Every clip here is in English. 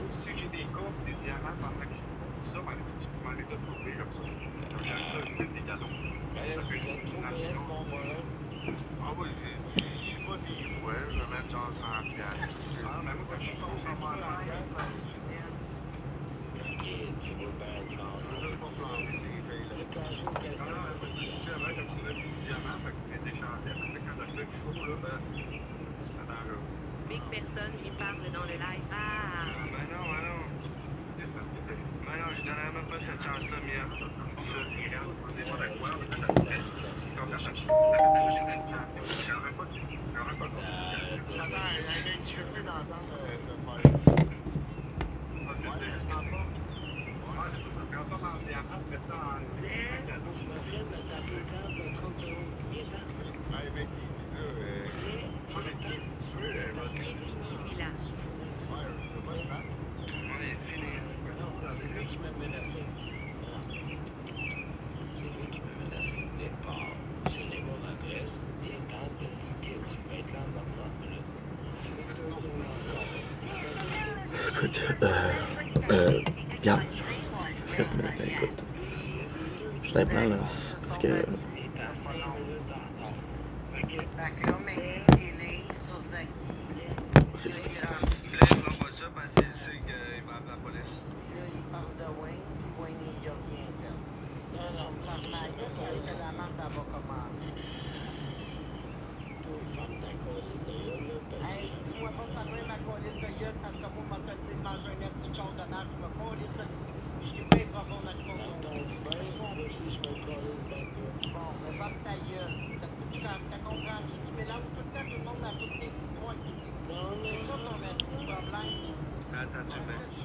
Si j'ai des cours, des diamants pendant que je fais tout ça, tu peux aller te trouver comme ça. Comme ça, je mets des cadeaux. Ben là, si j'ai trop payé ce bon-là. Ah oui, j'y vais des fois, je vais mettre genre 100$. Ah, mais moi, quand je suis con, ça va aller. Ok, tu vois bien une différence. Juste pour flamber, c'est payé là. Le cajou, quasiment, c'est Comme tu l'as dit, diamant, fait que tu mets des chandelles. Quand il fait chaud, là, ben, c'est dangereux. Big personne qui parle dans le live. Ah! Ben non. Ben non, je donnerais même pas cette chance-là, Mia. Ça, je l'ai attends, il suffit d'entendre de faire. Ouais, c'est ça. Ouais, c'est ça, je me transforme en diamant, après ça en... on se me fait de taper le 30 secondes. Viens-t'en. Hey, mec, là, Il est fini, lui, là. ouais, c'est pas de battre. On est fini. Non, c'est lui qui m'a menacé. Non. C'est lui qui m'a menacé. Départ, je l'ai mon adresse. Et quand t'as dit que tu vas être là dans 30 minutes, je vais Écoute, bien. Écoute. Je t'apprends là, parce que... Fait que là, maintenant, il est sur Zaki. C'est ce qu'il fait. Il fera pas ça parce qu'il sait qu'il va appeler la police. Puis là, il parle de Wayne, puis Wayne, il a rien fait. Non, parce que la marde, elle va commencer. Toi, ferme ta colisse de gueule, là, parce que... Hey, dis-moi pas de parler ma colisse de gueule, parce que moi, m'a te dit de manger un esti de char de marde, je me colisse de... Je suis bien profond dans le fond. Dans ton bain, moi aussi, je me colisse bien toi. Bon, mais va ta gueule. T'as compris? Tu mélanges tout le temps tout le monde dans toutes tes histoires. C'est ça ton esti de problème. Attends, tu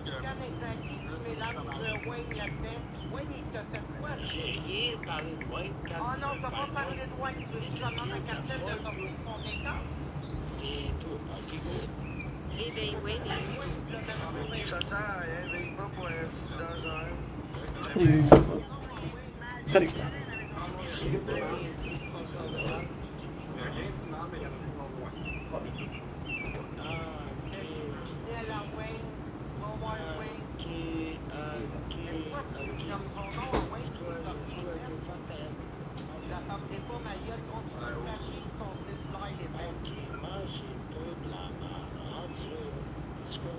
Tu scannes exactement, tu mélanges Wayne là-dedans. Wayne, il t'a fait quoi? J'ai rien parlé de Wayne quand Oh non, t'as pas parlé de Wayne. Tu veux que je demande à Cartel de sortir son état? C'est tout. Ok, go. Réveille Wayne et lui. Ça sert à rien, veille pas pour un incident genre. Salut. Salut. J'ai pas rien dit, fuck all the rap. Il y a rien, c'est non, mais il y en a qui vont loin. Fidèle à Wayne, va voir Wayne. Mais pourquoi tu nommes son nom à Wayne? Je la fermerai pas, ma gueule, continue de cracher sur ton cellulaire, les mecs. Ok, mangez toute la merde. Rendu là. Dis quoi?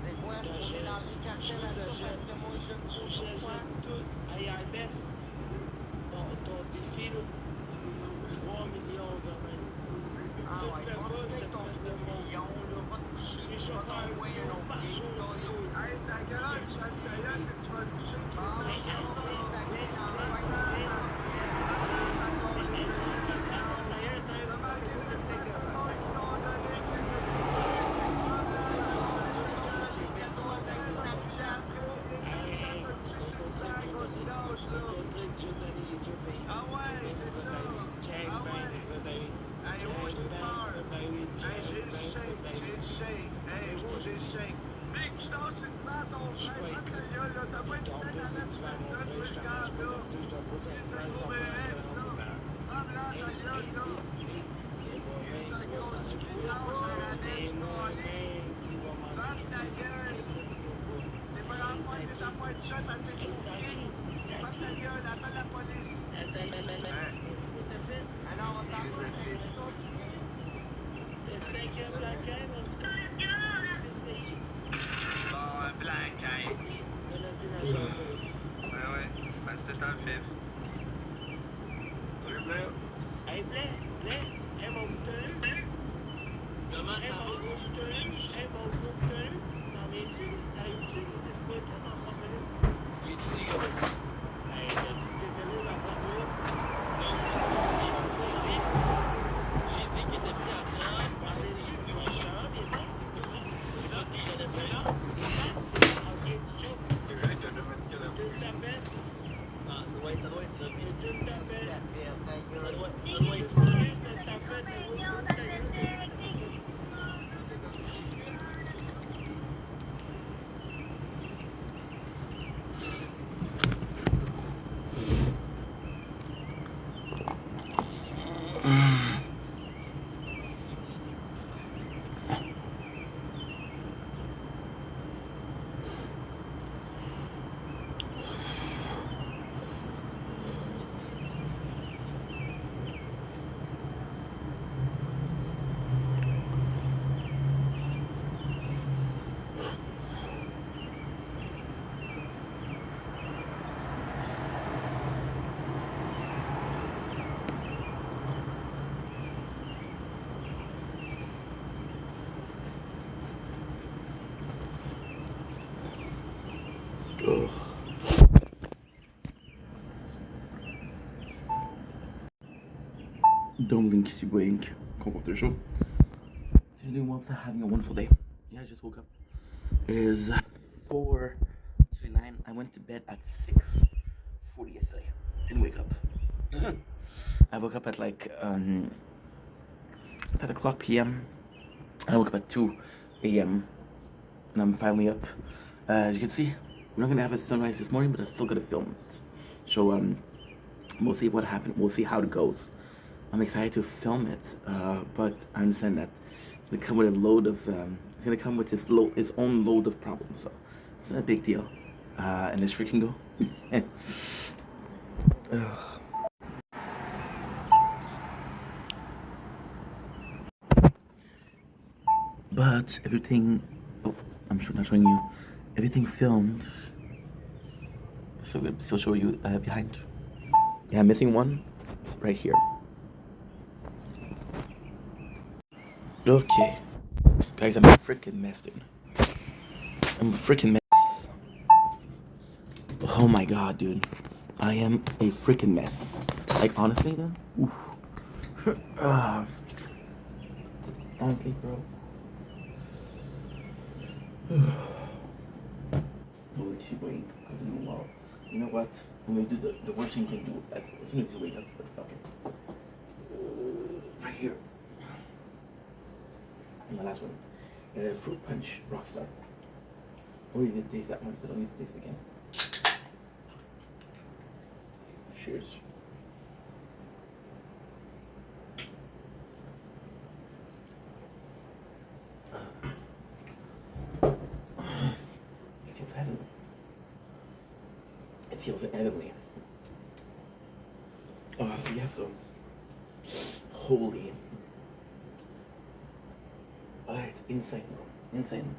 C'est quoi? Tu vas mélanger Cartel à ça parce que moi, je me Tu trouve quoi? achètes tout. Hey, baisse. Ton défi, là. 3 millions de même. Ah ouais, continue avec ton 3 millions, là, va te coucher, Les va chauffeurs t'envoyer un autre par billet, jour, toi, là. Hey, c'est ta gueule, tu vas te gueule, tu vas te coucher. Bon, je fais ça, les amis, envoie Ah ouais, c'est ça. Ah ouais. Hey, moi, j'ai peur. Hey, j'ai le shake. Hey, moi, j'ai le shake. Mec, tu dors sur le divan, ton frère, prends ta gueule, là. T'as pas une scène à mettre sur la gueule, moi, je garde, là. C'est un gros BS, là. Ah, là, ta gueule, là. C'est moi, C'est un gros mélange à la tête, tu ferme ta gueule. T'es pas en train de les affaires du chat parce que t'es trop gay. Ferme ta gueule, appelle la police. C'est quoi t'as fait? Alors, on va t'en continuer. T'as fait qu'un blanquin, mon petit gars? T'as essayé? Bon, un blanquin. Mais là, t'es dans la police. Ouais. Ben, c'était dans le fif. Hey, Blais, hey, mon boutonneux. Comment ça va? Mon boutonneux, hey, mon gros boutonneux. Tu t'en viens-tu, là? T'as eu-tu, là, de ce point-là, dans 30 minutes? J'ai-tu dit que... Hey, t'as dit que t'étais là, dans 30 minutes? Non, j'ai dit ça, j'ai dit qu'il était plus en train. Parlais-tu? Moi, je suis en viens-t'en. tu me tapais. Tapette, ta Ça gueule. doit être plus de tapette, mais oui, tu ta gueule. Ugh. Don't link si wink. Comforter show. Just doing well, having a wonderful day. Yeah, I just woke up. It is 4:39. I went to bed at 6:40 yesterday. Didn't wake up. I woke up at like 10 o'clock p.m. I woke up at 2 a.m. and I'm finally up. As you can see, we're not gonna have a sunrise this morning, but I'm still gonna film it. So we'll see what happens. We'll see how it goes. I'm excited to film it, but I understand that it's gonna come with a load of. It's gonna come with its own load of problems. So it's not a big deal. And let's freaking go. Ugh. But everything. Oh, I'm not showing you. Everything filmed. So I'm still show you behind. Yeah, I'm missing one. It's right here. Okay. Guys, I'm a freaking mess, dude. I'm a freaking mess. Oh my god, dude. I am a freaking mess. Like, honestly, then? Oof. Honestly, bro. No, let you wait, because well, you know what? When we do the worst thing you can do as soon as you wake up, but fuck it. Right here. And the last one. Fruit Punch Rockstar. I already did taste that one, so I don't need to taste it again. Cheers. It feels heavenly. It feels heavenly. Oh, so you have some holy. It's insane, bro. Insane.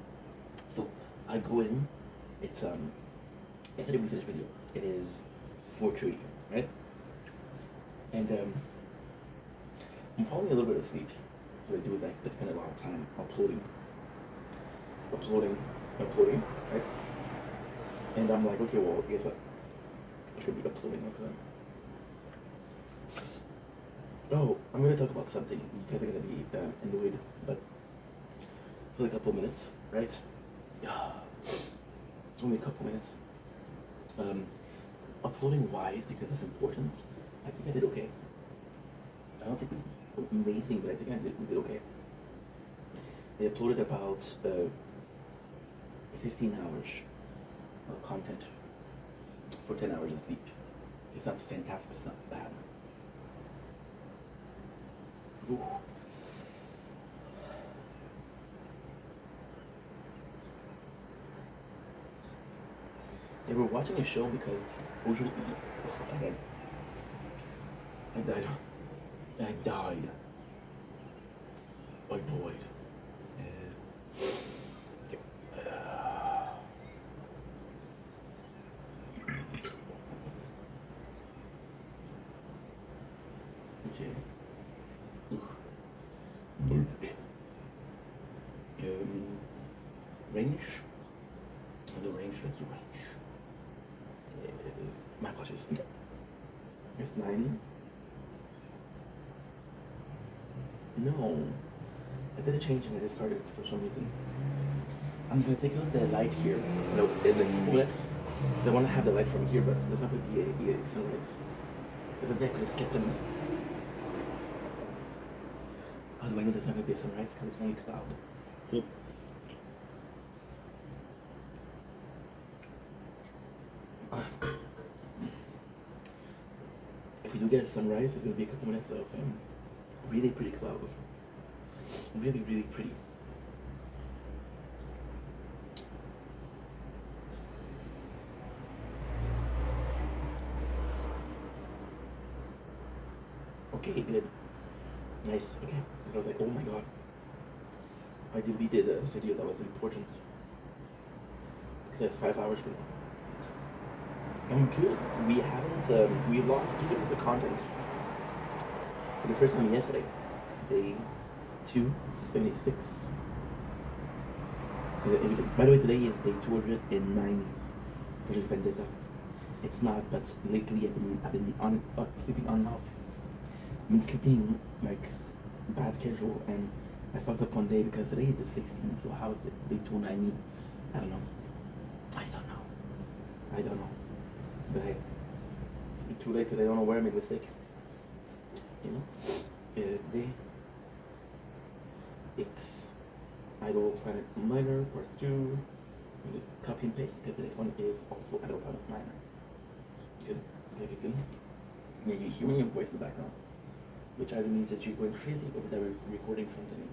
So I go in. It's yesterday we finished video. It is 4:30, right? And I'm falling a little bit asleep. So what I do is I spend a lot of time uploading, right? And I'm like, okay, well, guess what? I should be uploading like oh, I'm gonna talk about something. You guys are gonna be annoyed, but for like a couple minutes, right? It's only a couple minutes. Uploading wise, because it's important, I think I did okay. I don't think we did amazing, but I think we did okay. I uploaded about 15 hours of content for 10 hours of sleep. It's not fantastic, but it's not bad. Ooh. They were watching a show because aujourd'hui, I died. I died. Okay. Okay. Range. The range. Let's do range. My apologies. Okay. It's 9. No. I did a change and I discarded it for some reason. I'm gonna take out the light here. No, in the bullets. They want to have the light from here, but there's not gonna be a sunrise. The other day I could have slept in. How do I know there's not going to be a sunrise? Because it's only cloud. So, if we do get a sunrise, there's going to be a couple minutes of really pretty cloud. Really, really pretty. Okay, good. Nice. Okay. And I was like, oh my god. I deleted a video that was important. Because that's 5 hours from now. I'm good. We haven't, we lost 2 minutes of content for the first time yesterday. Day 276. By the way, today is day 209 Project Vendetta. It's not, but lately I've been on sleeping on and off. I've been sleeping like bad schedule, and I fucked up one day because today is the 16th. So how is it day 290? I don't know. I don't know. But hey, it's too late because I don't know where I made a mistake. You know, day X Idle Planet Miner Part 2. Copy and paste because the next one is also Idle Planet Miner. Good. Okay, good. Yeah, you're hearing your voice in the background, which either means that you're going crazy or that we're recording something.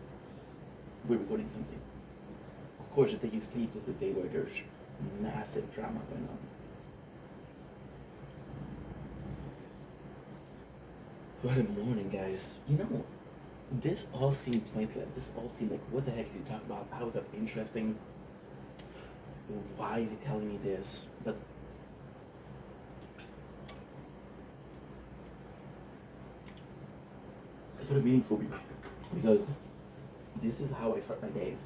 We're recording something. Of course, the day you sleep is the day where there's massive drama going on. What a morning, guys. You know, this all seemed pointless. This all seemed like, what the heck is he talking about? How is that interesting? Why is he telling me this? But it's sort of meaningful because this is how I start my days.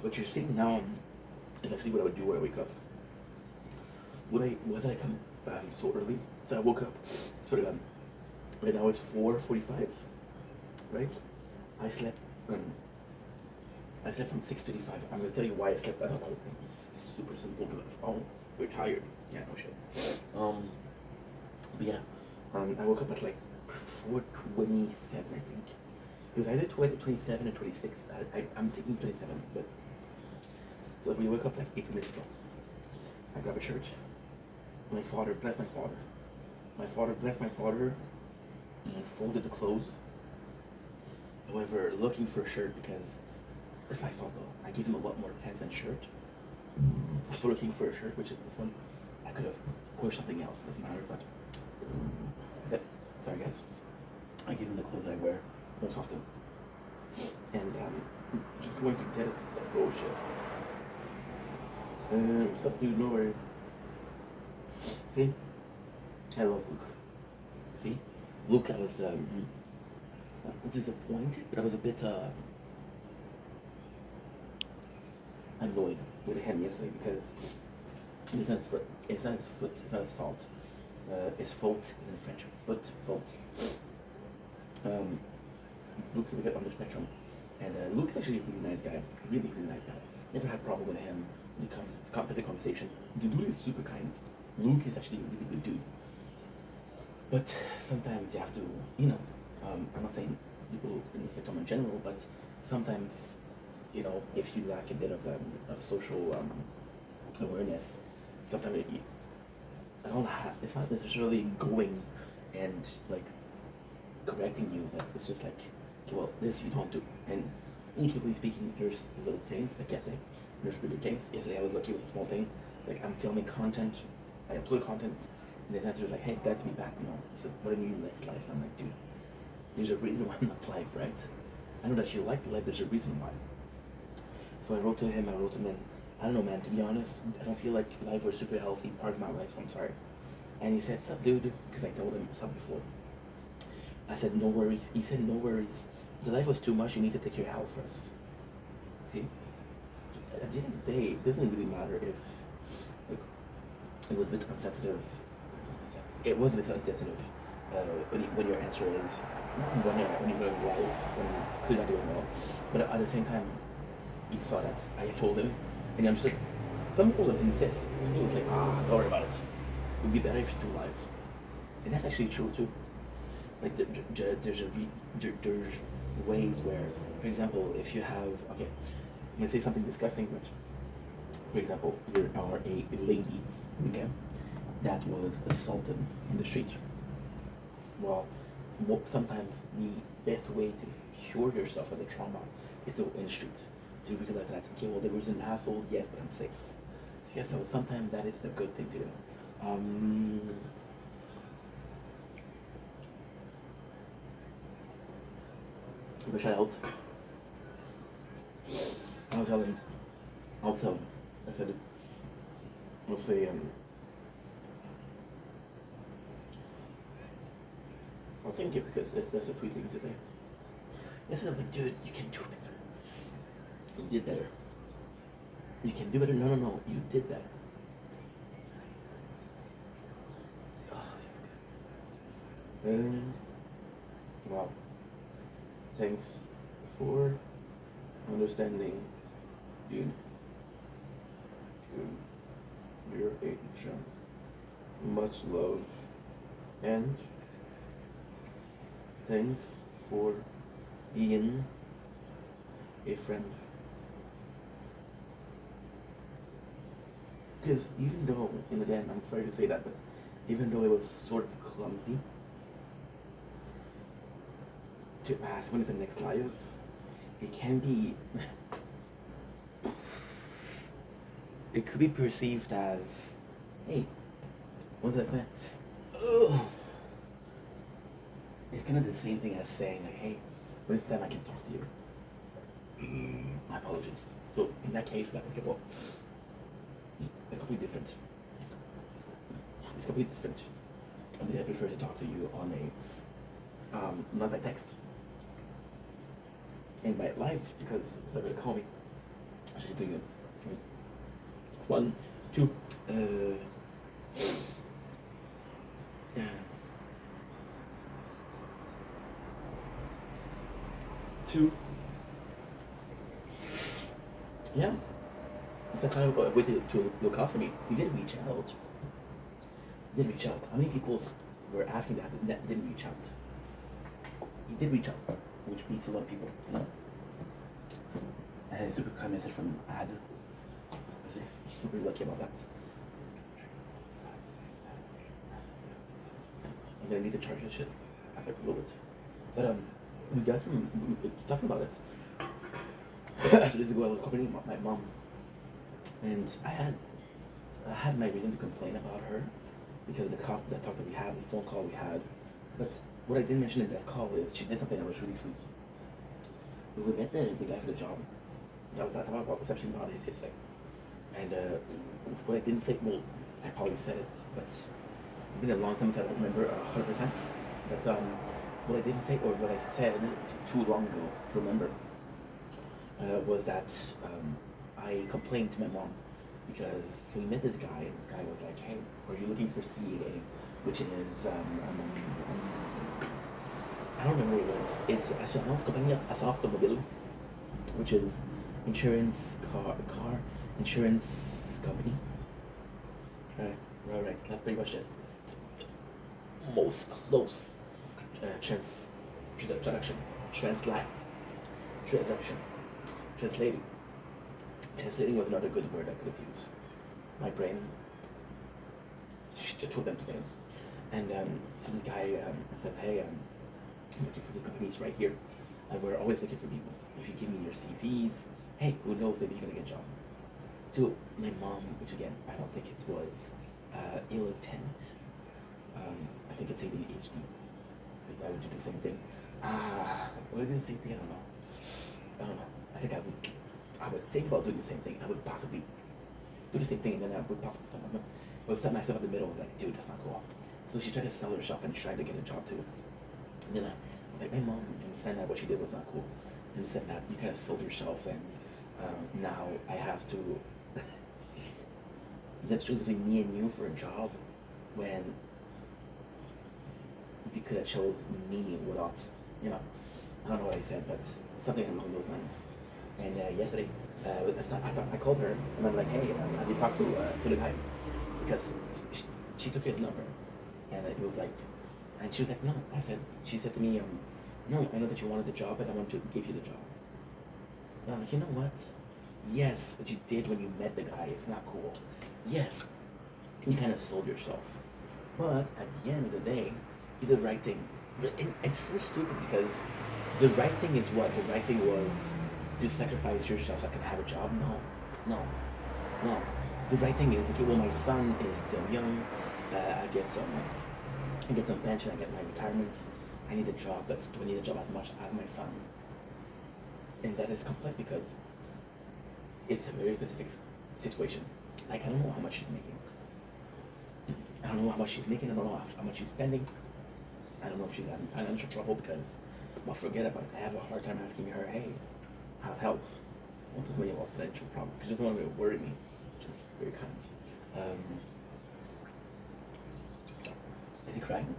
What you're seeing now is actually what I would do when I wake up. Why did I come so early? So I woke up sort of right now it's 4:45, right? I slept from 6:35. I'm gonna tell you why I slept. I don't know. It's super simple because we're tired. Yeah, no shit. But yeah, I woke up at like 4:27, I think. It was either 27 or 26. I'm taking 27, but so we woke up like 8 minutes ago. I grabbed a shirt. My father, bless my father. My father, bless my father. He folded the clothes. However, looking for a shirt because it's my fault though. I gave him a lot more pants than shirt. So looking for a shirt, which is this one. I could have wore something else. Doesn't matter, but sorry guys. I give him the clothes I wear most often. And just going to get it. It's like, oh shit. What's up, dude? No worry. See? I love Luke. See? Luke, I was disappointed, but I was a bit annoyed with him yesterday because it's not his foot. It's not his foot. It's not his fault. His fault is in French. Foot fault. Luke's a bit on the spectrum, and Luke is actually a really nice guy. Really, really nice guy. Never had a problem with him when it comes to the conversation. The dude is super kind. Luke is actually a really good dude. But sometimes you have to, you know, I'm not saying people in the spectrum in general, but sometimes, you know, if you lack a bit of social awareness, sometimes it's not necessarily going and like correcting you, but it's just like, okay, well, this you don't do. And ultimately speaking, there's little things, like yesterday, there's bigger things. Yesterday I was lucky with a small thing, like I'm filming content, I upload content, and the answer is like, hey, glad to be back, you know. He said, what are you next life? And I'm like, dude, there's a reason why I'm not live, right? I know that you like life, there's a reason why. So I wrote to him, and I don't know, man, to be honest, I don't feel like life was super healthy part of my life, I'm sorry. And he said, sup, dude, because I told him something before. I said, no worries. He said, no worries. The life was too much, you need to take your health first. See? At the end of the day, it doesn't really matter if, like, it was a bit insensitive. It was a bit insensitive when your answer is, when you're going live, when you're clearly not doing well. But at the same time, he saw that I told him, and I'm just like, some people insist. Some people say, don't worry about it. It would be better if you do live. And that's actually true too. Like there's ways where, for example, if you have, okay, I'm gonna say something disgusting, but for example, you are a lady, okay, that was assaulted in the street. Well, sometimes the best way to cure yourself of the trauma is to go in the street, to realize that, okay, well, there was an asshole, yes, but I'm safe. So, yeah, so sometimes that is a good thing to do. The child, I'll tell him, I said, I'll say, I'll thank you because that's a sweet thing to say. Instead of like, dude, you can do better. You did better. You can do better. No, you did better. Oh, that's good. Wow. Thanks for understanding, dude. You're a champ. Much love. And thanks for being a friend. Because even though, and again, I'm sorry to say that, but even though it was sort of clumsy to ask when is the next live, it can be, it could be perceived as, hey, what's that saying? Ugh. It's kind of the same thing as saying like, hey, when is the time I can talk to you? My apologies. So in that case, like, okay, well, it's completely different. It's completely different. I think I prefer to talk to you on a, not by text. And by live, because they're gonna call me. I should do it. 1, 2, yeah. 2. Yeah. It's that kind of a way to look out for me. He did reach out. He did reach out. How many people were asking that didn't reach out? He did reach out, which beats a lot of people, you know? I had a super kind message from Ad. Super lucky about that. I'm gonna need to charge that shit after a little bit. But we got talking about it. After this ago, I was accompanying my mom, and I had my reason to complain about her because of the talk that we had, the phone call we had. But what I didn't mention in that call is she did something that was really sweet. We met the guy for the job. That was about reception body yesterday. And what I didn't say, well, I probably said it, but it's been a long time since I don't remember 100%. But what I didn't say, or what I said too long ago to remember, was that I complained to my mom because, so we met this guy, and this guy was like, hey, are you looking for CAA, which is, I don't remember what it was. It's Assurance Compagnie Automobile, which is insurance, car insurance company. Right. That's pretty much it. Most close translating was another good word I could have used. My brain threw them together. And so this guy said, hey, I'm looking for this company, it's right here. And we're always looking for people. If you give me your CVs, hey, who knows, maybe you're gonna get a job. So my mom, which again, I don't think it was ill intent. I think it's ADHD. Because I would do the same thing. Would I do the same thing? I don't know. I think I would think about doing the same thing. I would possibly do the same thing, and then I would possibly set myself in the middle, like, dude, that's not cool. So she tried to sell herself and tried to get a job too. And then I was like, hey mom, you understand that what she did was not cool. And she said, that you kind of sold yourself, and now I have to let's choose between me and you for a job when you could have chose me without, you know, I don't know what I said, but something along those lines. And yesterday, I called her and I'm like, hey, I did talk to the guy because she took his number And it was like, and she was like, no. She said to me, no, I know that you wanted the job, but I want to give you the job. And I'm like, you know what? Yes, what you did when you met the guy is not cool. Yes, you kind of sold yourself. But at the end of the day, you did the right thing. It's so stupid because the right thing is what? The right thing was to sacrifice yourself so I could have a job? No. The right thing is, okay, well, my son is still young. I get some pension, I get my retirement. I need a job, but do I need a job as much as my son? And that is complex because it's a very specific situation. Like, I don't know how much she's making. I don't know how much she's making. I don't know how much she's spending. I don't know if she's having financial trouble because, well, forget about it. I have a hard time asking her, hey, how's health? Don't talk to me about financial problem because she doesn't want to worry me. Which is very kind. Is he crying?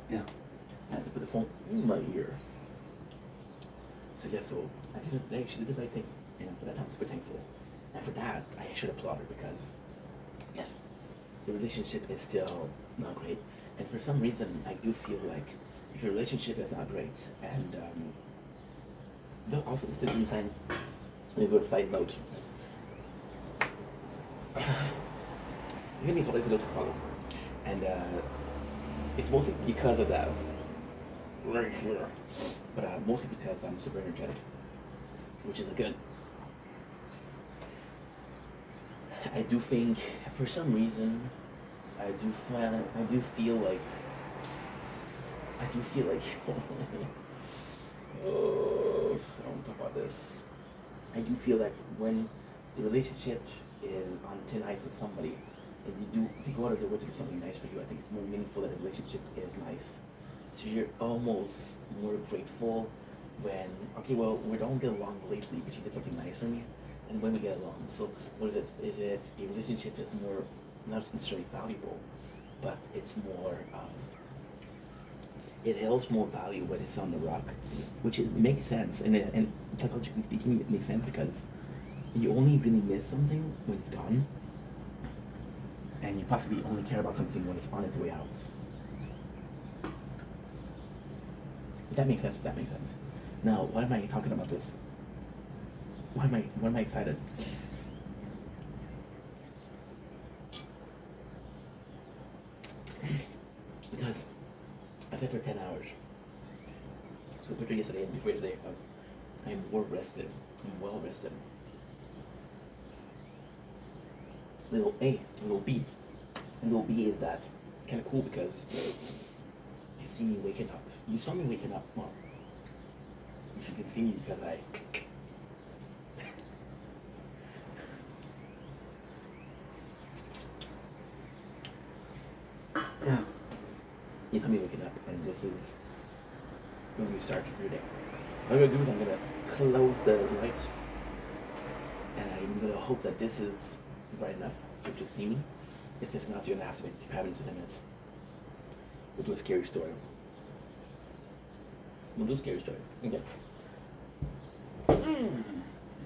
Yeah, I had to put the phone in my ear. So yeah, so at the end of the day, she did the right thing, and for that I'm super thankful. And for that, I should applaud her because, yes, the relationship is still not great. And for some reason, I do feel like if your relationship is not great, and also this is insane. Let me go to side note. There's gonna be a couple of videos to follow, and it's mostly because of that right here, but mostly because I'm super energetic, which is a good. I do think, for some reason, I do feel like oh, I don't talk about this. I do feel like when the relationship is on thin ice with somebody, and they go out of their way to do something nice for you, I think it's more meaningful that the relationship is nice. So you're almost more grateful when, okay, well, we don't get along lately, but you did something nice for me, and when we get along. So what is it? Is it a relationship that's more, not necessarily valuable, but it's more, it holds more value when it's on the rock, which makes sense, and psychologically speaking, it makes sense because you only really miss something when it's gone, and you possibly only care about something when it's on its way out. If that makes sense, Now, why am I talking about this? Why am I excited? Because I slept for 10 hours. So between yesterday and before yesterday, I'm more rested. I'm well rested. Little A, little B. Little B is that kind of cool because you see me waking up. You saw me waking up. Well, you can see me because I. Yeah. You saw me waking up, and this is when we start your day. What I'm gonna do is I'm gonna close the lights, and I'm gonna hope that this is bright enough for you to see me. If it's not, you're gonna have to wait 5 minutes to 10 minutes. We'll do a scary story. Okay.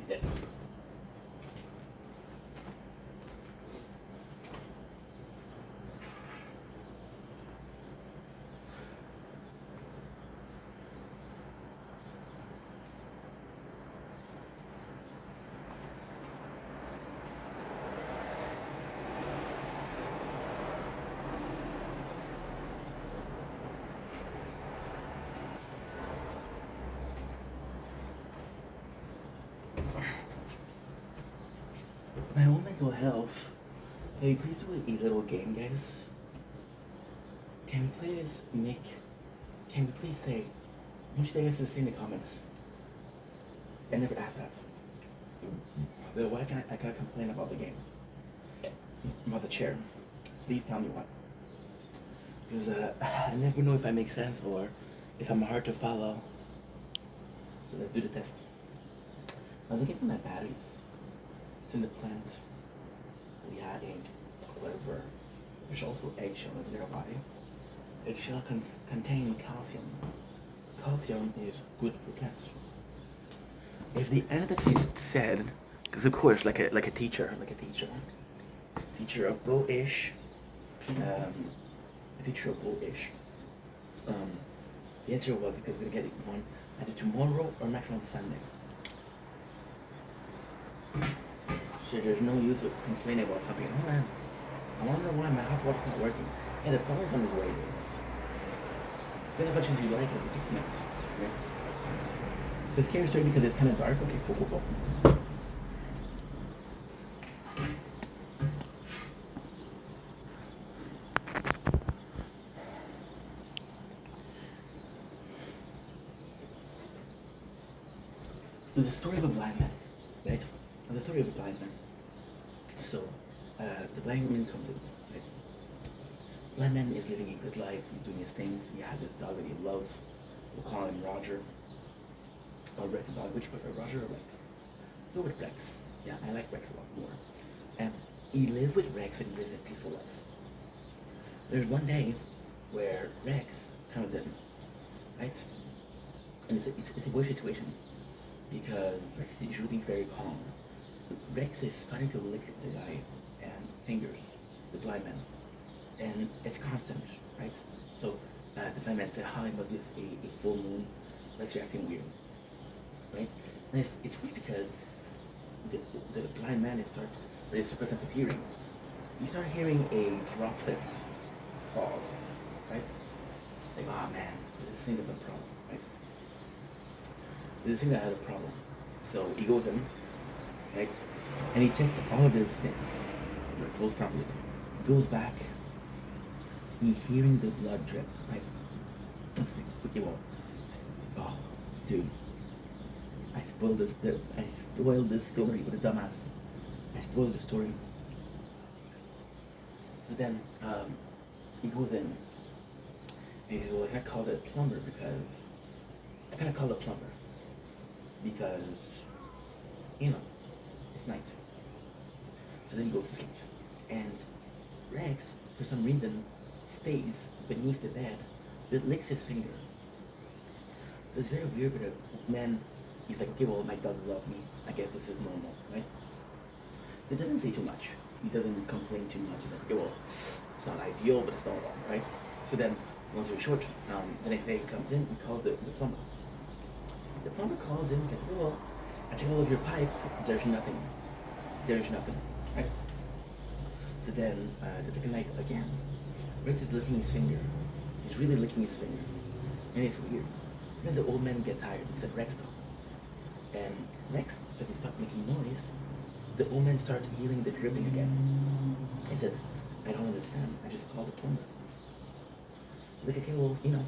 Yes. My own mental health. Can you please do a little game, guys? Can you please say, what do you guys to say in the comments? I never asked that. Then why can't I complain about the game? About the chair. Please tell me why. Because I never know if I make sense or if I'm hard to follow. So let's do the test. I was looking for my batteries. It's in the plant. We had ink, whatever. There's also eggshell nearby. Eggshell contain calcium. Calcium is good for plants. if the annotated said, because of course, like a teacher of Bo-ish, a teacher of Bo-ish, the answer was because we're gonna get it one either tomorrow or maximum Sunday. So there's no use of complaining about something. Oh man, I wonder why my hot water's not working. Yeah, the plumber's on his way, dude. Then as much as you like it, we're fixing it. Right? So it's scary story because it's kind of dark. Okay, cool. So the story of a blind man, right? The story of a blind man. So, the blind man comes in, right? Blind man is living a good life, he's doing his things, he has his dog that he loves. We'll call him Roger. Or Rex the dog, which you prefer, Roger or Rex? Go with Rex. Yeah, I like Rex a lot more. And he lives with Rex and he lives a peaceful life. There's one day where Rex comes in, right? And it's a weird situation because Rex is usually very calm. Rex is starting to lick the guy and fingers, the blind man, and it's constant, right? So the blind man said, "How it must be a full moon." Rex reacting weird, right? And it's weird because the blind man is with his super sense of hearing. You start hearing a droplet fall, right? Like, oh man, there's a thing of a problem, right? There's a thing that had a problem. So he goes in, right? And he checked all of his things, closed properly. He goes back, he's hearing the blood drip, right? Let's think, okay, well, oh, dude, I spoiled this story with a dumbass. I spoiled the story. So then, he goes in, and he says, well, I can't call it a plumber because, you know, it's night. So then he goes to sleep. And Rex, for some reason, stays beneath the bed, but licks his finger. So it's very weird, but a man, he's like, okay, well, my dog loves me. I guess this is normal, right? He doesn't say too much. He doesn't complain too much. He's like, okay, well, it's not ideal, but it's normal, right? So then, long story short, the next day he comes in and calls the plumber. The plumber calls in, he's like, oh, well, I check all of your pipe, there's nothing, right? So then, the second night again, Rex is licking his finger. He's really licking his finger. And it's weird. Then the old man gets tired. He said, Rex, stop. And Rex, because he stopped making noise, the old man started hearing the dripping again. He says, I don't understand. I just called the plumber. He's like, okay, well, you know,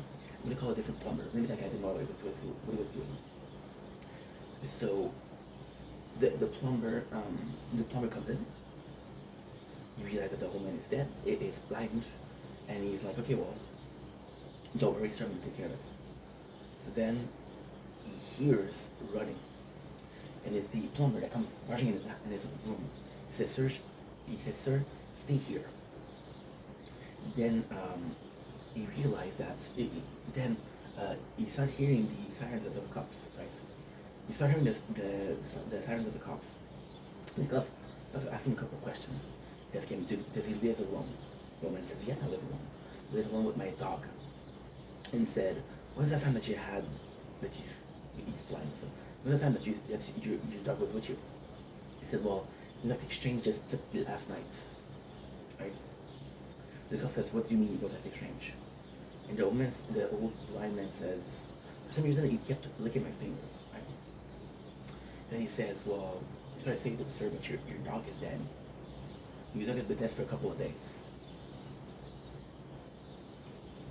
I'm gonna call a different plumber. Maybe that guy didn't know what he was doing. So the plumber comes in. He realizes that the old man is dead. It is blind, and he's like, okay, well, don't worry, sir, I'm gonna take care of it. So then he hears running, and it's the plumber that comes rushing in his room. He says, sir, stay here. Then he realized that. He started hearing the sirens of the cops, right? He started hearing the sirens of the cops. The cops asking him a couple of questions. He asked him, does he live alone? The woman says, yes, I live alone. I live alone with my dog. And said, when was that time that you had, that he's blind, so when was that time that your dog was with you? He said, well, the exchange just took last night, right? The cop says, what do you mean you both have to exchange? And the old blind man says, for some reason he kept licking my fingers, right? Then he says, well, you started saying to the sir, but your dog is dead. Your dog has been dead for a couple of days.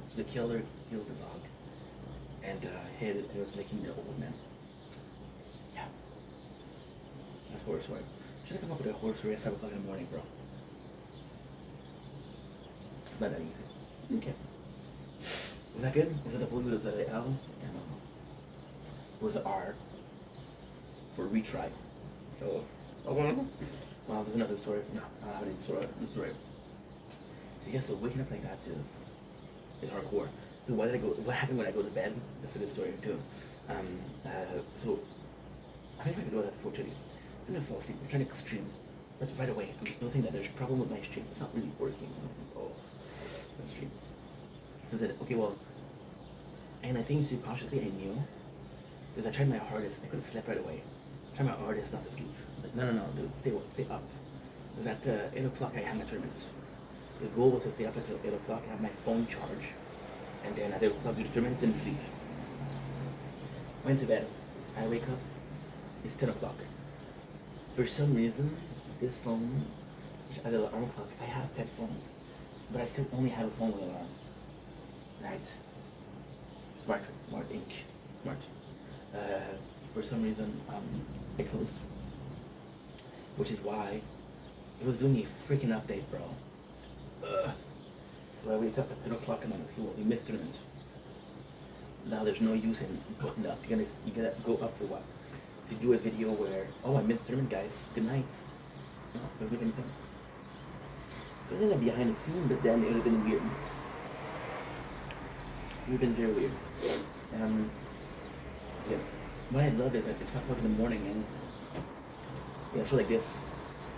So the killer killed the dog and was licking the old man. Yeah. That's horror story. Should I come up with a horror story at 5 o'clock in the morning, bro? Not that easy. Okay. Was that good? Was it a W? Was it an L? I don't know. It was an R for retry. So, well, there's another story. No, I don't have any story. So yeah, so waking up like that is hardcore. So what happened when I go to bed? That's a good story too. So I think I could do that at 4:30. I'm gonna fall asleep. I'm trying to stream. But right away, I'm just noticing that there's a problem with my stream. It's not really working. Oh, my stream. So that, okay, well, and I think subconsciously I knew, because I tried my hardest. I could have slept right away. I tried my hardest not to sleep. I was like, no, dude, stay up. Because at 8 o'clock I had my tournament. The goal was to stay up until 8 o'clock, have my phone charged, and then at 8 o'clock do the tournament, didn't sleep. Went to bed. I wake up, it's 10 o'clock. For some reason, this phone, which has an alarm clock, I have 10 phones, but I still only have a phone with an alarm. Right? Smart ink. Smart. For some reason, it closed. Which is why it was doing a freaking update, bro. So I wake up at 10 o'clock and I'm like, well, you missed tournament. Now there's no use in putting up. You gotta go up for what? To do a video where, oh, I missed tournament, guys. Good night. No, doesn't make any sense. It was in a behind the scene, but then it would have been weird. It would have been very weird. So yeah. What I love is that it's 5 o'clock in the morning and yeah, show like this.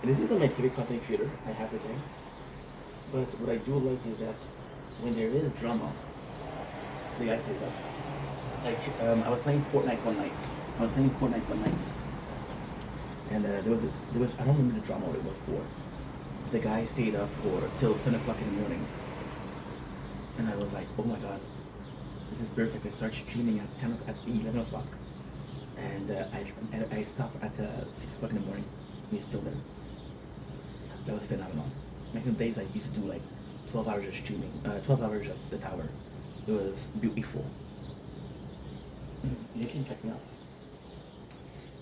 And this is not my favorite content creator, I have to say. But what I do like is that when there is drama, the guy stays up. Like, I was playing Fortnite one night. And there was, I don't remember the drama what it was for. The guy stayed up till 7 o'clock in the morning. And I was like, oh my god, this is perfect. I start streaming at 11 o'clock. And I stop at 6 o'clock in the morning. And he's still there. That was phenomenal. Back in the days I used to do like 12 hours of streaming, 12 hours of the tower. It was beautiful. You shouldn't check me off.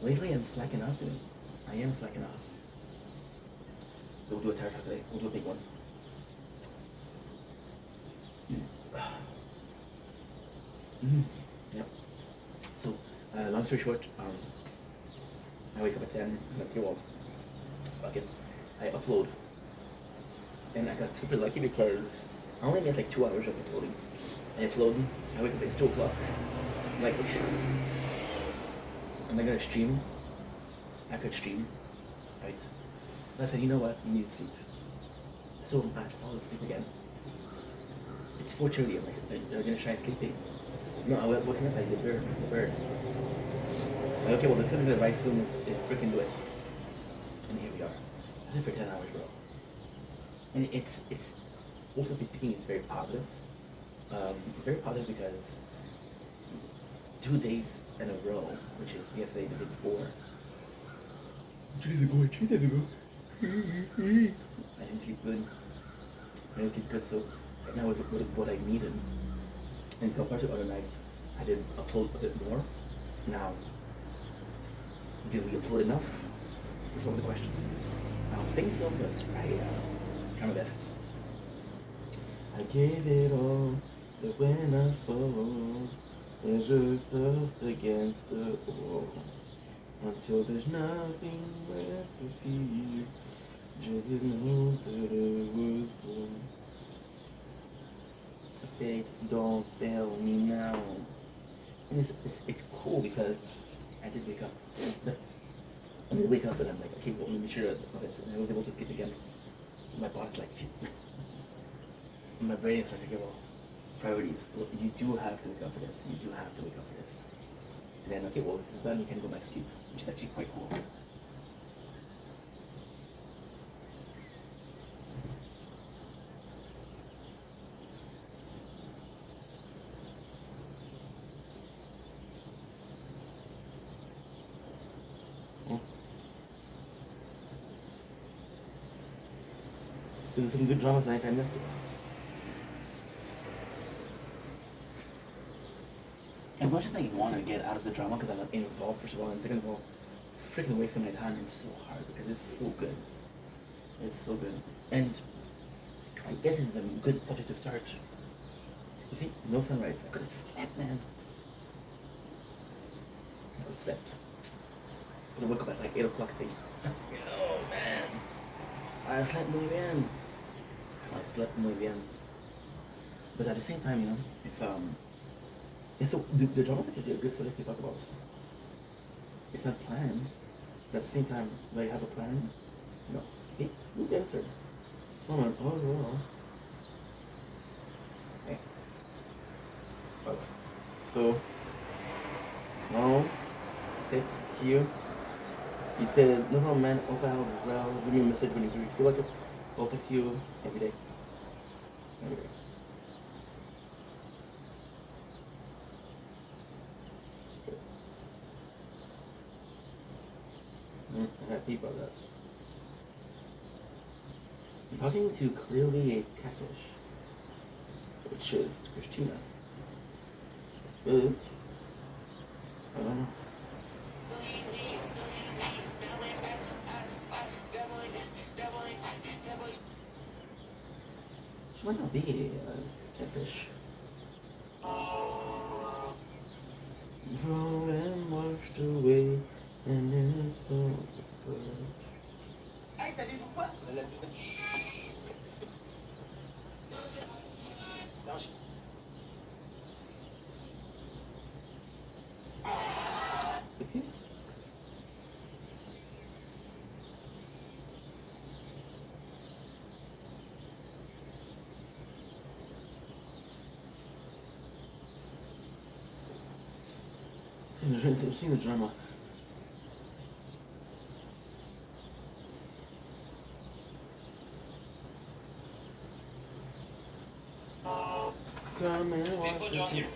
Lately I'm slacking off, dude. I am slacking off. So we'll do a tower talk today. We'll do a big one. Yep. So, long story short, I wake up at 10, I'm like, okay, well, fuck it. I upload. And I got super lucky because I only missed like 2 hours of uploading. I upload, I wake up, it's 2 o'clock. I'm like, am I gonna stream? I could stream, right? But I said, you know what, you need sleep. So I fall asleep again. It's 4:30, I'm like, I'm gonna try sleeping. No, I was waking up like the bird. Like, okay, well the second advice soon is freaking do it. And here we are. I did for 10 hours, bro. And it's also speaking, it's very positive. It's very positive because 2 days in a row, which is yesterday, the day before. 2 days ago, 3 days ago. I didn't sleep good. So right now was what I needed. And compared to other nights, I did upload a bit more. Now, did we upload enough? That's always the question. I don't think so, but I try my best. I gave it all, but when I fall, there's just us against the wall. Until there's nothing left to fear, just know that I was born. Fate, don't fail me now. And it's cool because I did wake up. I did wake up and I'm like, okay, well, let me make sure of it. And I was able to sleep again. So my body's like, my brain is like, okay, well, priorities. Well, you do have to wake up for this. You do have to wake up for this. And then, okay, well, this is done. You can go back to sleep, which is actually quite cool. So there's some good drama tonight. I missed it. As much as I want to get out of the drama because I'm not involved, first of all, and second of all, freaking wasting my time. It's so hard because it's so good. It's so good. And I guess this is a good subject to start. You see, no sunrise. I could have slept, man. I could have slept. I could have woke up at like 8 o'clock saying, oh man, I slept muy bien. I slept muy bien. But at the same time, you know, it's so the drama is actually a good subject to talk about. It's not planned. But at the same time, do I have a plan? No. See? Good answer. Hold on. Oh. Okay. Okay. So, now, text you. You said, no problem, man. Okay, well, give me a message when you feel like it. I'll text you every day. Every day. Good. I'm happy about that. I'm talking to clearly a catfish, which is Christina. But, I don't know. She might not be a catfish. Thrown and washed away, and it's so good. Hey, savez-vous quoi? Okay. Seen the drama. Come and watch it.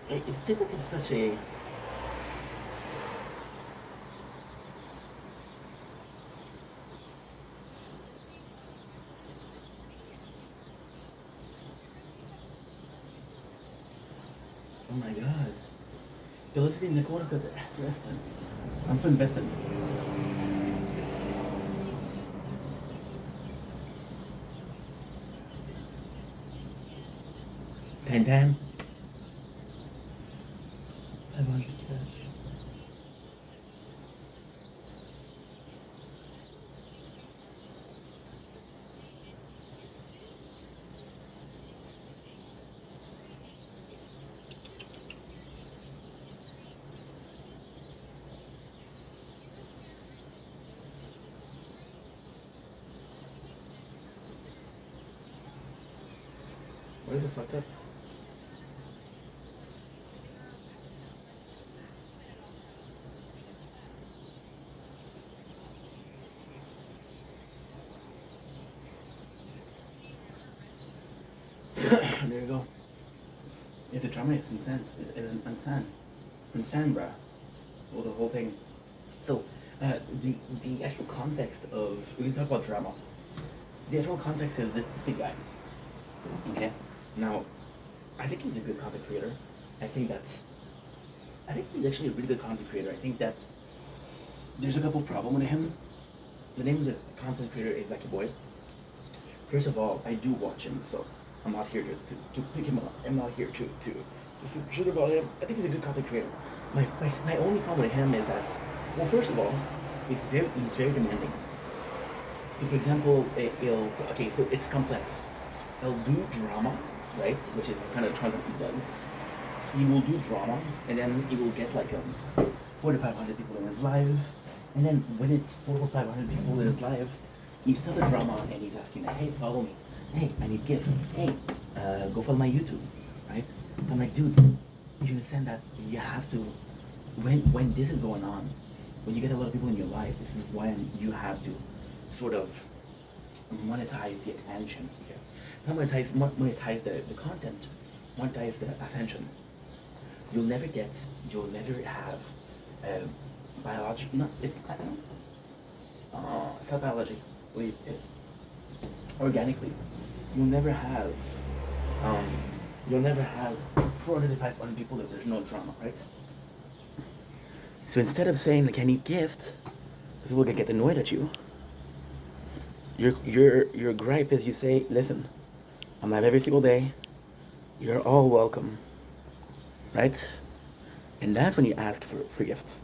It's difficult. It's such a oh my god. Felicity Nicole got the wrestling. I'm so invested. Tan. 500 cash. Where's the fucked up? There you go. Yeah, the drama is insane. It's insane, bruh. Well, the whole thing. So, the actual context of we can talk about drama. The actual context is this big guy. Okay. Now, I think he's a good content creator. I think he's actually a really good content creator. I think that there's a couple problems with him. The name of the content creator is Lucky Boy. First of all, I do watch him, so I'm not here to pick him up. I'm not here to just shit about him. I think he's a good content creator. My only problem with him is that, well, first of all, he's very demanding. So, for example, so it's complex. He'll do drama, right, which is the kind of content he does. He will do drama, and then he will get like 400 to 500 people in his live, and then when it's 400 or 500 people in his live, he starts the drama and he's asking, hey, follow me. Hey, I need gift. Hey, go follow my YouTube, right? I'm like, dude, you understand that you have to, when this is going on, when you get a lot of people in your life, this is when you have to sort of monetize the attention. Okay? Not monetize the content, monetize the attention. You'll never have biology. No, it's I don't know. It's not biology. Believe it's organically. You'll never have 400 to 500 people if there's no drama, right? So instead of saying like I need gift, people can get annoyed at you. Your gripe is you say, listen, I'm live every single day. You're all welcome, right? And that's when you ask for gift.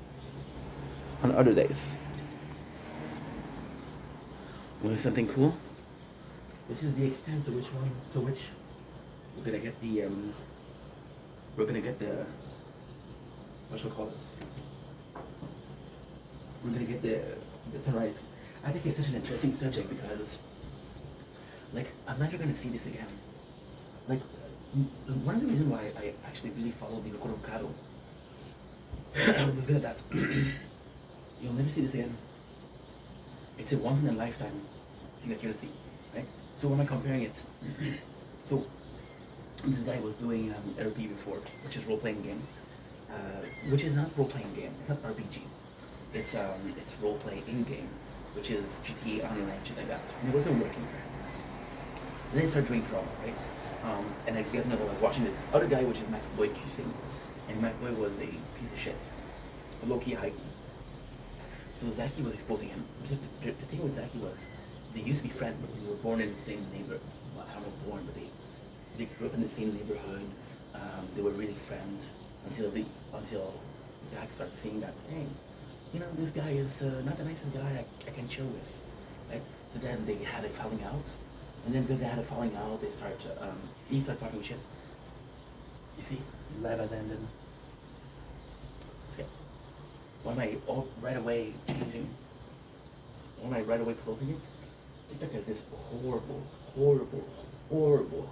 On other days, Want something cool? This is the extent to which we're gonna get the what shall we call it? We're gonna get the sunrise. I think it's such an interesting subject because, like, I'm never gonna see this again. Like, one of the reasons why I actually really follow the record of Cado, I was good at that. You'll never see this again. It's a once in a lifetime thing that you're gonna see, right? So when am I comparing it? So this guy was doing RP before, which is role playing game, which is not role playing game. It's not RPG. It's role play in game, which is GTA Online, shit like that. And it wasn't working for him. And then he started doing drama, right? And I guess another was watching this other guy, which is Max Boy QC, and Max Boy was a piece of shit, a low-key hikey. So Zaki was exposing him. The thing with Zaki was, they used to be friends, but they were born in the same neighborhood. Well, I don't know born, but they grew up in the same neighborhood. They were really friends until Zach started seeing that, hey, you know, this guy is not the nicest guy I can chill with, right? So then they had a falling out, and then because they had a falling out, he started talking shit. You see, live has ended. Okay. Why am I right away changing? Why am I right away closing it? TikTok has this horrible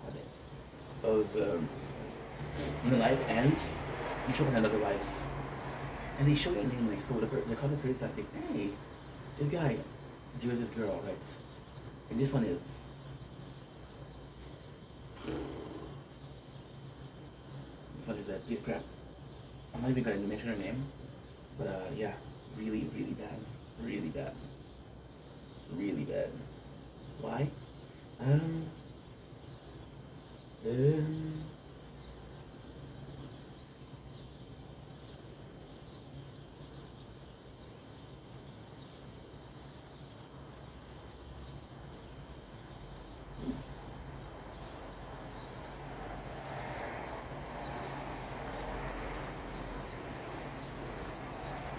habit of in the live end, you show up in another live. And they show your name like, so the content creators like, hey, this guy, there was this girl, right? And this one is. This one is that piece of crap. I'm not even gonna mention her name, but yeah, really bad. Really bad. Really bad. Why?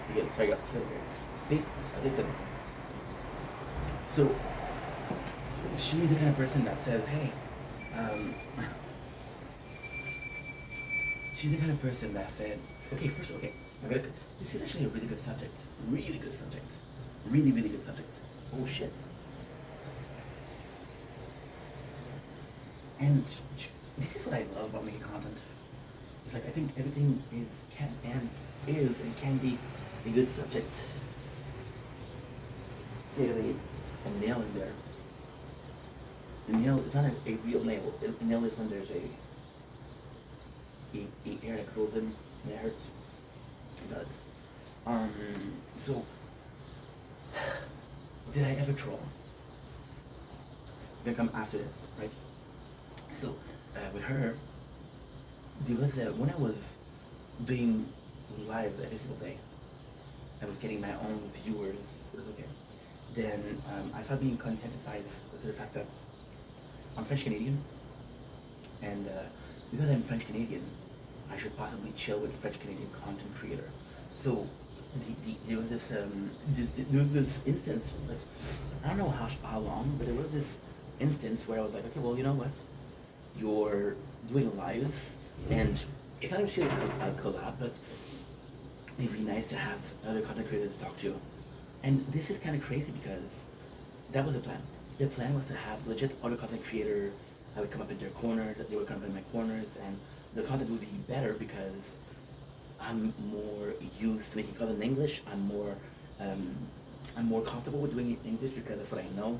Again, sorry, I got silly guys. See? I think that. So, she's the kind of person that says, hey, she's the kind of person that said, okay, first, okay, this is actually a really good subject. Really good subject. Really good subject. Oh shit. And this is what I love about making content. It's like, I think everything is and can be a good subject. Clearly, a nail in there. The nail is not a real nail. A nail is when there's a air that grows in and it hurts. Got it. So, did I ever troll? I'm gonna come after this, right? So, with her, there was when I was doing lives every single day, I was getting my own viewers. It was okay. Then I started being conscientized to the fact that I'm French Canadian, and because I'm French Canadian, I should possibly chill with French Canadian content creator. So there was this instance, like, I don't know how long, but there was this instance where I was like, okay, well, you know what? You're doing lives, and it's not actually a collab, but it'd be nice to have other content creators to talk to. And this is kind of crazy because that was the plan. The plan was to have legit other content creator. I would come up in their corner, that they would come up in my corners, and the content would be better because I'm more used to making content in English. I'm more comfortable with doing it in English because that's what I know.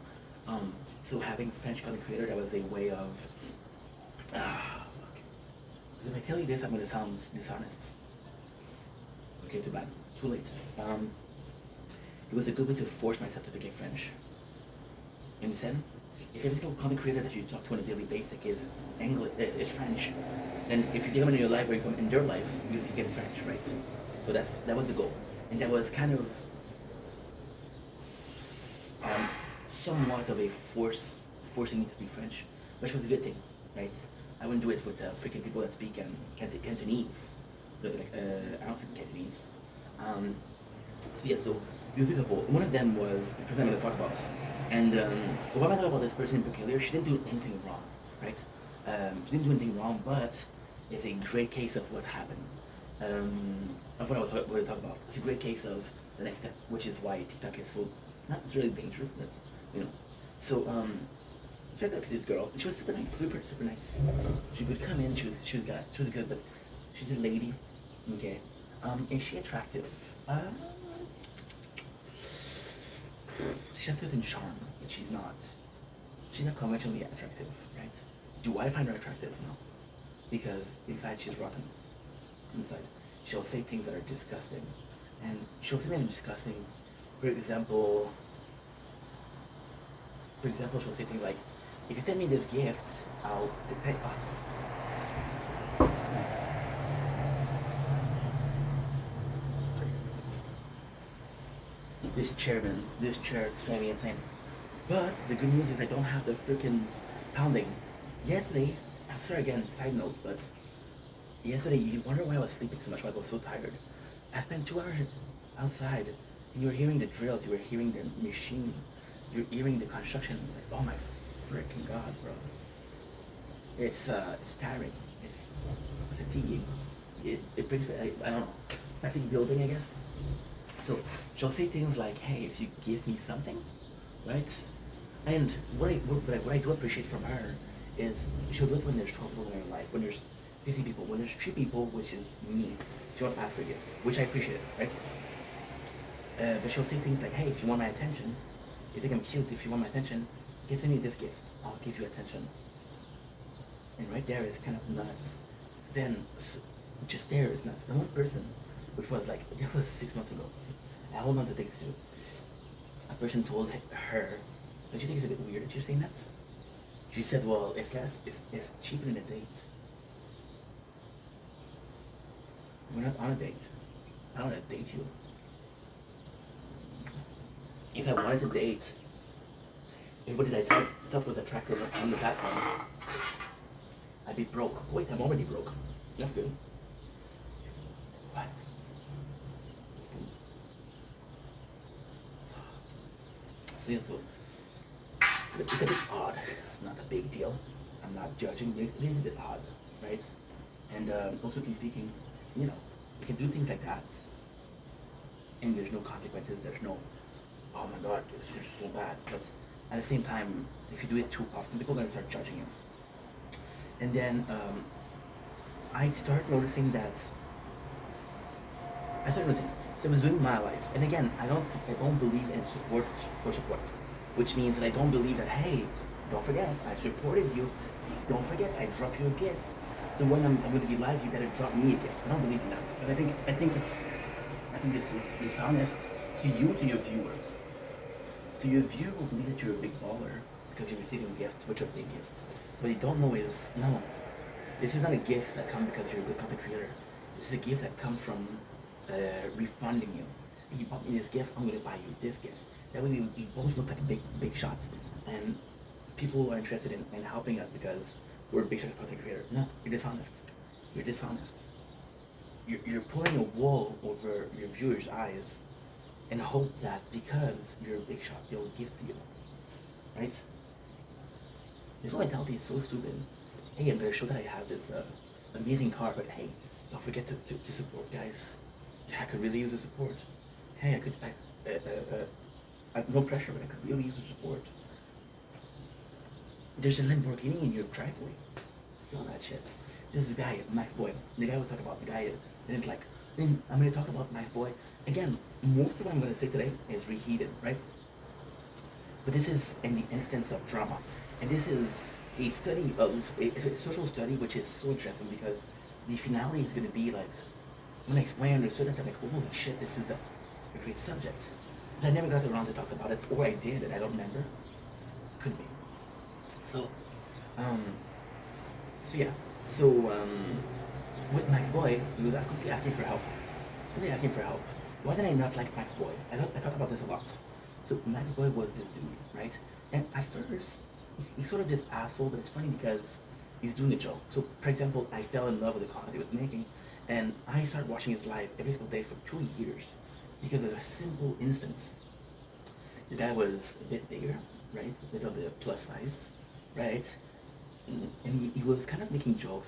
So having French content creator, that was a way of fuck. Because if I tell you this, I'm gonna sound dishonest. Okay, too bad. Too late. It was a good way to force myself to speak French. You understand? If every single content creator that you talk to on a daily basis is English, is French, then if you come in your life or you come in their life, you have to get French, right? So that was the goal, and that was kind of somewhat of a forcing me to speak French, which was a good thing, right? I wouldn't do it with freaking people that speak Cantonese. So I'd be like, I don't speak Cantonese. So yeah, so There was a couple. One of them was the person I'm going to talk about. And what am I talking about this person in particular? She didn't do anything wrong, right? She didn't do anything wrong, but it's a great case of what happened. Of what I was going to talk about. It's a great case of the next step, which is why TikTok is so, not really dangerous, but, you know. So, so I talked to this girl. She was super nice, super nice. She could come in, she was good, but she's a lady, okay? Is she attractive? She has a certain charm, but she's not conventionally attractive, right? Do I find her attractive? No. Because inside she's rotten. Inside. She'll say things that are disgusting. And she'll say things disgusting. For example, she'll say things like, if you send me this gift, I'll take this chair is driving me insane. But the good news is I don't have the freaking pounding. Yesterday, I'm sorry again, side note, but yesterday you wonder why I was sleeping so much, why I was so tired. I spent 2 hours outside, and you were hearing the drills, you were hearing the machine, you're hearing the construction. Like, oh my freaking god, bro. It's tiring. It's fatiguing. It brings, I don't know, fatigue building, I guess. So she'll say things like, hey, if you give me something, right? And what I do appreciate from her is she'll do it when there's 12 people in her life, when there's 50 people, when there's 3 people, which is me. She won't ask for a gift, which I appreciate, right? But she'll say things like, hey, if you want my attention, you think I'm cute, if you want my attention, give me this gift, I'll give you attention. And right there is kind of nuts. Then, just there is nuts. And one person, which was like, that was 6 months ago. I hold on to things too. A person told her, don't you think it's a bit weird that you're saying that? She said, well, it's cheaper than a date. We're not on a date. I don't want to date you. If I wanted to date, everybody that I thought was attractive on the platform, I'd be broke. Wait, I'm already broke. That's good. What? That's good. So it's a bit odd. It's not a big deal. I'm not judging, but it is a bit odd, right? And also speaking, you know, you can do things like that, and there's no consequences. There's no, oh my god, this is so bad. But at the same time, if you do it too often, people are gonna start judging you. And then I start noticing that. So I was doing my life, and again, I don't believe in support for support, which means that I don't believe that, hey, don't forget, I supported you. Hey, don't forget, I dropped you a gift. So when I'm going to be live, you better drop me a gift. I don't believe in that, but I think this is dishonest to you, to your viewer. So your viewer will believe that you're a big baller because you're receiving gifts, which are big gifts. What they don't know is, no, this is not a gift that comes because you're a good content creator. This is a gift that comes from refunding you. If you bought me this gift, I'm going to buy you this gift. That way we both look like a big shots, and people are interested in helping us because we're a big shot content creator. No, you're dishonest. You're dishonest. You're pulling a wall over your viewers' eyes and hope that because you're a big shot, they'll gift you, right? This mentality is so stupid. Hey, I'm gonna show that I have this amazing car, but hey, don't forget to support, guys. I could really use the support. Hey, I no pressure, but I could really use the support. There's a Lamborghini in your driveway. Saw that shit. This is the guy, Max Boy. The guy was talking about, the guy didn't like. Then I'm gonna talk about Max Boy. Again, most of what I'm gonna say today is reheated, right? But this is in the instance of drama. And this is a study of, it's a social study, which is so interesting because the finale is gonna be like, when I understood it, I'm like, holy shit, this is a great subject. But I never got around to talk about it, or I did, and I don't remember. Could be. So with Max Boy, he was asking for help. Really asking for help. Why did I not like Max Boy? I thought about this a lot. So Max Boy was this dude, right? And at first, he's sort of this asshole, but it's funny because he's doing a joke. So, for example, I fell in love with the content he was making, and I started watching his live every single day for 2 years. because of a simple instance. The guy was a bit bigger, right? A bit of the plus size, right? And he was kind of making jokes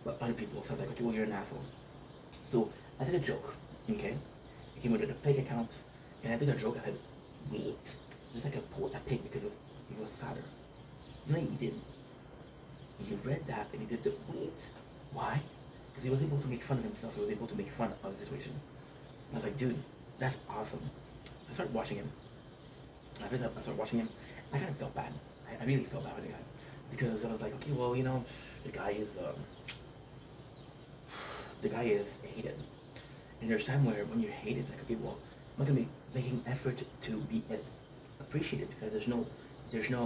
about other people. So I was like, okay, well, you're an asshole. So I did a joke, okay? I came with a fake account, and I did a joke. I said, wait, just like a pig because it was fatter. You know what he did? He read that and he did the wait. Why? Because he was able to make fun of himself. He was able to make fun of the situation. And I was like, dude, that's awesome. So I started watching him. I started watching him. I kind of felt bad. I really felt bad with the guy. Because I was like, okay, well, you know, the guy is hated. And there's time where when you're hated, like, okay, well, I'm not gonna be making effort to be appreciated because there's no use for it.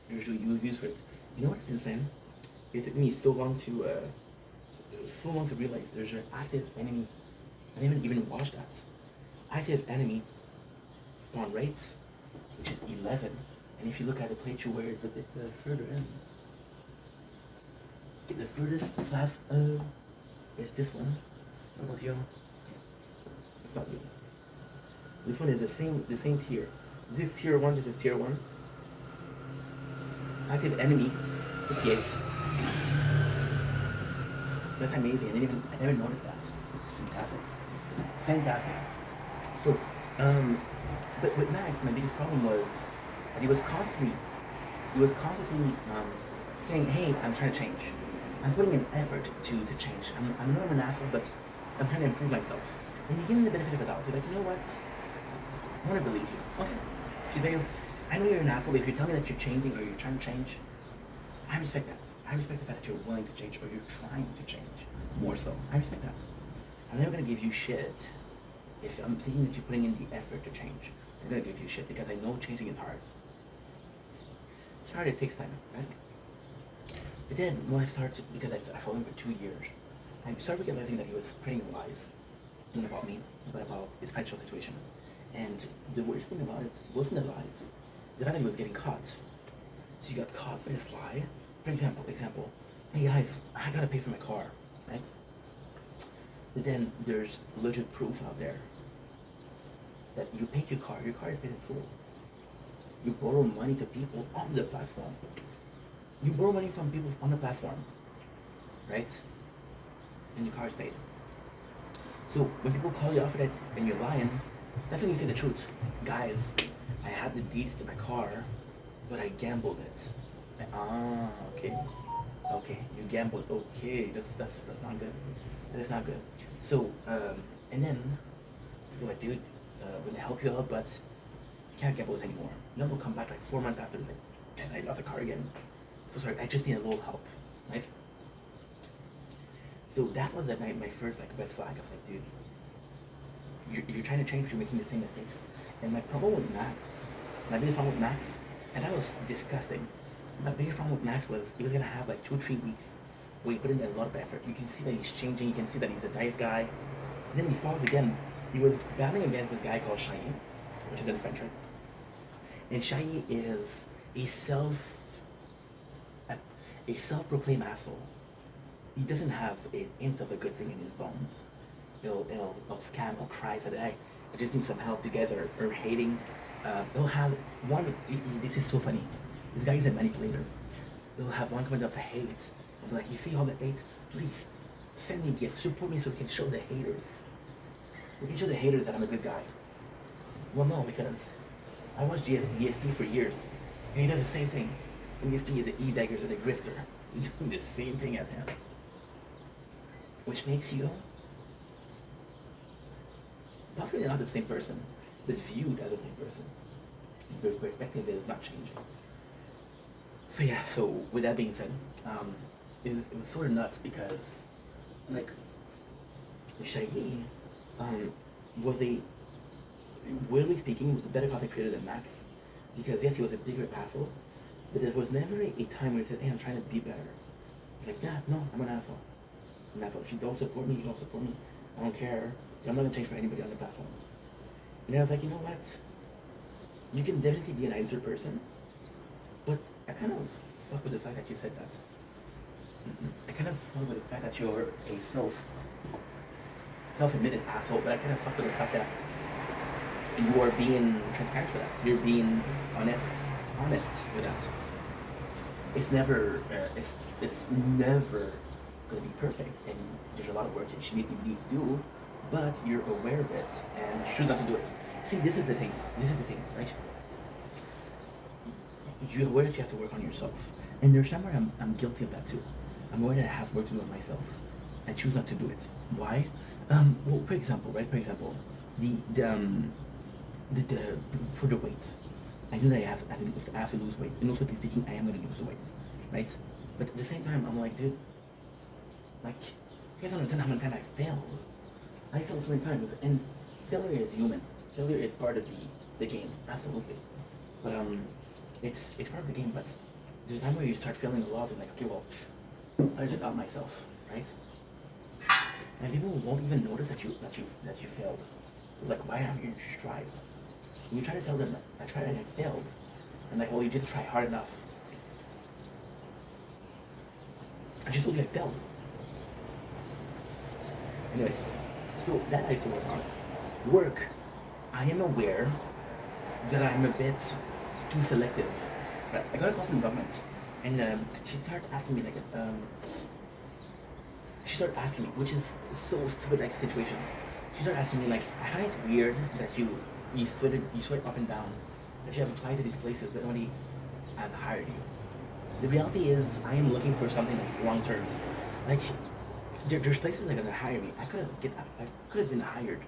There's no use for it. You know what's insane? It took me so long to realize there's an active enemy. I didn't even watch that. Active enemy spawn rate, which is 11. And if you look at the playthrough where it's a bit further in, the furthest class is this one. What about you? It's not you. This one is the same tier. This is tier 1, this is tier 1. Active enemy, 58. That's amazing. I never noticed that. It's fantastic. Fantastic. So, but with Max, my biggest problem was that he was constantly saying, hey, I'm trying to change. I'm putting an effort to change. I'm not an asshole, but I'm trying to improve myself. And you give me the benefit of the doubt. You're like, you know what? I want to believe you. Okay. She's like, I know you're an asshole, but if you tell me that you're changing or you're trying to change, I respect that. I respect the fact that you're willing to change or you're trying to change. More so. I respect that. I'm never going to give you shit if I'm seeing that you're putting in the effort to change. I'm going to give you shit because I know changing is hard. It's hard, it takes time, right? But then when I started, because I followed him for 2 years, I started realizing that he was spreading lies. Not about me, but about his financial situation. And the worst thing about it wasn't the lies. The fact that he was getting caught. So you got caught for this lie. For example, hey guys, I gotta pay for my car, right? But then there's legit proof out there that you paid your car is paid in full. You borrow money to people on the platform. You borrow money from people on the platform, right? And your car is paid. So when people call you out for that and you're lying, that's when you say the truth. Guys, I had the deeds to my car, but I gambled it. Okay. Okay, you gambled. Okay, that's not good. That's not good. So, and then people are like, dude, we're gonna help you out, but you can't gamble it anymore. And then they'll come back like 4 months after, like, and I lost the car again. So sorry, I just need a little help, right? So that was like my first like red flag of like, dude, you're trying to change, but you're making the same mistakes. And my problem with Max, my biggest problem with Max, and that was disgusting. My biggest problem with Max was he was gonna have like 2 or 3 weeks where he put in a lot of effort. You can see that he's changing, you can see that he's a nice guy. And then he falls again. He was battling against this guy called Shai, which is in French, right? And Shai is a self-proclaimed asshole. He doesn't have an hint of a good thing in his bones. He'll scam, he'll cry, say, hey, I just need some help together, or hating. He'll have one, this is so funny. This guy is a manipulator. He'll have one comment of hate. And be like, you see all the hate? Please, send me gifts, support me so we can show the haters. We can show the haters that I'm a good guy. Well, no, because I watched DSP for years, and he does the same thing. And DSP is an e-beggars and a grifter. He's doing the same thing as him. Which makes you possibly not the same person, but viewed as the same person. Your perspective is not changing. So yeah, so with that being said, it was sort of nuts because, like, Shai was weirdly speaking, was a better content creator than Max. Because yes, he was a bigger asshole, but there was never a time where he said, hey, I'm trying to be better. He's like, yeah, no, I'm an asshole. I'm an asshole. If you don't support me, you don't support me. I don't care. I'm not gonna change for anybody on the platform. And I was like, you know what? You can definitely be a nicer person, but I kind of fuck with the fact that you said that. I kind of fuck with the fact that you're a self-admitted asshole, but I kind of fuck with the fact that you are being transparent with that. You're being honest with that. It's never, it's never gonna be perfect, and there's a lot of work that you need to do, but you're aware of it and you choose not to do it. See, this is the thing. Right? You're aware that you have to work on yourself, and there's time where I'm guilty of that too. I'm aware that I have work to do on myself. I choose not to do it. Why? Well, for example, the for the weight, I know that I have to lose weight. And ultimately speaking, I am going to lose weight, right? But at the same time, I'm like, dude, like, you guys don't understand how many times I failed. I failed so many times, and failure is human. Failure is part of the game, absolutely. But it's part of the game. But there's a time where you start failing a lot, and like, okay, well, I just doubt myself, right? And people won't even notice that you failed. Like, why haven't you tried? And you try to tell them, I tried and I failed. And like, well, you didn't try hard enough. I just told you I failed. Anyway, so that I used to work on it. Work, I am aware that I'm a bit too selective. Right? I got a call from the government, and she started asking me which is so stupid, like, situation. She started asking me, like, I find it weird that you sweat up and down, that you have applied to these places but nobody has hired you. The reality is, I am looking for something that's long term. Like, there's places that are gonna hire me. I could have been hired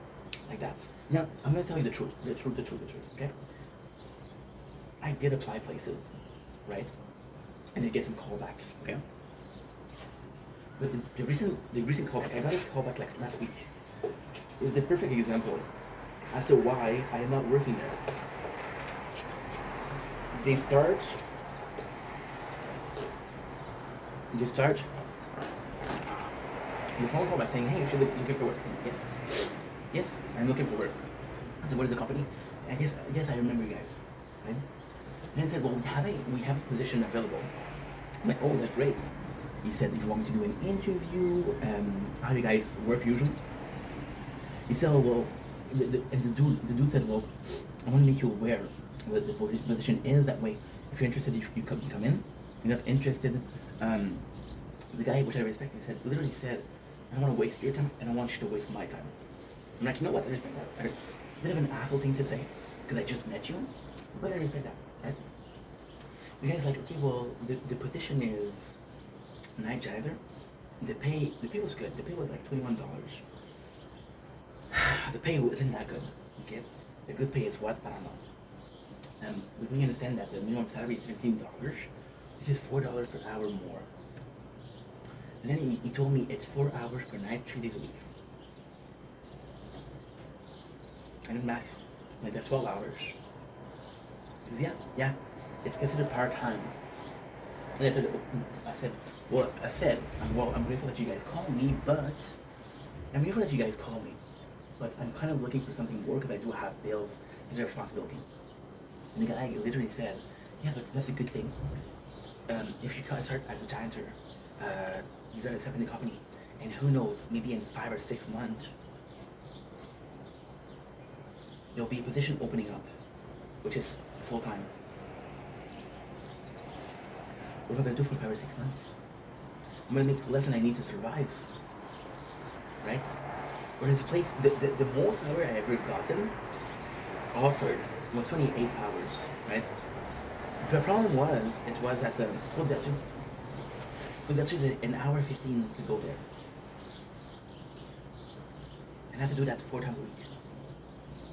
like that. Now, I'm gonna tell you the truth, okay? I did apply places, right? And I get some callbacks, okay? But the recent callback, I got a callback like last week. Is the perfect example as to why I am not working there. They start the phone call by saying, hey, you should be looking for work. Yes, I'm looking for work. I said, what is the company? I guess I remember you guys, right? And I said, well, we have a position available. I'm like, oh, that's great. He said, you want me to do an interview? How do you guys work usually? He said, oh, well, the dude said, well, I want to make you aware what the position is. That way, if you're interested, you come in. If you're not interested, the guy, which I respect, literally said, I don't want to waste your time, and I want you to waste my time. I'm like, you know what? I respect that. It's a bit of an asshole thing to say, because I just met you, but I respect that, right? The guy's like, okay, well, the position is night janitor. The pay was good. The pay was like $21. The pay isn't that good, okay? The good pay is what? I don't know. But we understand that the minimum salary is $15. This is $4 per hour more. And then he told me it's 4 hours per night, 3 days a week. I did math. Like, that's 12 hours. He says, yeah, it's considered part-time. And I said, I'm grateful that you guys call me, but I'm kind of looking for something more because I do have bills and a responsibility. And the guy literally said, yeah, but that's a good thing. If you start as a janitor, you gotta step in the company, and who knows, maybe in 5 or 6 months, there'll be a position opening up, which is full-time. What am I gonna do for 5 or 6 months? I'm gonna make less than I need to survive, right? Or this place, the most salary I ever gotten offered was 28 hours, right? The problem was, it was at Kodatsu is an hour 15 to go there. And I have to do that 4 times a week,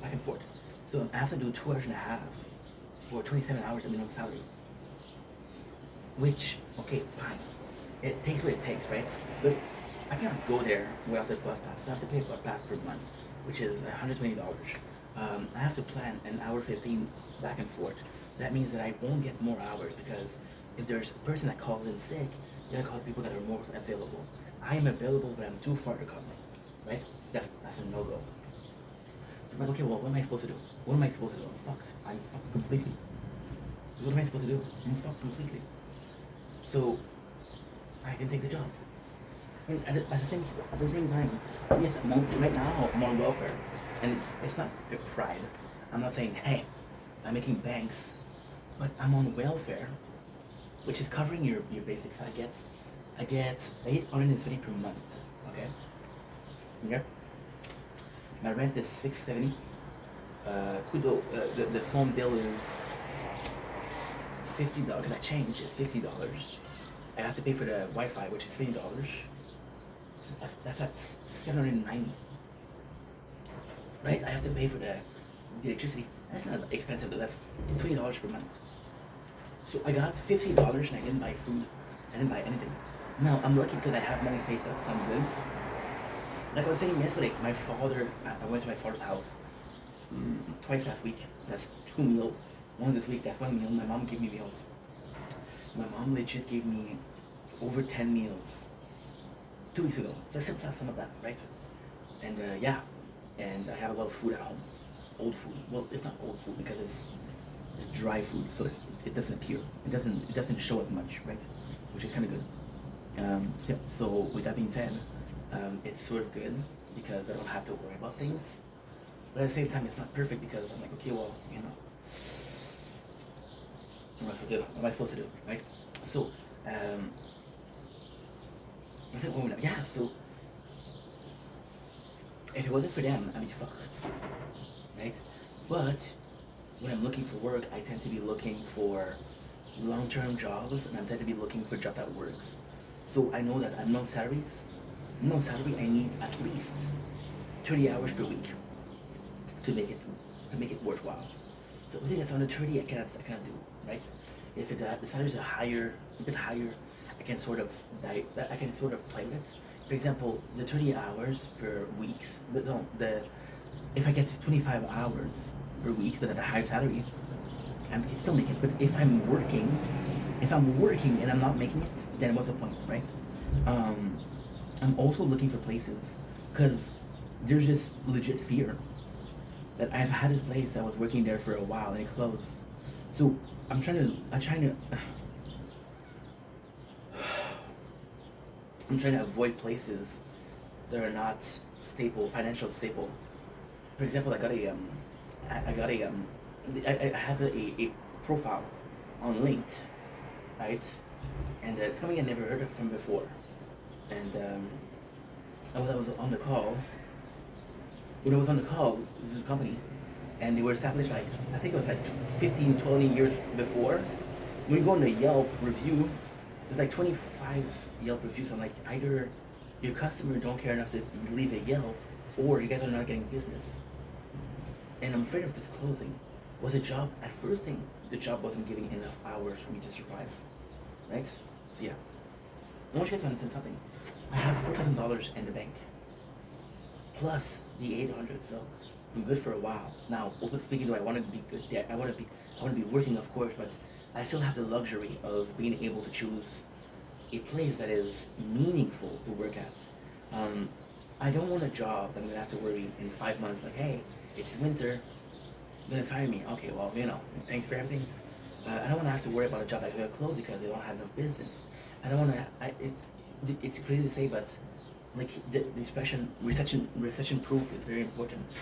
back and forth. So I have to do 2 hours and a half for 27 hours of minimum salaries. Which, okay, fine. It takes what it takes, right? But I can't go there without the bus pass. So I have to pay a bus pass per month, which is $120. I have to plan an hour 15 back and forth. That means that I won't get more hours, because if there's a person that calls in sick, you gotta call the people that are more available. I am available, but I'm too far to come, right? That's a no-go. So I'm like, okay, well, what am I supposed to do? I'm fucked completely. What am I supposed to do? I'm fucked completely. So I can take the job. And at the same time, yes, right now I'm on welfare, and it's not a pride. I'm not saying, hey, I'm making banks, but I'm on welfare, which is covering your basics. I get 850 per month. Okay. Okay. My rent is 670. The phone bill is $50 because I changed. It's $50. I have to pay for the Wi-Fi, which is $30. So that's at 790. Right? I have to pay for the electricity. That's not expensive though. That's $20 per month. So I got $50 and I didn't buy food. I didn't buy anything. Now I'm lucky because I have money saved up, so I'm good. Like I was saying yesterday, I went to my father's house twice last week. That's 2 meals. One this week, that's 1 meal. My mom gave me meals. My mom legit gave me over 10 meals 2 weeks ago. So I still have some of that, right? And yeah, and I have a lot of food at home. Old food. Well, it's not old food because it's dry food, so it doesn't appear. It doesn't show as much, right? Which is kind of good. Yeah, so with that being said, it's sort of good because I don't have to worry about things. But at the same time, it's not perfect because I'm like, okay, well, you know, what am I supposed to do, right? So, what's it going on? Yeah, so if it wasn't for them, I'd be fucked, right? But when I'm looking for work, I tend to be looking for long-term jobs, and I tend to be looking for a job that works. So I know that at no salary, I need at least 30 hours per week to make it worthwhile. So the thing that's under 30, I cannot do, right? If the salaries are a bit higher, I can sort of play with it. For example, the 30 hours per week, but no, if I get 25 hours per week, but at a higher salary, I can still make it. But if I'm working and I'm not making it, then what's the point, right? I'm also looking for places because there's this legit fear that I've had this place. I was working there for a while and it closed. So I'm trying to avoid places that are not financial stable. For example, I have a profile on LinkedIn, right? And it's something I never heard of from before. And I was on the call. When I was on the call, this company, and they were established like, I think it was like 15, 20 years before. When you go on the Yelp review, there's like 25 Yelp reviews. I'm like, either your customer don't care enough to leave a Yelp, or you guys are not getting business. And I'm afraid of this closing. Was a job, at first thing, the job wasn't giving enough hours for me to survive, right? So yeah. I want you guys to understand something. I have $4,000 in the bank, plus the 800, so I'm good for a while. Now, openly speaking, do I want to be good? Yeah, I want to be working, of course, but I still have the luxury of being able to choose a place that is meaningful to work at. I don't want a job that I'm gonna have to worry in 5 months, like, hey, it's winter, you're gonna fire me. Okay, well, you know, thanks for everything. I don't want to have to worry about a job that's gonna close because they don't have enough business. I don't want to. It's crazy to say, but like the expression recession proof is very important.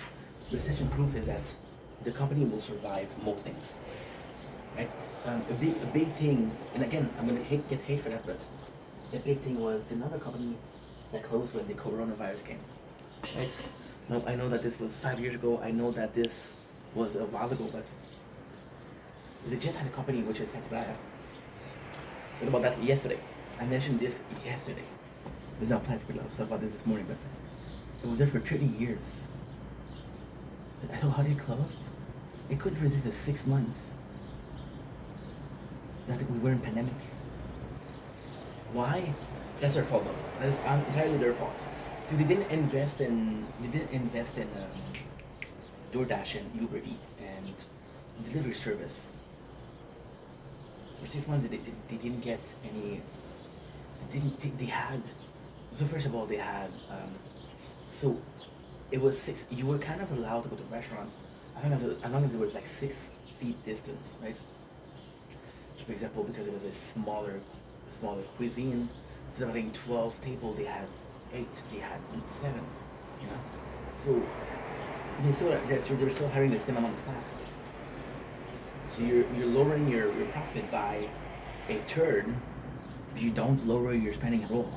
Recession proof is that the company will survive most things, right? A big thing, and again, I'm gonna get hate for that, but a big thing was another company that closed when the coronavirus came. Right? Now I know that this was 5 years ago. I know that this was a while ago, but legit had a company which is bad. Thought about that yesterday. I mentioned this yesterday. We not planning to talk about this morning, but it was there for 30 years. I know how they closed. It couldn't resist the 6 months that we were in pandemic. Why? That's their fault though. That is entirely their fault. Because they didn't invest in DoorDash and Uber Eats and delivery service. For 6 months they didn't get any. They had. So first of all, they had. So it was 6. You were kind of allowed to go to restaurants as long as there was like 6 feet distance, right? So for example, because it was a smaller cuisine, instead of having 12 tables, they had 8, they had 7, you know. So they're still hiring the same amount of staff. So you're lowering your profit by a third, but you don't lower your spending at all.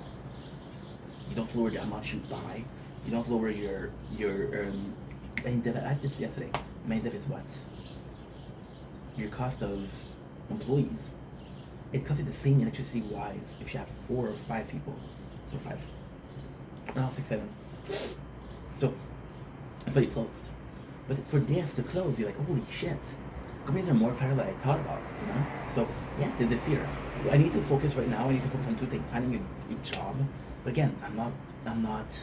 You don't lower the amount you buy. You don't lower your main debt. I had this yesterday. Main debt is what? Your cost of employees. It costs you the same electricity wise if you have 4 or 5 people. 4 or 5. No, 6, 7. So that's why you closed. But for this to close, you're like, holy shit. Companies are more fair than I thought about, you know? So yes, there's a fear. So I need to focus right now, I need to focus on 2 things. Finding a job. But again, I'm not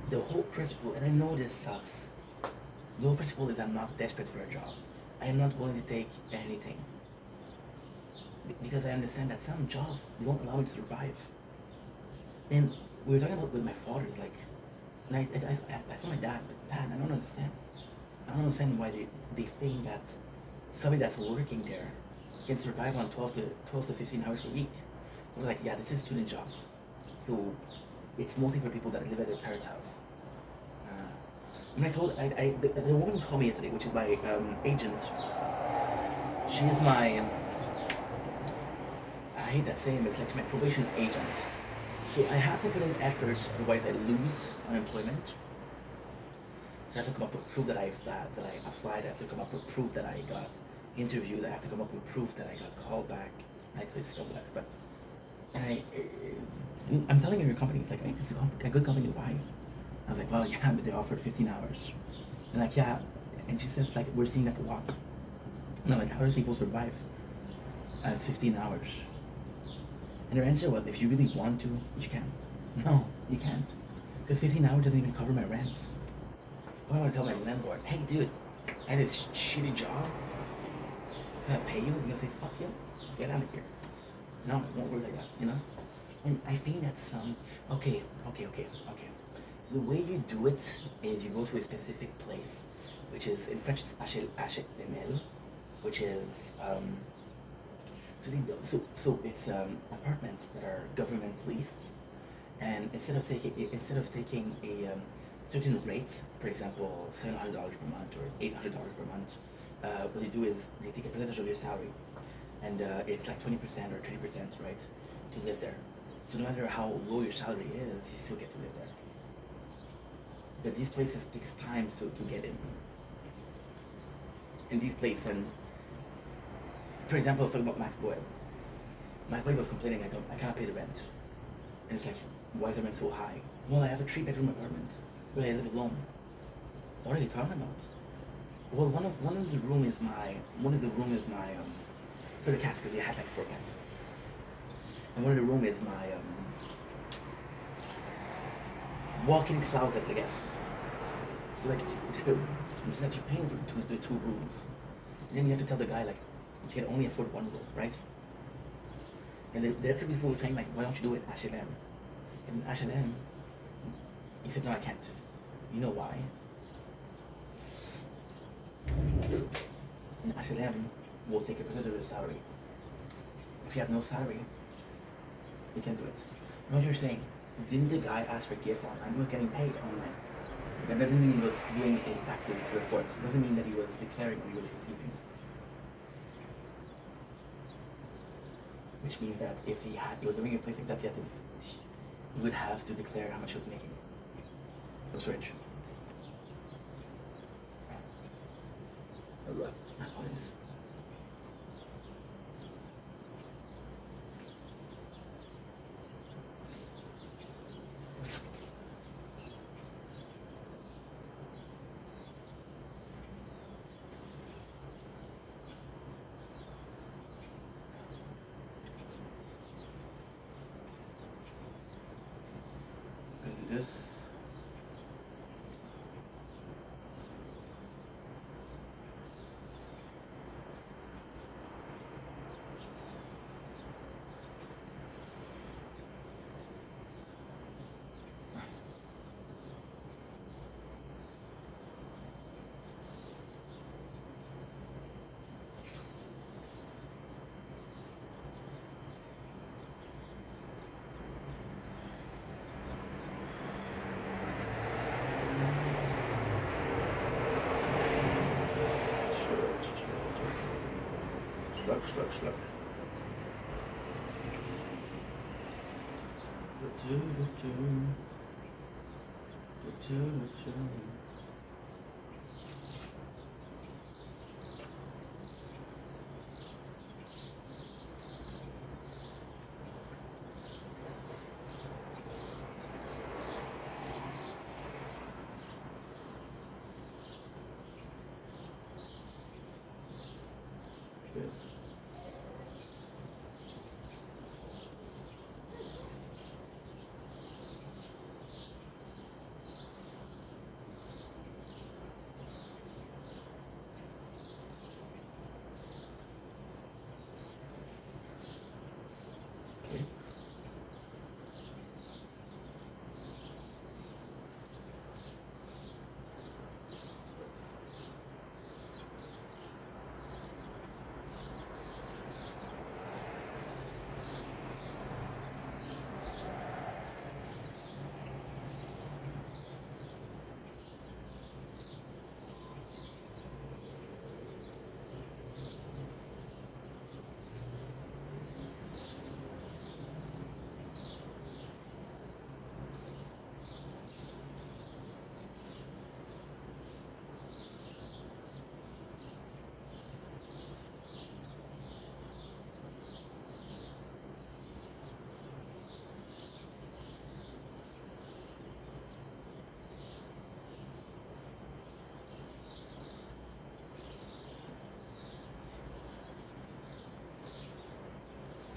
the whole principle, and I know this sucks. The whole principle is I'm not desperate for a job. I am not willing to take anything. Because I understand that some jobs, they won't allow me to survive. And we were talking about with my father, it's like, and I told my dad, but Dad, I don't understand. I don't understand why they think that somebody that's working there can survive on 12 to 15 hours a week. I was like, yeah, this is student jobs. So it's mostly for people that live at their parents' house. And I told, the woman who called me yesterday, which is my agent, she is my, I hate that saying, but it's like my probation agent. So I have to put in effort, otherwise I lose unemployment. So I have to come up with proof that I applied. I have to come up with proof that I got interviewed. I have to come up with proof that I got called back. Actually, it's complex, but I'm telling your company, it's like, hey, this is a good company. Why? I was like, well, yeah, but they offered 15 hours. And like, yeah, and she says like, we're seeing that a lot. And I'm like, how does people survive at 15 hours? And her answer was, if you really want to, you can. No, you can't. Because 15 hours doesn't even cover my rent. What am I going to tell my landlord? Hey, dude, I had this shitty job. Can I pay you? And he'll say, fuck you. Get out of here. No, it won't work like that, you know? And I think that okay. The way you do it is you go to a specific place, which is, in French, it's HLM, which is, so it's apartments that are government leased, and instead of taking a certain rate, for example, $700 per month or $800 per month, what they do is they take a percentage of your salary, and it's like 20% or 30%, right, to live there. So no matter how low your salary is, you still get to live there. But these places takes time to get in. In these places, and for example, I was talking about Max Boyle. Max Boyle was complaining, I cannot pay the rent. And it's like, why is the rent so high? Well, I have a 3-bedroom apartment where I live alone. What are you talking about? Well, one of the room is my for the cats, because he had like 4 cats. And one of the room is my walk-in closet, I guess. So like, dude, I'm just like, you're paying for the 2 rooms. And then you have to tell the guy like, you can only afford 1 room, right? And the other people were saying like, why don't you do it HLM? And HLM, he said, no, I can't. You know why? And HLM will take a percentage of your salary. If you have no salary, you can't do it. You know what you're saying? Didn't the guy ask for gift online? He was getting paid online. That doesn't mean he was doing his taxes report. It doesn't mean that he was declaring what he was receiving. Which means that if he was living in a place like that, he would have to declare how much he was making. He was rich. What is? Gonna do this. Schluck. Good. Okay.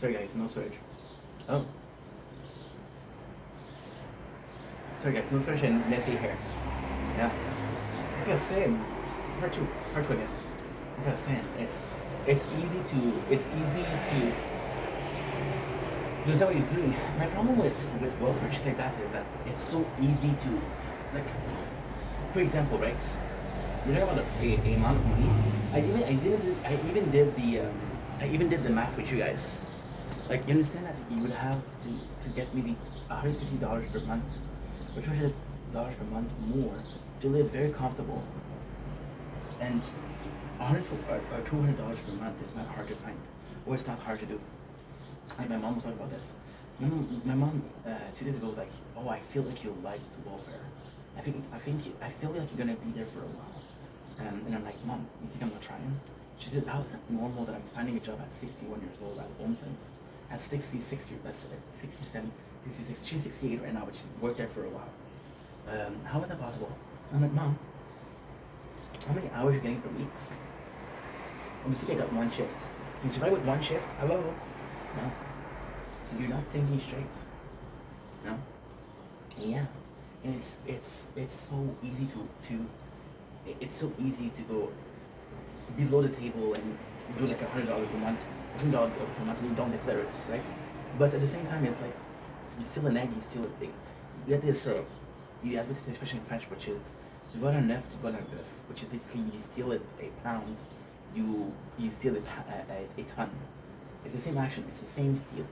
Sorry guys, no storage. Oh. Sorry guys, no storage and Nessie here. Yeah. Like I was saying, part two, I guess. Like I was saying, it's easy to do what he's doing. My problem with welfare shit like that is that it's so easy to, like, for example, right? You're talking about a amount of money. I even did the math with you guys. Like, you understand that you would have to get maybe $150 per month or $200 per month more to live very comfortable. And $100 or $200 per month is not hard to find, or it's not hard to do. Like, my mom was talking about this. My mom 2 days ago was like, "Oh, I feel like you'll like welfare. I feel like you're gonna be there for a while." And I'm like, "Mom, you think I'm not trying?" She said, "How is that normal that I'm finding a job at 61 years old at home since at 66 years, at 67, 66, she's 68 right now, but she's worked there for a while. How is that possible?" I'm like, "Mom, how many hours are you getting per week? I'm just thinking I got one shift. You survive with one shift? Hello? No. So you're not thinking straight. No? Yeah. And it's so easy it's so easy to go below the table and do like $100 per month, $100 per month, and you don't declare it, right? But at the same time, it's like you steal an egg, you steal a pig. You get this, you have this expression in French, which is "tu voles un œuf, tu voles un bœuf," which is basically you steal a pound, you steal a ton. It's the same action, it's the same steal.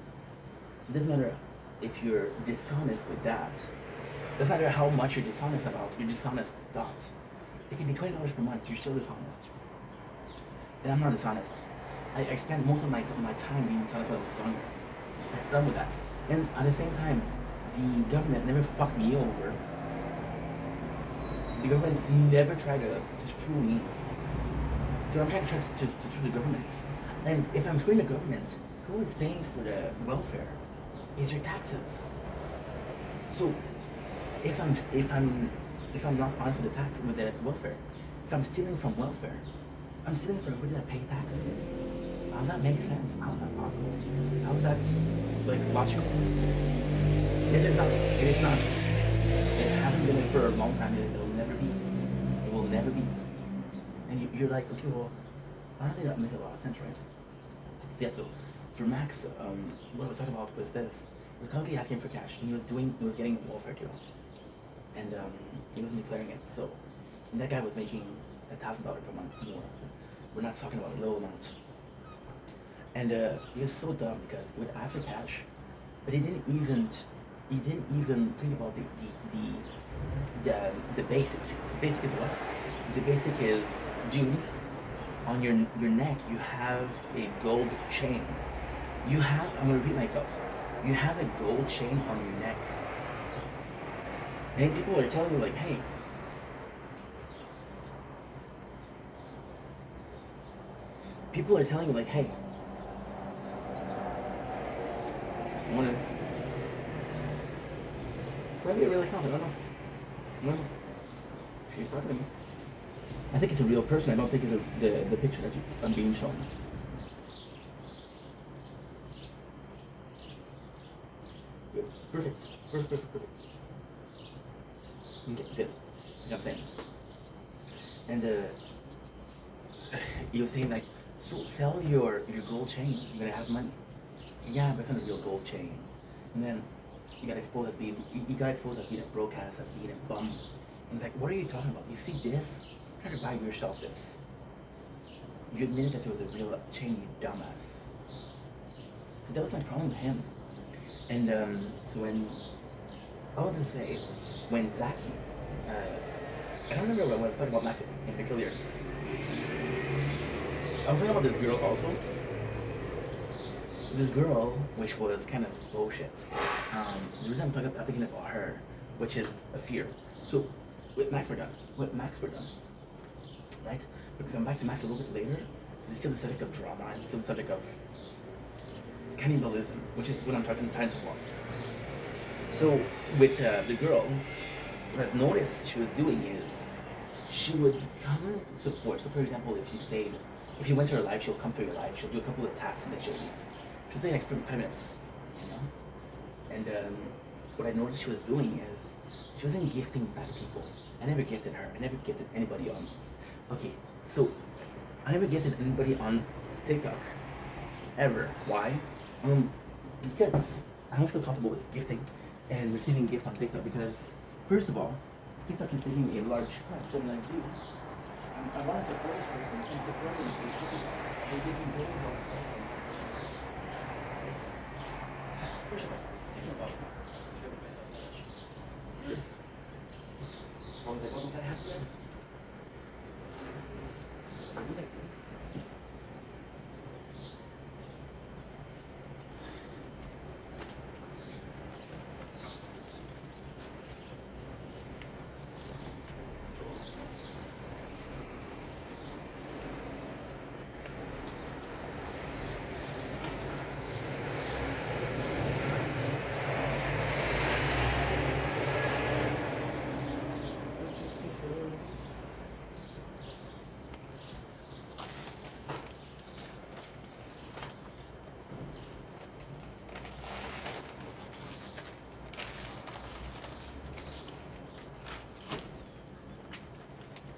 So it doesn't matter if you're dishonest with that. It doesn't matter how much you're dishonest about, you're dishonest dot. It can be $20 per month, you're still dishonest. And I'm not dishonest. I spent most of my time being dishonest when I was younger. I'm done with that. And at the same time, the government never fucked me over. The government never tried to screw me. So I'm trying to screw the government. And if I'm screwing the government, who is paying for the welfare? Is your taxes. So if I'm not on for the tax with the welfare, if I'm stealing from welfare, I'm stealing from everybody that pay tax. How does that make sense? How is that possible? How is that like logical? It is not. It is not. It hasn't been for a long time. It will never be. It will never be. And you're like, okay, well, I don't think that makes a lot of sense, right? So yeah, so for Max, what I was talking about was this. He was constantly asking for cash, and he was getting a welfare deal, and he wasn't declaring it. So, and that guy was making $1,000 per month more. We're not talking about a little amount. And he was so dumb because he would ask for cash, but he didn't even think about the basic. The basic is what? The basic is June, on your neck, you have a gold chain. You have, I'm gonna repeat myself, you have a gold chain on your neck. And people are telling you like, hey, people are telling you like, hey, I wanna, maybe it really counts, I don't know. No, she's talking to me. I think it's a real person. I don't think it's the picture that I'm being shown. Good. Perfect. Perfect. Okay, good. You know what I'm saying? And you were saying like, so sell your gold chain. You're gonna have money. Yeah, but it's a real gold chain. And then you got exposed as being a broke ass, as being a bum. And it's like, what are you talking about? You see this? Try to buy yourself this. You admitted that it was a real chain, you dumbass. So that was my problem with him. And so when, I want to say, when Zaki, I don't remember when I was talking about Max in particular. I was talking about this girl also. This girl, which was kind of bullshit. The reason I'm thinking about her, which is a fear. So, with Max we're done. Right? We can come back to Max a little bit later. It's still the subject of drama and still the subject of cannibalism, which is what I'm trying to talk about. So, with the girl, what I've noticed she was doing is she would come to support. So, for example, if you went to her live, she'll come to your live, she'll do a couple of attacks and then she'll leave. She'll stay like for 5 minutes, you know? And what I noticed she was doing is she wasn't gifting back people. I never gifted her. I never gifted anybody on this. Okay, so I never gifted anybody on TikTok. Ever. Why? Because I don't feel comfortable with gifting and receiving gifts on TikTok because, first of all, TikTok is taking a large cut. So when I do, I want to support this person and support them. They give me bills all the time. First of all, second of all, what was I happy at? What was I doing?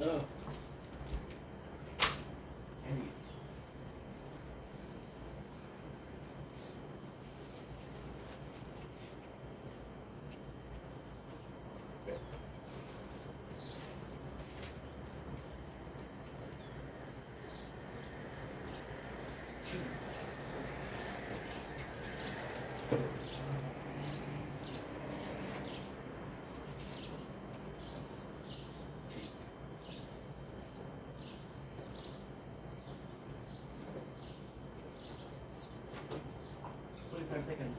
Oh. Candies. Seconds.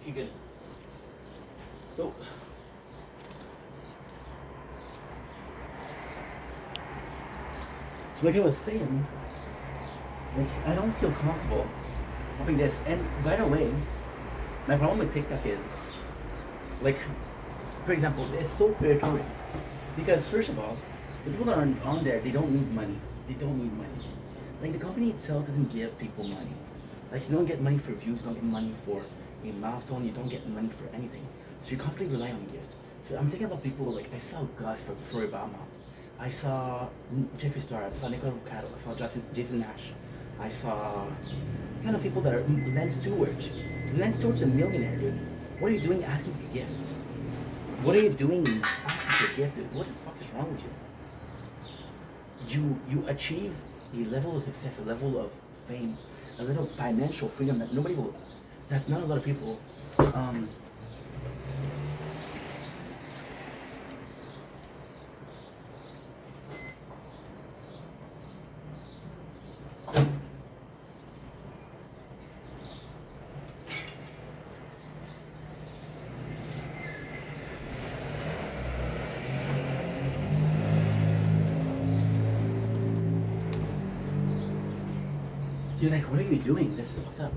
Okay, good. So, like I was saying, like I don't feel comfortable doing this. And by the way, my problem with TikTok is, like, for example, it's so predatory. Because first of all, the people that are on there, they don't need money. Like the company itself doesn't give people money. Like you don't get money for views, you don't get money for a milestone, you don't get money for anything. So you constantly rely on gifts. So I'm thinking about people like, I saw Gus from Obama. I saw Jeffree Star, I saw Nicola Rucado, I saw Jason Nash. I saw kind of people that are Len Stewart. Len Stewart's a millionaire, dude. What are you doing asking for gifts? What are you doing asking for a gift, dude? What the fuck is wrong with you? You achieve a level of success, a level of fame, a little financial freedom that not a lot of people You're like, what are you doing? This is fucked up.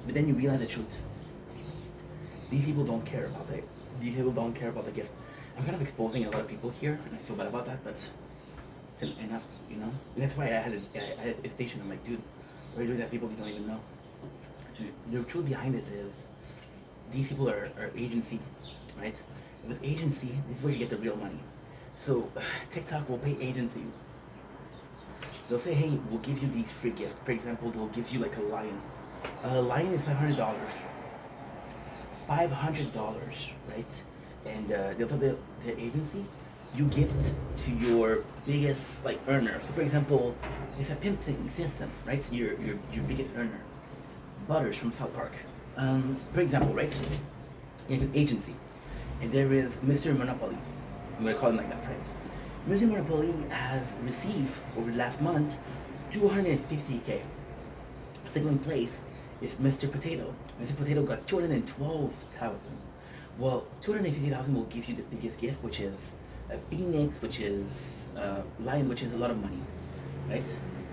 But then you realize the truth. These people don't care about it. These people don't care about the gift. I'm kind of exposing a lot of people here, and I feel bad about that, but it's enough, you know? That's why I had a station. I'm like, dude, what are you doing that people you don't even know? The truth behind it is, these people are agency, right? With agency, this is where you get the real money. So, TikTok will pay agency. They'll say, hey, we'll give you these free gifts. For example, they'll give you like a lion. A lion is $500. $500, right? And they'll tell the agency, you gift to your biggest like earner. So for example, it's a pimping system, right? So your biggest earner. Butters from South Park. For example, right? You have an agency, and there is Mr. Monopoly. I'm gonna call him like that, right? Mr. Monopoly has received over the last month 250K. Second place is Mr. Potato. Mr. Potato got 212,000. Well, 250,000 will give you the biggest gift, which is a phoenix, which is a lion, which is a lot of money, right?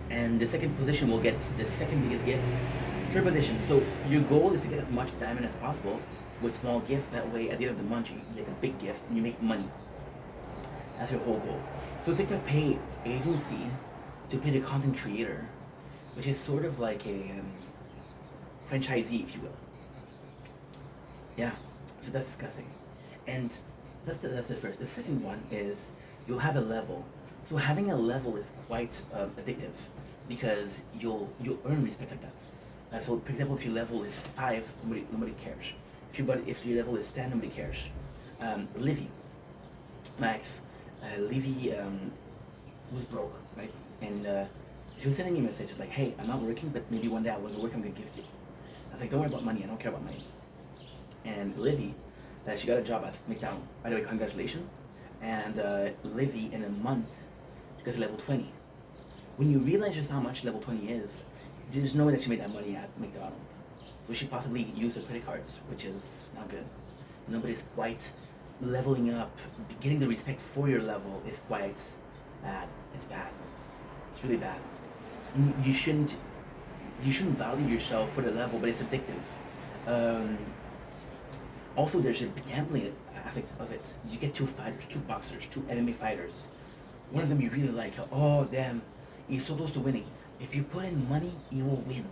And the second position will get the second biggest gift. Third position. So your goal is to get as much diamond as possible with small gifts. That way, at the end of the month, you get the big gifts and you make money. That's your whole goal. So TikTok pay agency to pay the content creator, which is sort of like a franchisee, if you will. Yeah, so that's disgusting. And that's the first. The second one is you'll have a level. So having a level is quite addictive because you'll earn respect like that. So for example, if your level is 5, nobody cares. If your level is 10, nobody cares. Livy, Max, Livy was broke, right? And she was sending me messages like, hey, I'm not working, but maybe one day I will work, I'm gonna gift you. I was like, don't worry about money, I don't care about money. And Livy, she got a job at McDonald's. By the way, congratulations. And Livy, in a month, she got to level 20. When you realize just how much level 20 is, there's no way that she made that money at McDonald's. So she possibly used her credit cards, which is not good. You know, but it's quite leveling up, getting the respect for your level is quite bad. It's bad. It's really bad. You shouldn't value yourself for the level, but it's addictive. Also, there's a gambling aspect of it. You get 2 fighters, 2 boxers, 2 MMA fighters. One of them you really like. Oh, damn. He's so close to winning. If you put in money, you will win.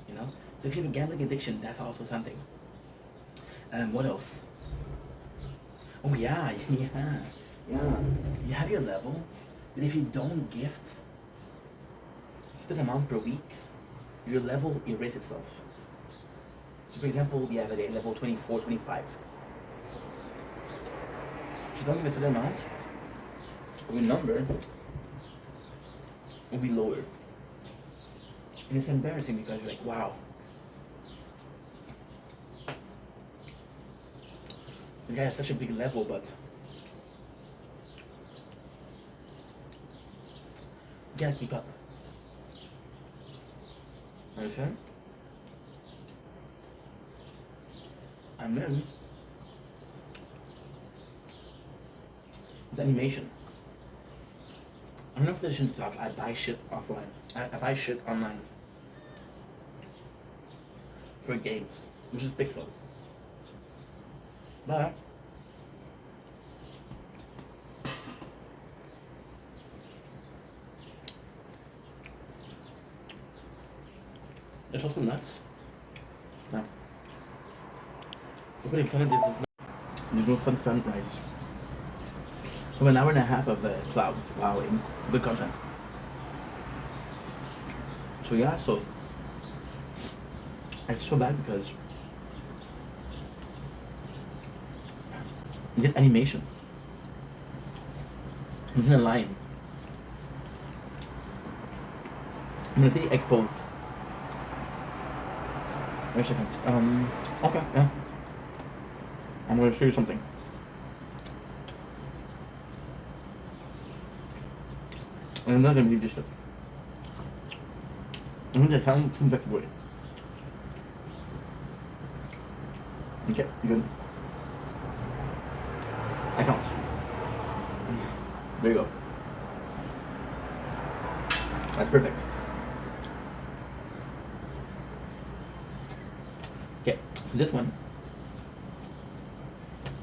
You know? So if you have a gambling addiction, that's also something. What else? Oh, yeah. You have your level, but if you don't gift a certain amount per week, your level erases itself. So for example, you have a level 24, 25. If you don't give a certain amount, your number will be lower. And it's embarrassing because you're like, wow. This guy has such a big level, but you gotta keep up. Understand? And then it's animation. I'm in a position to stop. I buy shit offline. I buy shit online for games, which is pixels. But it's also nuts. No. Look what in front of this is not. There's no sunrise. From an hour and a half of clouds. Wow, good content. So yeah, so it's so bad because you get animation. I'm gonna lie. I'm gonna say expose. Wait a second. Okay, yeah. I'm gonna show you something. I'm not gonna leave this up. I'm gonna count some back away. Okay, good. I count. There you go. That's perfect. Okay, so this one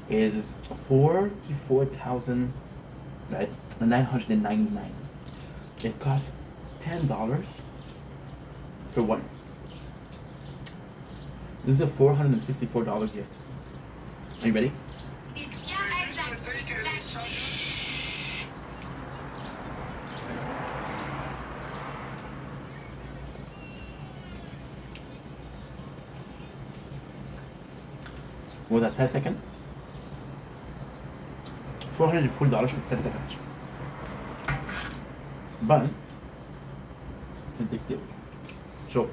is 44,000, right? 999. It costs $10 for one. This is a $464 gift. Are you ready? Was that 10 seconds? $440 for 10 seconds. But addictive. So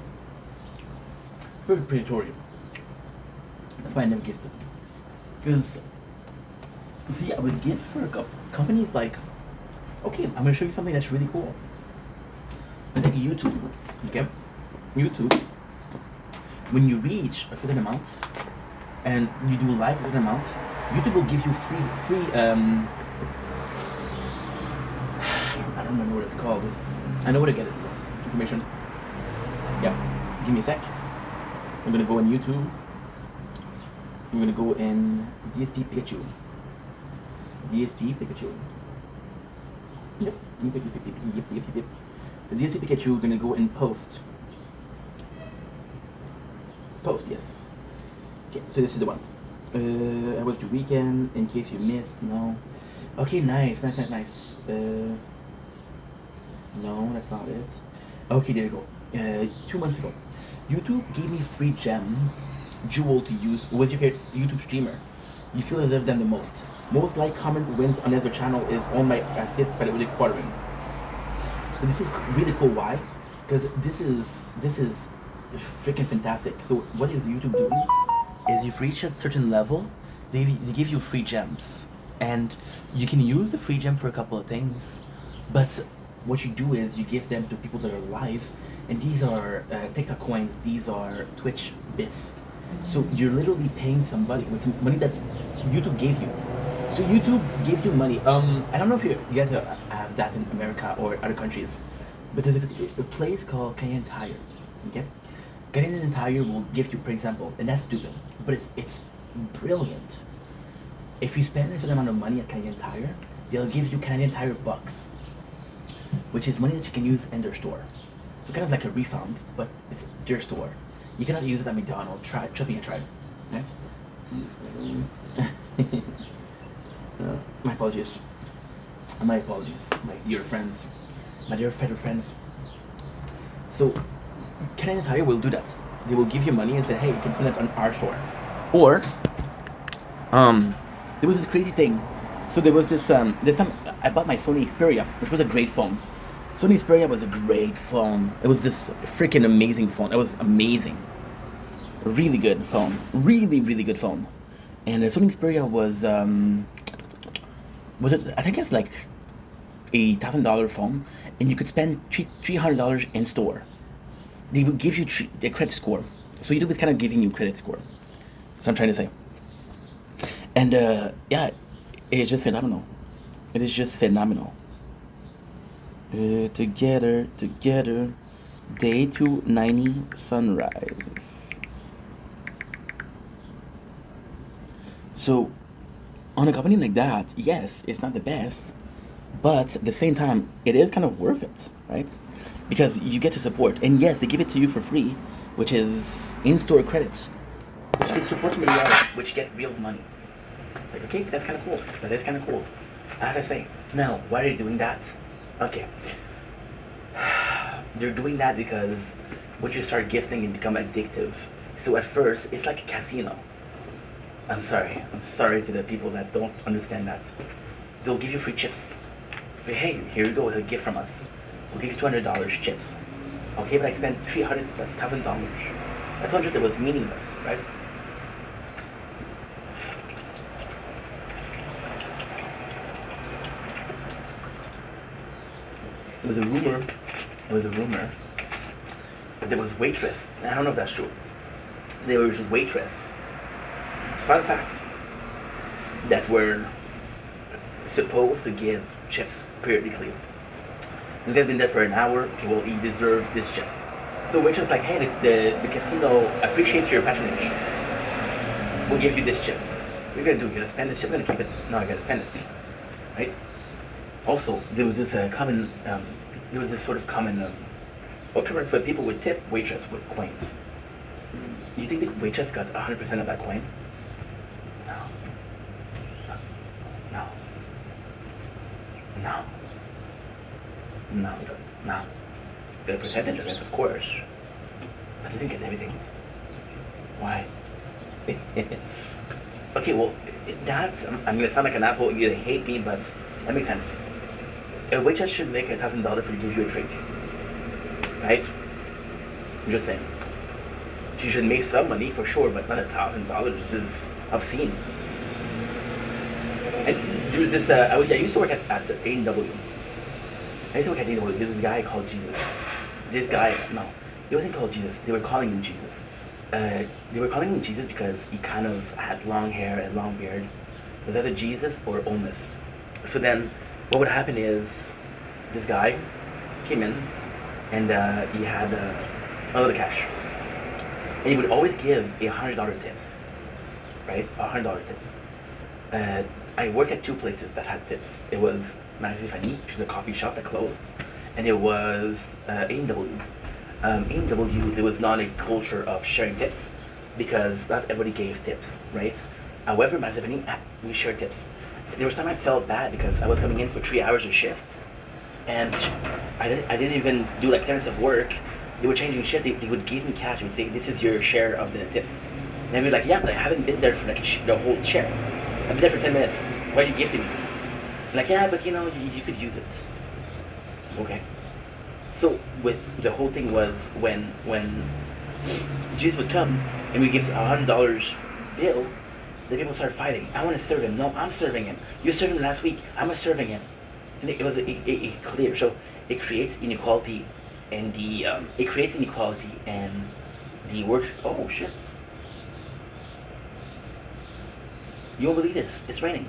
very predatory. That's why I never gifted. Because see, I would give for companies like, okay, I'm gonna show you something that's really cool. Let's take YouTube. Okay? YouTube, when you reach a certain amount and you do live certain amounts, YouTube will give you free I don't remember what it's called. I know where to get it. Information. Yeah. Give me a sec. I'm gonna go on YouTube. I'm gonna go in DSP Pikachu. DSP Pikachu. Yep. Yep. The DSP Pikachu, we're gonna go in post. Post, yes. Okay, so this is the one. How was your weekend? In case you missed, no. Okay, nice. No, that's not it. Okay, there you go. 2 months ago, YouTube gave me free gem, Jewel to use. What's your favorite YouTube streamer? You feel as if them the most. Most like, comment, wins on other channel is owned by that's it, but it was quartering. But this is really cool. Why? Because this is freaking fantastic. So what is YouTube doing? Is you've reached a certain level, they give you free gems, and you can use the free gem for a couple of things. But what you do is you give them to people that are live, and these are TikTok coins. These are Twitch bits. So you're literally paying somebody with some money that YouTube gave you. So YouTube gave you money. I don't know if you guys have that in America or other countries, but there's a place called Canadian Tire. Okay, Canadian Tire will give you, for example, and that's stupid, but it's brilliant. If you spend a certain amount of money at Canadian Tire, they'll give you Canadian Tire bucks, which is money that you can use in their store. So kind of like a refund, but it's their store. You cannot use it at McDonald's. Trust me, I tried. Yes. My apologies. My dear friends, my dear federal friends. So, Canadian Tire will do that. They will give you money and say, "Hey, you can find it on our store." Or, there was this crazy thing. So there was this time I bought my Sony Xperia, which was a great phone. Sony Xperia was a great phone. It was this freaking amazing phone. It was amazing. Really good phone. Really good phone. And the Sony Xperia was it? I think it's like $1,000 phone, and you could spend $300 in store. They would give you a credit score. So YouTube is kind of giving you credit score. That's what I'm trying to say. And yeah, it's just phenomenal. It is just phenomenal. Together, day 290 sunrise. So, on a company like that, yes, it's not the best, but at the same time, it is kind of worth it, right? Because you get to support, and yes, they give it to you for free, which is in-store credits, which you can support somebody else, which get real money. Like, okay, that's kind of cool. That is kind of cool. As I say, now, why are they doing that? Okay. They're doing that because once you start gifting, it becomes addictive. So at first, it's like a casino. I'm sorry to the people that don't understand that. They'll give you free chips. Say, hey, here you go, a gift from us. We'll give you $200 chips. Okay, but I spent $300,000. That $200 was meaningless, right? It was a rumor that there was waitress. I don't know if that's true. There was a waitress. Fun fact. That were supposed to give chips periodically. This guy's been there for an hour. Okay, well, he deserves this chips. So waitress like, hey, the casino appreciates your patronage. We'll give you this chip. What are you gonna do? You're gonna spend the chip? You're gonna keep it? No, you're gonna spend it, right? Also, there was this there was this sort of common occurrence where people would tip waitress with coins. You think the waitress got 100% of that coin? No. No. No. No, we don't. No. Got a percentage of it, of course. But they didn't get everything. Why? Okay, well, that, I'm gonna sound like an asshole, you're gonna hate me, but that makes sense. A waitress should make $1,000 for to give you a drink. Right? I'm just saying. She should make some money for sure, but not $1,000. This is obscene. And there was this, I used to work at A&W. I used to work at A&W. There was a guy called Jesus. This guy, no, he wasn't called Jesus. They were calling him Jesus. They were calling him Jesus because he kind of had long hair and long beard. It was either Jesus or Omus. So then, what would happen is, this guy came in, and he had a lot of cash. And he would always give $100 tips, right? $100 tips. I work at two places that had tips. It was Magazine Fanny, which is a coffee shop that closed, and it was A&W. A&W, there was not a culture of sharing tips because not everybody gave tips, right? However, Magazine Fanny, we shared tips. There was time I felt bad because I was coming in for 3 hours a shift, and I didn't even do like 10 minutes of work. They were changing shift. They would give me cash and say, "This is your share of the tips." And I'd be like, "Yeah, but I haven't been there for like the whole share. I've been there for 10 minutes. Why are you gifting me?" Like, yeah, but you know, you could use it. Okay. So with the whole thing was when Jesus would come and we give $100 bill, the people started fighting. I want to serve him. No, I'm serving him. You served him last week. I'm serving him. And it was a clear. So it creates inequality, and the work. Oh shit! You won't believe this. It's raining.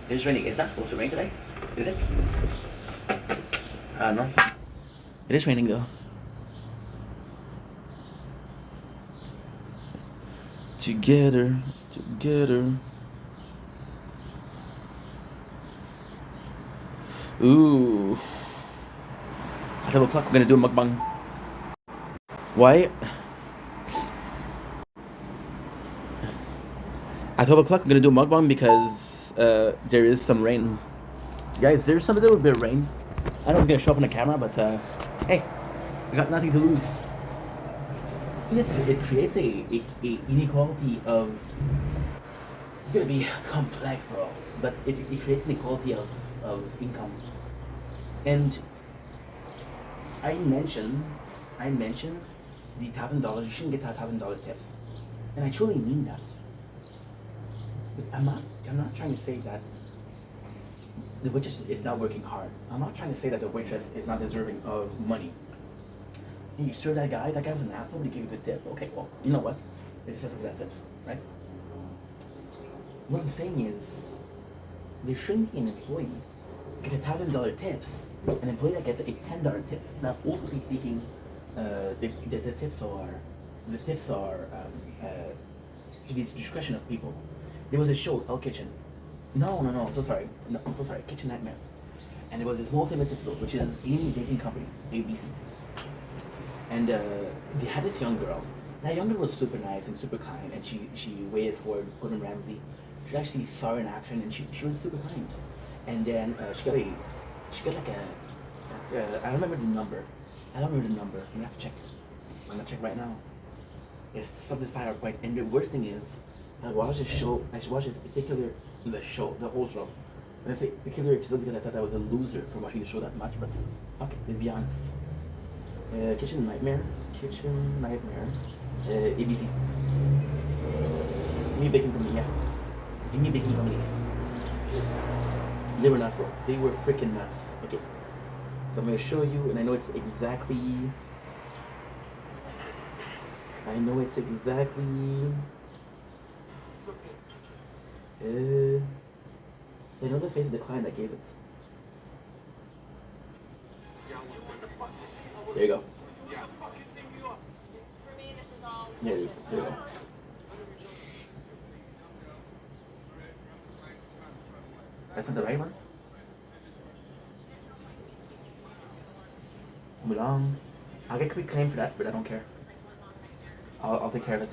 It's raining. It's not supposed to rain today, is it? No. It is raining though. Together. Ooh. At 12 o'clock, we're gonna do a mukbang. Why? At 12 o'clock, we're gonna do a mukbang because there is some rain. Guys, there's some little bit of rain. I don't know if it's gonna show up on the camera, but hey, I got nothing to lose. So yes, it creates a inequality of. It's gonna be complex, bro. But it creates an equality of income. And I mentioned the $1,000. You shouldn't get $1,000 tips, and I truly mean that. But I'm not trying to say that the waitress is not working hard. I'm not trying to say that the waitress is not deserving of money. And you serve that guy was an asshole, but he gave you a good tip. Okay, well, you know what? They deserve for that tips, right? What I'm saying is, there shouldn't be an employee get $1,000 tips, an employee that gets a $10 tips. Now, ultimately speaking, the tips are to the discretion of people. There was a show, El Kitchen. No, I'm so sorry. No, I'm so sorry. Kitchen Nightmare. And there was this most famous episode, which is Amy Baking Company, ABC. And they had this young girl. That young girl was super nice and super kind, and she waited for Gordon Ramsay. She actually saw her in action, and she was super kind. And then she got like a I remember the number. I'm gonna have to check. I'm gonna check right now. It's something 5 point. And the worst thing is, I watched this particular show, the whole show. And I say particular episode because I thought I was a loser for watching the show that much, but fuck it, let's be honest. Kitchen Nightmare, ABC. Amy Baking Company, yeah. Amy Baking Company. They were nuts, bro. They were freaking nuts. Okay. So I'm gonna show you, and I know it's exactly. So I know the face of the client that gave it. There you go. Who the fuck you think you are? For me, this is all There you bullshit. go. That's not the right one? Belong. I'll get quick claim for that, but I don't care. I'll take care of it.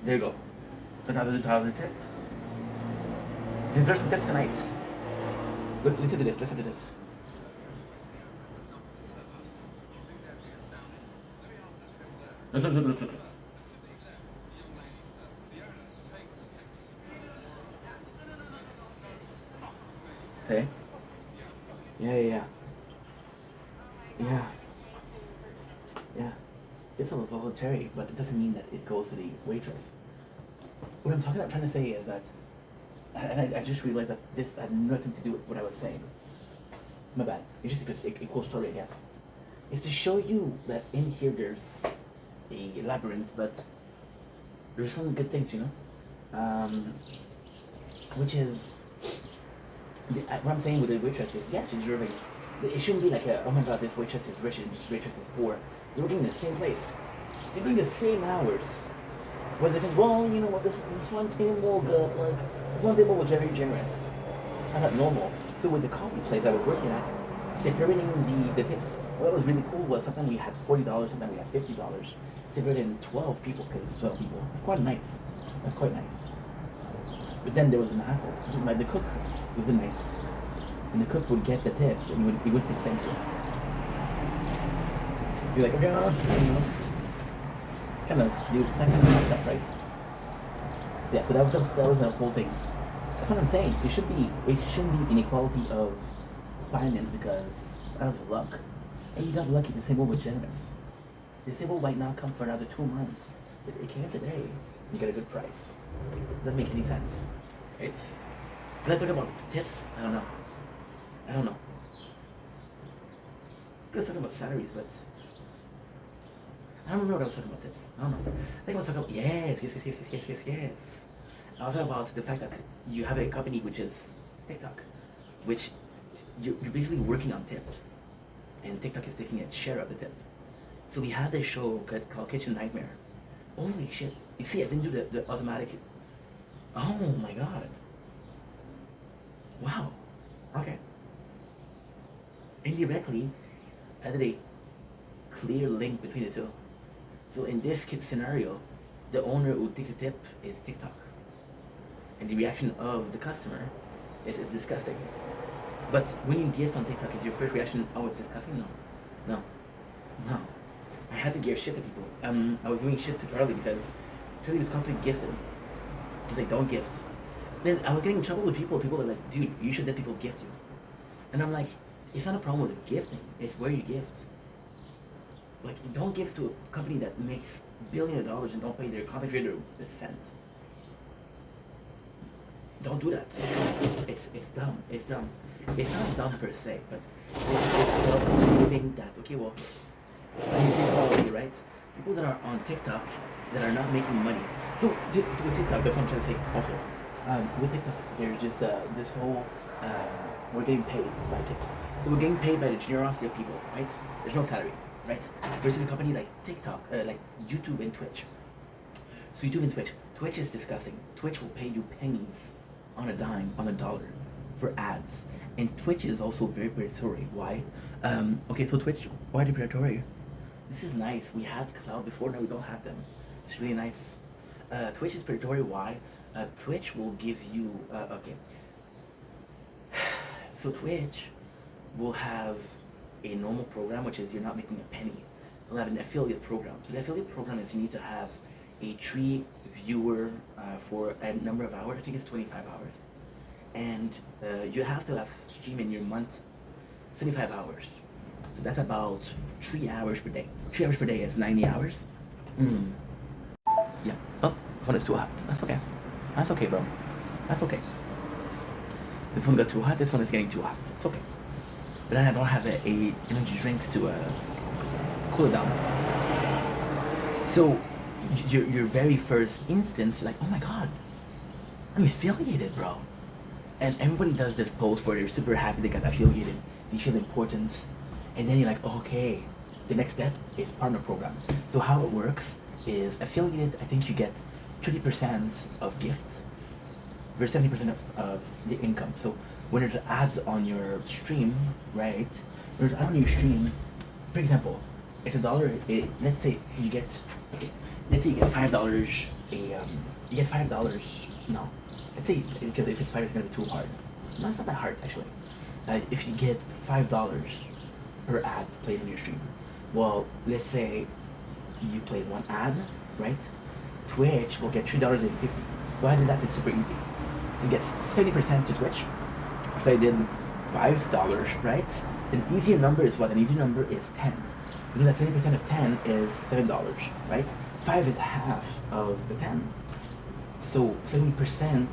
There you go. Another tip. Deserve some tips tonight. Look, listen to this. Listen to this. Look. Say? Yeah. It's all voluntary, but it doesn't mean that it goes to the waitress. What I'm trying to say is that, and I just realized that this had nothing to do with what I was saying. My bad. It's just a cool story, I guess. It's to show you that in here there's a labyrinth, but there's some good things, you know? Which is, what I'm saying with the waitress is, yeah, she's deserving. It shouldn't be like oh my god, this waitress is rich and this waitress is poor. They're working in the same place. They're doing the same hours. Whereas if it's, well, you know what, this one table got, like, this one table was very generous. That's not normal. So with the coffee place that we're working at, separating the tips, what was really cool was sometimes we had $40, sometimes we had $50. Separated in 12 people, because it's 12 people. It's quite nice. That's quite nice. But then there was an hassle. Like the cook was nice. And the cook would get the tips and he would say thank you. Be like, okay, you know. Kind of do the second like that, right? Yeah, so that was the whole thing. That's what I'm saying. It shouldn't be inequality of finance because out of luck. And you got lucky, disabled was generous. Disabled might not come for another 2 months. It came today. You get a good price. Doesn't make any sense. Right? Let's talk about tips. I don't know. Let's talk about salaries, but I don't remember what I was talking about tips. I don't know. I think I was talking about yes. I was talking about the fact that you have a company which is TikTok, which you're basically working on tips, and TikTok is taking a share of the tip. So we have this show called Kitchen Nightmare. Holy shit! You see, I didn't do the automatic. Oh my god! Wow. Okay. Indirectly, I did a clear link between the two. So in this scenario, the owner who takes a tip is TikTok. And the reaction of the customer is it's disgusting. But when you gift on TikTok, is your first reaction, oh, it's disgusting? No. I had to give shit to people. I was doing shit to Carly because Carly was constantly gifting. I was like, don't gift. Then I was getting in trouble with people. People are like, dude, you should let people gift you. And I'm like, it's not a problem with gifting. It's where you gift. Like, don't give to a company that makes billions of dollars and don't pay their content creator a cent. Don't do that. It's dumb. It's dumb. It's not dumb per se, but it's dumb to think that, okay, well, you think quality, right? People that are on TikTok that are not making money. So with TikTok, that's what I'm trying to say also. With TikTok, there's just this whole, we're getting paid by tips. So we're getting paid by the generosity of people, right? There's no salary, right? Versus a company like TikTok, like YouTube and Twitch. So YouTube and Twitch is disgusting. Twitch will pay you pennies on a dime, on a dollar for ads. And Twitch is also very predatory. Why? Okay, so Twitch, why are they predatory? This is nice. We had cloud before, now we don't have them. It's really nice. Twitch is predatory. Why? Twitch will give you, okay. So Twitch will have a normal program, which is you're not making a penny. They'll have an affiliate program. So the affiliate program is you need to have a 3 viewer for a number of hours. I think it's 25 hours. And you have to have stream in your month 75 hours. So that's about 3 hours per day. 3 hours per day is 90 hours. Yeah. Oh, phone is too hot. That's okay. That's okay, bro. That's okay. This one got too hot. This one is getting too hot. It's okay. But then I don't have a energy drinks to cool it down. So your very first instance, you're like, oh my god, I'm affiliated, bro. And everybody does this post where they're super happy they got affiliated. They feel important. And then you're like, oh, okay, the next step is partner program. So how it works is affiliated, I think you get 30% of gifts versus 70% of the income. So when there's ads on your stream, right? There's ad on your stream, for example, it's $1. Let's say you get, okay, let's say you get $5. You get $5. No, let's say, because if it's 5, it's gonna be too hard. No, it's not that hard actually. If you get $5 per ad played on your stream, well, let's say you played one ad, right? Twitch will get $3.50. So I did that, it's super easy. So you get 70% to Twitch. So I did $5, right? An easier number is what? An easier number is 10. You know that 70% of 10 is $7, right? 5 is half of the 10. So 70%,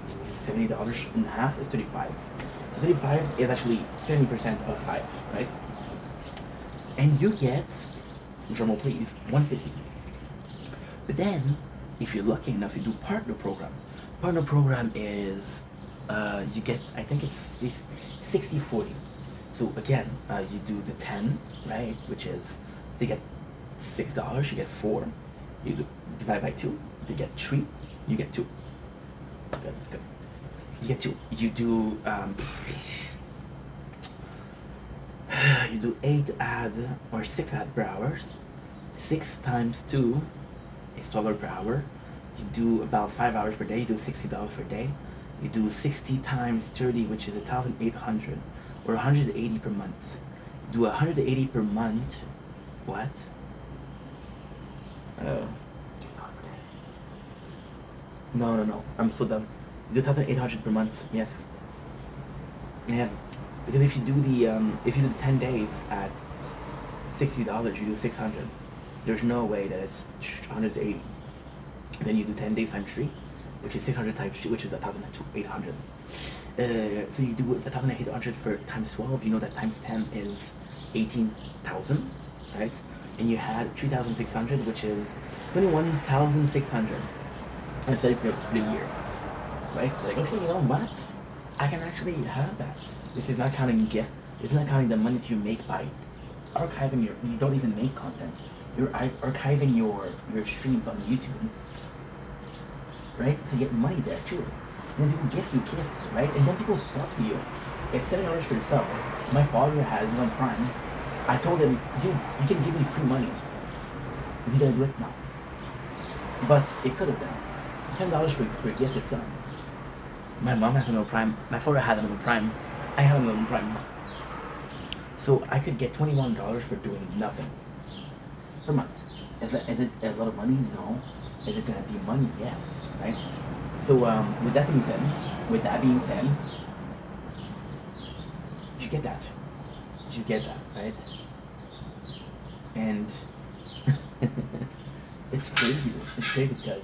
$70 and a half is 35. So 35 is actually 70% of 5, right? And you get, drumroll please, 150. But then, if you're lucky enough, you do partner program. Partner program is, you get, I think it's 60-40. So again, you do the 10, right? Which is, they get $6, you get 4. You divide by 2, they get 3, you get 2. Good, good. You get 2. You do, you do 8 ad or 6 ad per hour. 6 times 2 is $12 per hour. You do about 5 hours per day. You do $60 per day. You do 60 times 30, which is 1,800, or 180 per month. You do 180 per month. What? No. I'm so dumb. You do 1,800 per month. Yes. Yeah. Because if you do the 10 days at $60, you do 600. There's no way that it's 180. Then you do 10 days times 3, which is 600 times 3, which is 1,800. So you do 1,800 for times 12. You know that times 10 is 18,000, right? And you had 3,600, which is 21,600. And study for the year, right? So like, okay, you know what? I can actually have that. This is not counting gift. This is not counting the money that you make by archiving you don't even make content. You're archiving your streams on YouTube, right? So you get money there too. And then people gift you gifts, right? And then people sub to you. It's $7 per sub. My father has me on Prime. I told him, dude, you can give me free money. Is he gonna do it? No. But it could have been. $10 per gifted sub. My mom has Amazon Prime. My father had Amazon Prime. I have Amazon Prime. So I could get $21 for doing nothing per month. Is it a lot of money? No. Is it gonna be money? Yes. Right. So with that being said, you get that. You get that, right? And it's crazy. It's crazy because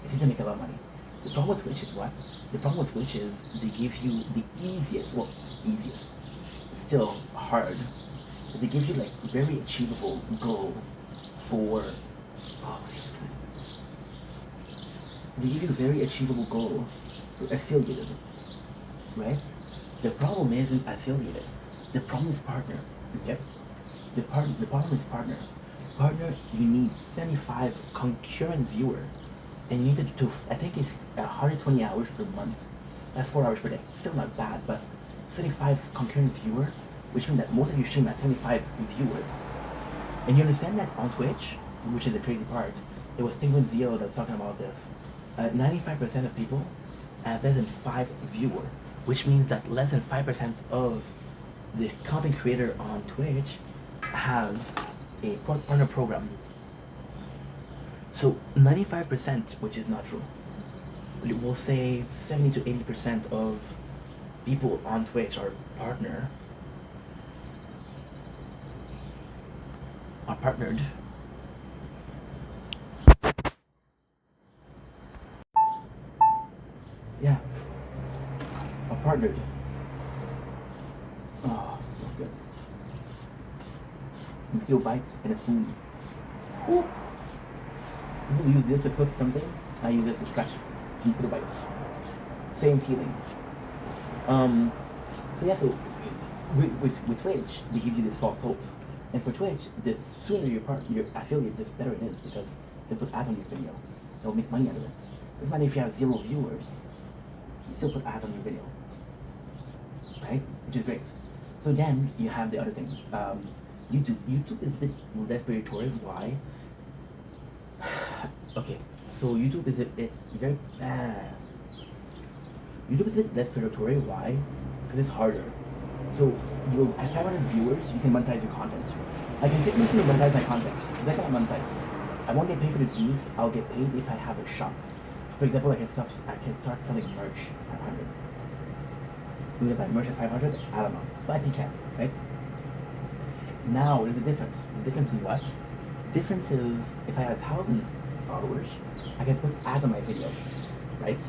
it's to make a lot of money. The problem with Twitch is what? The problem with Twitch is they give you the easiest, still hard, but they give you like very achievable goal for, they give you a very achievable goal for affiliated, right? The problem isn't affiliated. The problem is partner, okay? The problem is partner. Partner, you need 75 concurrent viewers. And you need to do, I think it's 120 hours per month. That's 4 hours per day. Still not bad, but 75 concurrent viewers, which means that most of your stream has 75 viewers. And you understand that on Twitch, which is the crazy part, it was Penguin Zero that was talking about this. 95% of people have less than 5 viewers, which means that less than 5% of the content creator on Twitch have a partner program. So 95%, which is not true, we'll say 70 to 80% of people on Twitch are partnered. Yeah, are partnered. Oh, so good. Mosquito bite and a spoon. Ooh. People use this to cook something. I use this to scratch mosquito bites. Same feeling. So yeah, so with Twitch, they give you these false hopes. And for Twitch, the sooner your affiliate, the better it is because they put ads on your video. They'll make money out of it. Doesn't matter if you have 0 viewers, you still put ads on your video, right? Which is great. So again, you have the other things. YouTube is a bit less predatory. Why? Okay, so YouTube is very YouTube is a bit less predatory. Why? Because it's harder. So you at 500 viewers, you can monetize your content. I can technically monetize my content. That's how I monetize. I won't get paid for the views. I'll get paid if I have a shop. For example, I can start selling merch at 500. Do you buy merch at 500? I don't know, but you can, right? Now there's a difference. The difference is what? Difference is if I have 1,000 followers, I can put ads on my video, right?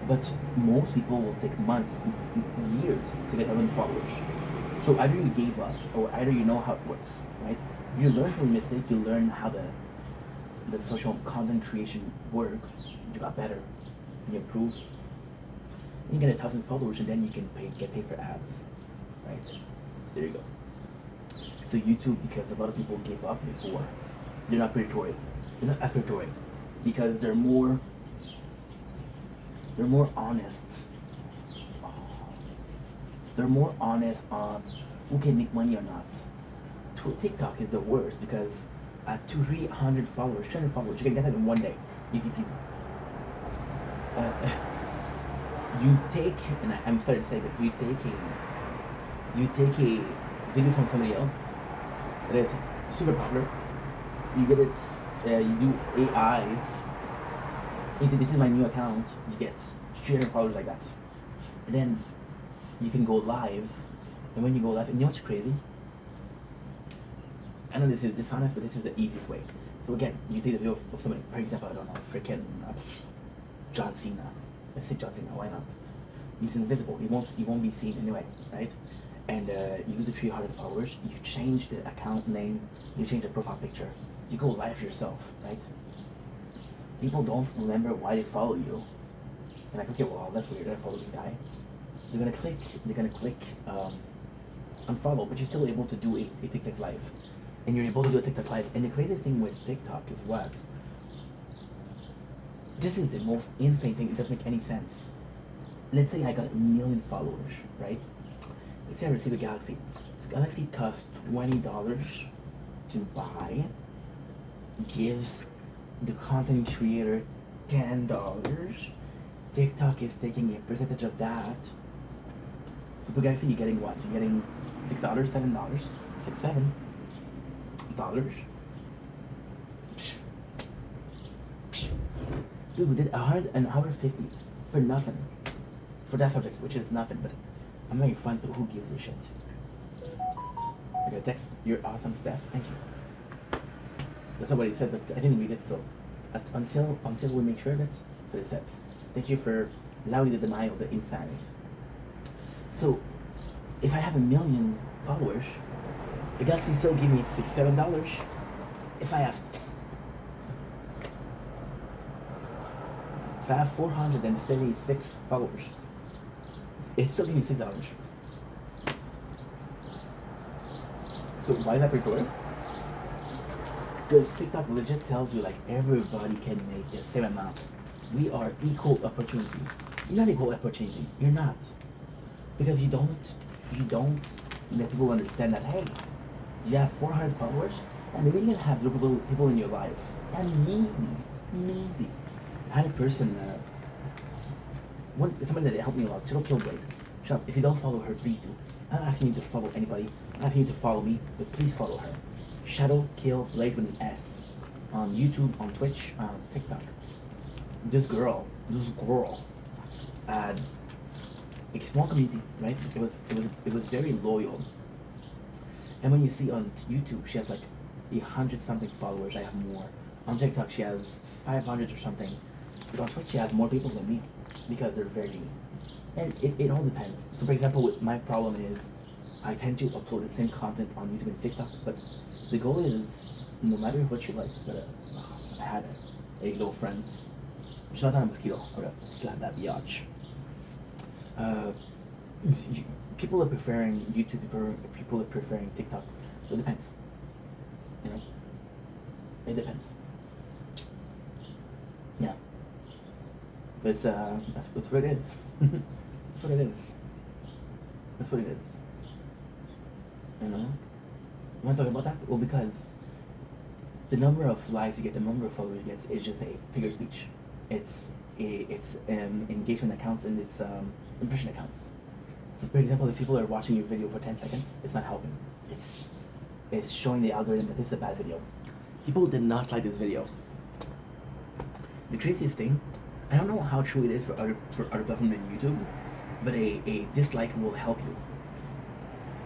But most people will take months, years to get 1,000 followers. So either you gave up, or either you know how it works, right? You learn from your mistake. You learn how the social content creation works. You got better. You improve. You get 1,000 followers, and then you can get paid for ads, right? So there you go. So YouTube, because a lot of people gave up before, they're not predatory. They're not as predatory because they're more honest. They're more honest on who can make money or not. TikTok is the worst because at 300 followers, 300 followers, you can get that in one day, easy peasy. You take, and I'm starting to say that you take a video from somebody else that is super popular. You get it. You do AI. You say, this is my new account. You get 300 followers like that, and then you can go live. And when you go live, and you know what's crazy? I know this is dishonest, but this is the easiest way. So again, you take the video of somebody, for example, I don't know, freaking John Cena. Let's say John Cena, why not? He's invisible. He won't be seen anyway, right? And you do the 300 followers. You change the account name. You change the profile picture. You go live yourself, right? People don't remember why they follow you. And like, okay, well, that's weird. I follow this guy. They're gonna click unfollow, but you're still able to do a TikTok live. And you're able to do a TikTok live. And the craziest thing with TikTok is what? This is the most insane thing. It doesn't make any sense. Let's say I got 1 million followers, right? Let's say I receive a Galaxy. This Galaxy costs $20 to buy. Gives the content creator $10. TikTok is taking a percentage of that. So for Galaxy, you're getting what? You're getting $6, $7, $7. Dude, we did an hour 50 for nothing. For that subject, which is nothing, but I'm making fun, so who gives a shit? I got text, you're awesome, Steph. Thank you. That's not what he said, but I didn't read it, so until we make sure of it, that's what it says. Thank you for allowing the denial, the insanity. So, if I have 1 million followers, the Galaxy still give me $6, $7. If I have 476 followers, it still gives me $6. So why is that predatory? Because TikTok legit tells you like everybody can make the same amount. We are equal opportunity. You're not equal opportunity. You're not. Because you don't let people understand that, hey, you have 400 followers, and maybe you can have people in your life. And maybe. I had a person, somebody that helped me a lot, Shadow Kill Blade. Shut up, if you don't follow her, please do. I'm not asking you to follow anybody, I'm asking you to follow me, but please follow her. Shadow Kill Blade with an S. On YouTube, on Twitch, on TikTok. This girl, had a small community, right? It was very loyal. And when you see on YouTube, she has like 100-something followers. I have more. On TikTok, she has 500 or something. But on Twitch, she has more people than me because they're very. And it all depends. So, for example, my problem is I tend to upload the same content on YouTube and TikTok, but the goal is no matter what you like. But I had a little friend. She's not a mosquito. I'm gonna slap that biatch. people are preferring YouTube, people are preferring TikTok. So it depends. You know, it depends. Yeah. So it's that's what it is. That's what it is. That's what it is. You know. You want to talk about that? Well, because the number of likes you get, the number of followers you get is just a figure of speech. It's engagement accounts and it's impression accounts. So, for example, if people are watching your video for 10 seconds, it's not helping. It's showing the algorithm that this is a bad video. People did not like this video. The craziest thing, I don't know how true it is for other platforms than YouTube, but a dislike will help you.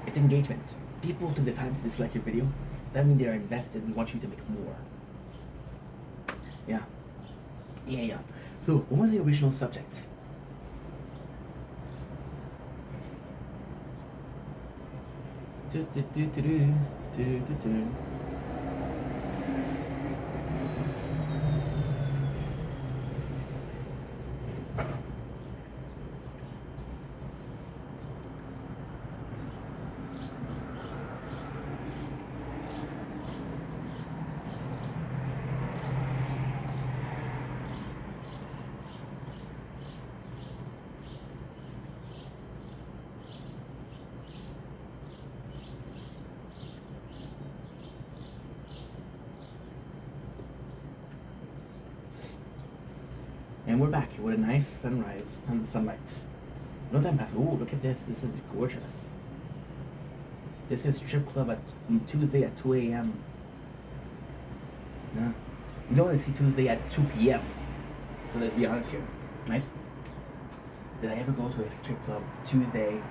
It's engagement. People took the time to dislike your video. That means they are invested. We want you to make more. Yeah. So, what was the original subject? And we're back with a nice sunrise, sunlight. No time passed. Ooh, look at this. This is gorgeous. This is strip club at Tuesday at 2 a.m. Yeah. You don't want to see Tuesday at 2 p.m. So let's be honest here, right? Did I ever go to a strip club Tuesday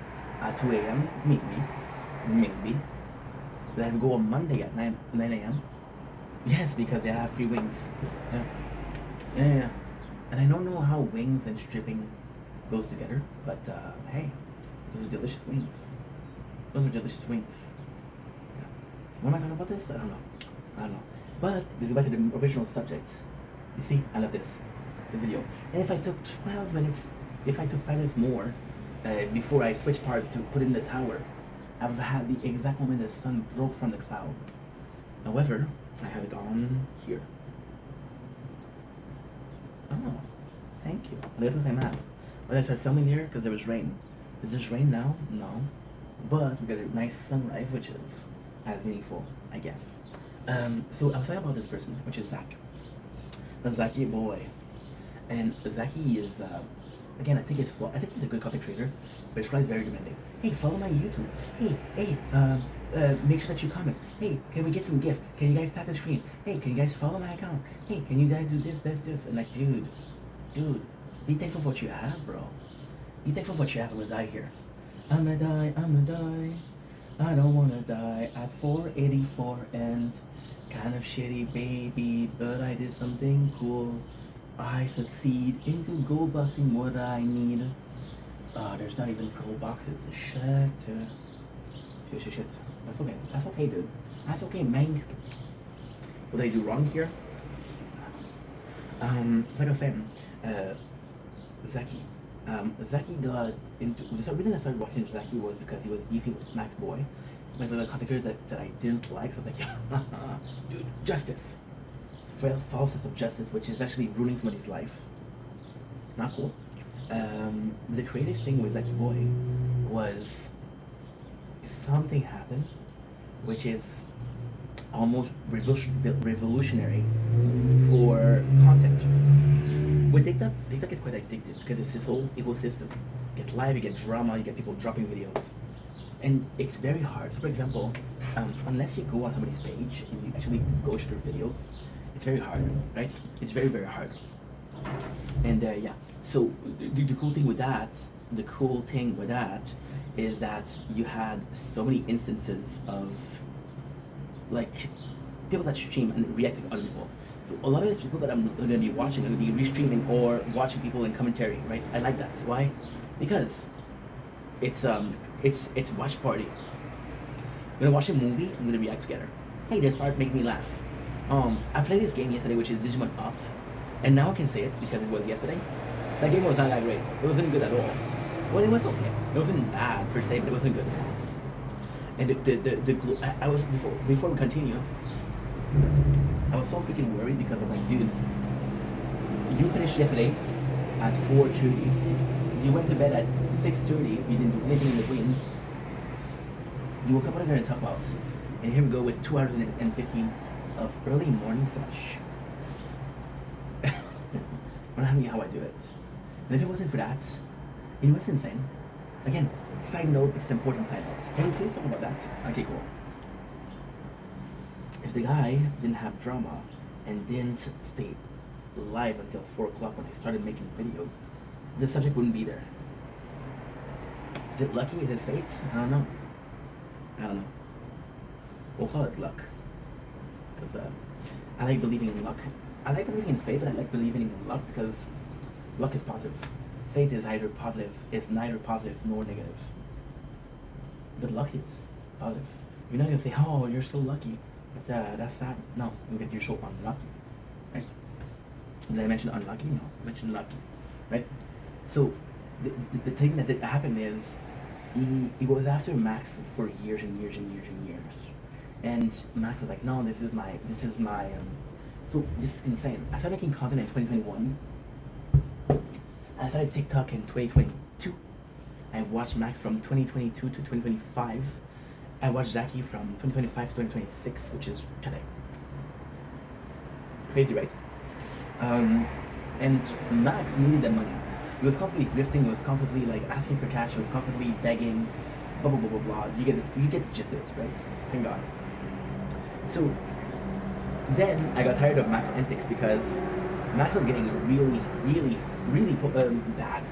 at 2 a.m.? Maybe. Did I ever go on Monday at 9 a.m.? Yes, because they have free wings. Yeah. And I don't know how wings and stripping goes together, but hey, those are delicious wings. Yeah. What am I talking about this? I don't know. But let's go back to the original subject. You see, I love this, the video. And if I took 12 minutes, if I took 5 minutes more before I switched part to put in the tower, I would have had the exact moment the sun broke from the cloud. However, I have it on here. Oh, thank you. Obrigado gozaimasu. When I started filming here, because there was rain. Is this rain now? No. But we got a nice sunrise, which is as meaningful, I guess. So I was talking about this person, which is Zach. That's Zachy boy. And Zachy is, again, I think he's a good content creator, but his fly is very demanding. Hey, follow my YouTube. Hey, make sure that you comment. Hey, can we get some gift? Can you guys tap the screen? Hey, can you guys follow my account? Hey, can you guys do this? And like, dude, be thankful for what you have, bro. Be thankful for what you have. I'm gonna die here. I'ma die. I don't wanna die at 484 and kind of shitty, baby, but I did something cool. I succeed into gold boxing what I need. There's not even gold boxes. Shit. That's okay, dude. That's okay, man. What did I do wrong here? Like I was saying, Zachy got into the reason I started watching Zachy was because he was beefing with Max Boy, like the content creator that I didn't like. So I was like, dude, justice, false sense of justice, which is actually ruining somebody's life. Not cool. The craziest thing with Zachy Boy was something happened, which is almost revolutionary for content. With TikTok is quite addictive because it's this whole ecosystem. You get live, you get drama, you get people dropping videos. And it's very hard. So for example, unless you go on somebody's page and you actually go through their videos, it's very hard, right? It's very, very hard. And yeah, so the cool thing with that is that you had so many instances of like people that stream and react to other people. So a lot of the people that I'm going to be watching are going to be restreaming or watching people in commentary, right? I like that. Why? Because it's watch party. I'm going to watch a movie, I'm going to react together. Hey, this part made me laugh. I played this game yesterday, which is Digimon Up, and now I can say it because it was yesterday. That game was not that great. It wasn't good at all. Well, it was okay. It wasn't bad per se, but it wasn't good. And I was before we continue, I was so freaking worried because I'm like, dude, you finished yesterday at 4:30. You went to bed at 6:30. You didn't do anything in between. You woke up. What are we going to talk about? And here we go with 2 hours and 15 of early morning sesh. I'm not having how I do it. And if it wasn't for that, it was insane. Again, side note, but it's important side note. Can we please talk about that? Okay, cool. If the guy didn't have drama and didn't stay live until 4 o'clock when I started making videos, the subject wouldn't be there. Is it lucky? Is it fate? I don't know. We'll call it luck. Because I like believing in luck. I like believing in fate, but I like believing in luck because luck is positive. Fate is neither positive nor negative. But luck is positive. You're not gonna say, "Oh, you're so lucky," but that's sad. No, you're so unlucky, right? Did I mention unlucky? No, I mentioned lucky, right? So the thing that did happen is he was after Max for years and years and years and years, and Max was like, "No, this is my." So this is insane. I started making content in 2021. I started TikTok in 2022. I watched Max from 2022 to 2025. I watched Zachy from 2025 to 2026, which is today. Crazy, right? And Max needed that money. He was constantly grifting. He was constantly like asking for cash. He was constantly begging. Blah blah blah blah blah. You get the gist of it, right? Thank God. So then I got tired of Max antics because Max was getting really bad.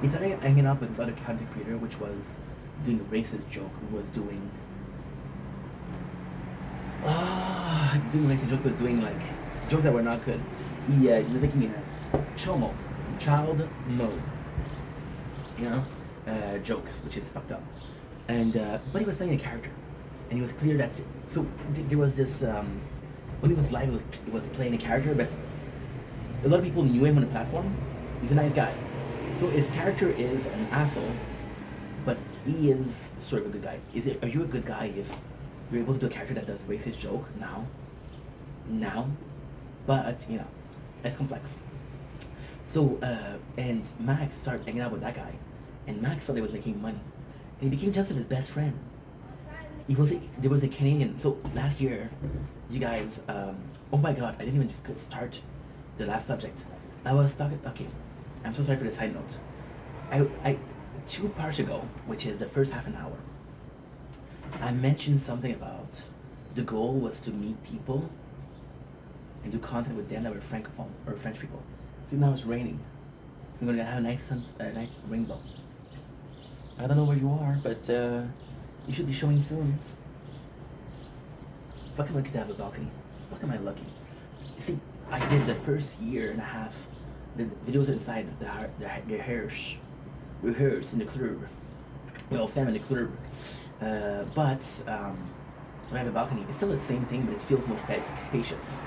He started hanging out with this other content creator, which was doing a racist joke. Who was doing was doing like jokes that were not good. He was making a child mode, jokes, which is fucked up. And but he was playing a character, and he was clear that there was this when he was live, he was playing a character, but a lot of people knew him on the platform. He's a nice guy, so his character is an asshole, but he is sort of a good guy. Are you a good guy if you're able to do a character that does racist joke now? But it's complex. So and Max started hanging out with that guy, and Max thought he was making money, and he became just his best friend. There was a Canadian. So last year, you guys. Oh my God! I didn't even start the last subject. I was talking. Okay, I'm so sorry for the side note. I 2 parts ago, which is the first half an hour, I mentioned something about the goal was to meet people and do content with them that were francophone or French people. See, now it's raining. We're gonna have a nice night rainbow. I don't know where you are, but you should be showing soon. Fuck, am I lucky to have a balcony? Fuck, am I lucky? See, I did the first year and a half the videos inside the rehearse in the club. Well, fam in the club. But when I have a balcony, it's still the same thing, but it feels more spacious,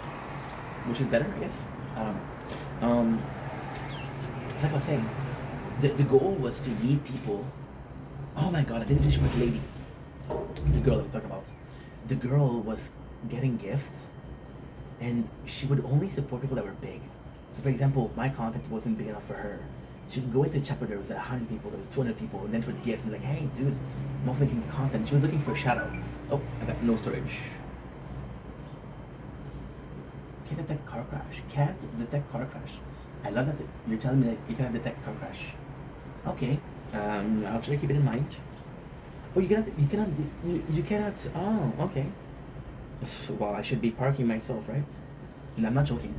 which is better, I guess. It's like I was saying, the goal was to meet people. Oh my God, I didn't finish with the lady. The girl I was talking about. The girl was getting gifts, and she would only support people that were big. So, for example, my content wasn't big enough for her. She would go into chat where there was 100 people, there was 200 people, and then she would gifts and like, "Hey, dude, I'm also making content." She was looking for shoutouts. Oh, I got no storage. Can't detect car crash. Can't detect car crash. I love that you're telling me that you cannot detect car crash. Okay, I'll try to keep it in mind. Oh, you cannot. Oh, okay. Well, I should be parking myself, right? And I'm not joking.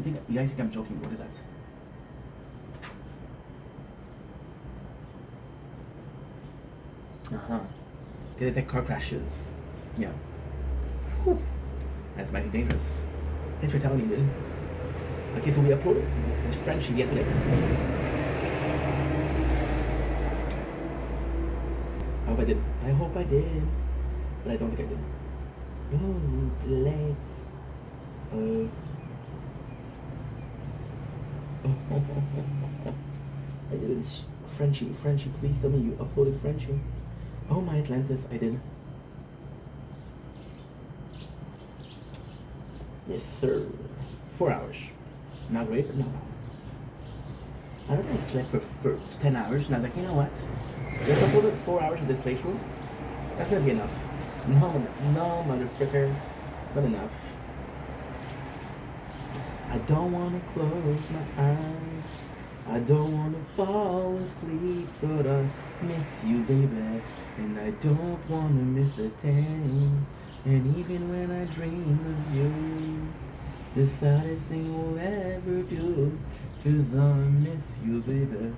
You guys think I'm joking? What is that? Can detect car crashes. Yeah. Whew. That's mighty dangerous. Thanks for telling me, dude. Okay, so we uploaded French yesterday. I hope I did. But I don't think I did. Ooh, legs. I didn't. Frenchie, please tell me you uploaded Frenchie. Oh, my Atlantis, I did. Yes, sir. 4 hours. Not great, but not bad. I don't think I slept for 10 hours, and I was like, you know what? Let's upload 4 hours of this playthrough. That's gonna be enough. No, motherfucker. Not enough. I don't wanna close my eyes. I don't wanna fall asleep, but I miss you, baby. And I don't wanna miss a thing. And even when I dream of you, the saddest thing we'll ever do, 'cause I miss you, baby.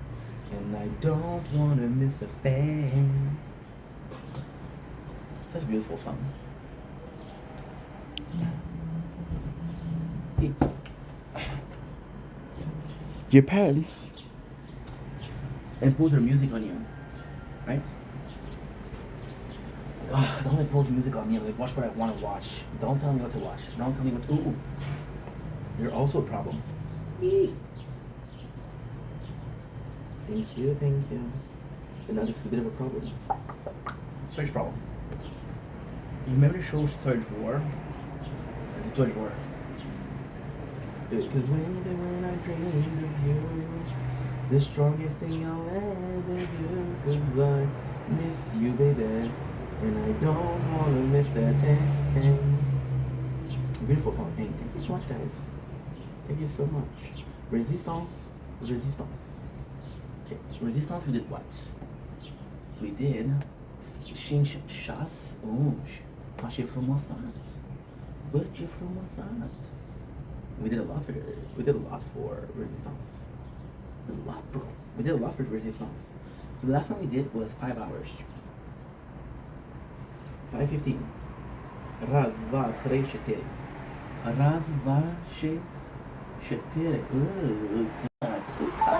And I don't wanna miss a thing. Such a beautiful song. See, your parents impose their music on you, right? Don't impose music on me. Like, watch what I want to watch. Don't tell me what to watch. Don't tell me what to. Ooh. You're also a problem. Thank you. And now this is a bit of a problem. Surge problem. You remember the show Surge War? It's a Surge War. Because when I dreamed of you, the strongest thing I'll ever do, 'cause I miss you, baby, and I don't wanna miss that thing. Beautiful song. And thank you so much, guys. Thank you so much. Resistance. Okay, Resistance, we did what? So we did change chasse. Oh, j'ai vraiment ça. But j'ai vraiment ça. We did a lot for Resistance. A lot, bro. We did a lot for Resistance. So the last one we did was 5 hours. 5:15. Raz va trei shetere. Raz va shetere. That's so cool.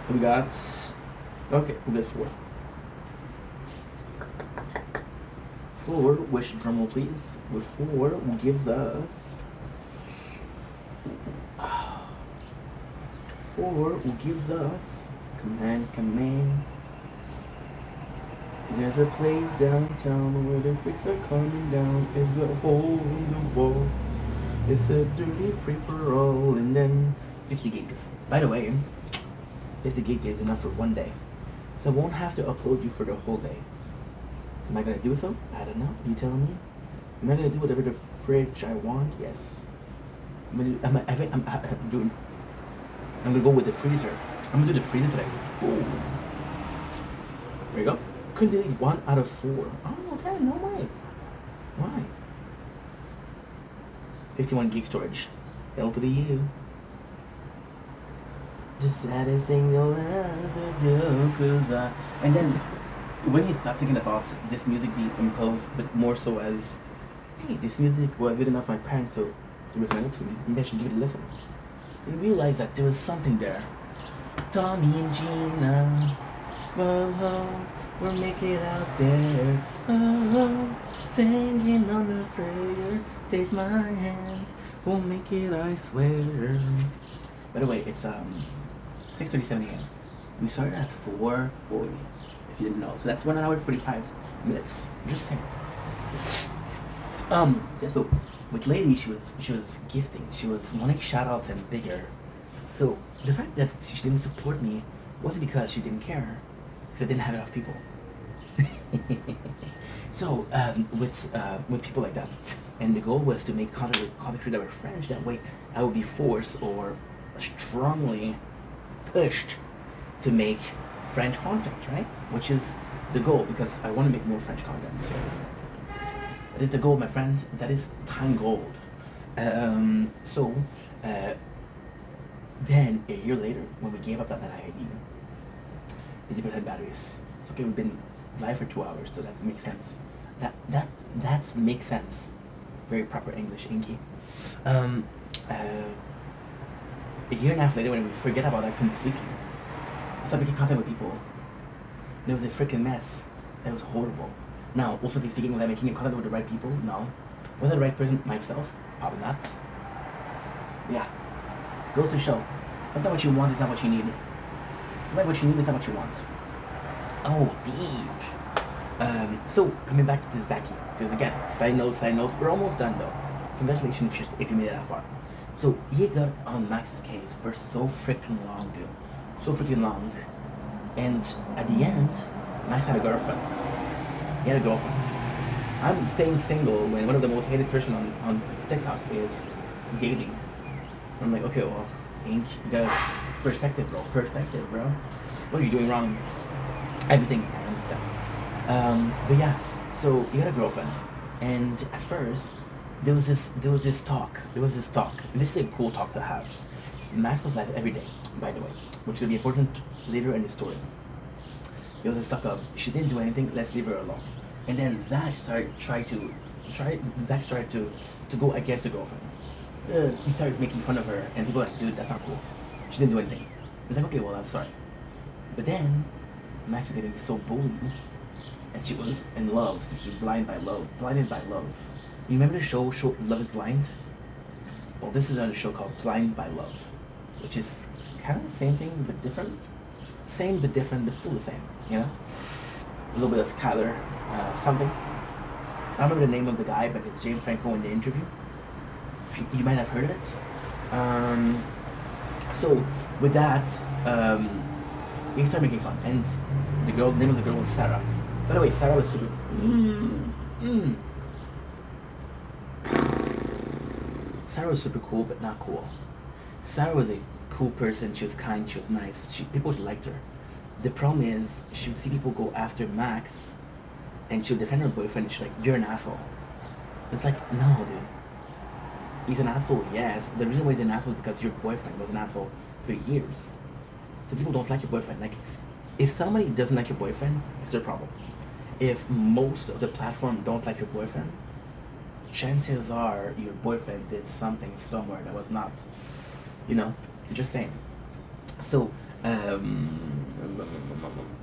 So we got. Okay, we got 4. 4, which drum roll please? With 4 gives us 4 gives us command. There's a place downtown where the freaks are coming down. Is a hole in the wall. It's a dirty free for all, and then 50 gigs. By the way, 50 gig is enough for 1 day, so I won't have to upload you for the whole day. Am I gonna do so? I don't know. You tell me. Am I gonna do whatever the fridge I want? Yes. I'm gonna go with the freezer. I'm gonna do the freezer today. Ooh. There you go. Couldn't delete 1 out of 4. Oh, okay. No way. Why? 51 gig storage. Hell to the U. The saddest thing you'll ever do, 'cause and then when you start thinking about this music being imposed, but more so as, hey, this music was good enough for my parents to recommend it to me, maybe I should give it a listen. You realize that there was something there. Tommy and Gina, whoa, we'll make it out there. Oh, singing on a prayer, take my hand, we'll make it, I swear. By the way, it's 6:37 a.m. We started at 4:40. If you didn't know, so that's 1 hour 45 minutes. I'm just saying. Yeah, so with Lady, she was gifting. She was wanting shoutouts and bigger. So the fact that she didn't support me wasn't because she didn't care, because I didn't have enough people. So with people like that, and the goal was to make content that were French. That way, I would be forced or strongly pushed to make French content, right? Which is the goal, because I want to make more French content. That is the goal, my friend. That is time gold. Then a year later, when we gave up that idea, 50% batteries. It's okay. We've been live for 2 hours, so that makes sense. That makes sense. Very proper English, Inky. A year and a half later, when we forget about that completely, I started making content with people. And it was a freaking mess. It was horrible. Now, ultimately speaking, was I making content with the right people? No. Was I the right person myself? Probably not. Yeah. Goes to show. Sometimes what you want is not what you need. Sometimes what you need is not what you want. Oh, deep. So coming back to Zaki, because again, side notes, we're almost done though. Congratulations if you made it that far. So he got on Max's case for so freaking long, dude. So freaking long. And at the end, Max had a girlfriend. He had a girlfriend. I'm staying single when one of the most hated person on TikTok is dating. I'm like, okay, well, Hank, you got perspective, bro. Perspective, bro. What are you doing wrong? Everything, I understand. But yeah, so he had a girlfriend, and at first there was this talk, and this is a cool talk to have. Max was live every day, by the way, which will be important later in the story. There was this talk of she didn't do anything, let's leave her alone. And then Zach started to go against the girlfriend. He started making fun of her, and people were like, dude, that's not cool. She didn't do anything. He's like, okay, well, I'm sorry. But then Max was getting so bullied, and she was in love. So she was blinded by love. You remember the show Love is Blind? Well, this is another show called Blind by Love, which is kind of the same thing but different. Same but different, but still the same, you know? A little bit of Skylar something. I don't remember the name of the guy, but it's James Franco in the interview. You might have heard of it. So with that, we started making fun, and the name of the girl was Sarah. By the way, Sarah was super. Sarah was super cool, but not cool. Sarah was a cool person. She was kind. She was nice. People liked her. The problem is, she would see people go after Max, and she would defend her boyfriend. And she's like, "You're an asshole." It's like, no, dude. He's an asshole, yes. The reason why he's an asshole is because your boyfriend was an asshole for years. So people don't like your boyfriend. Like, if somebody doesn't like your boyfriend, it's their problem. If most of the platform don't like your boyfriend, chances are your boyfriend did something somewhere that was not, just saying. So,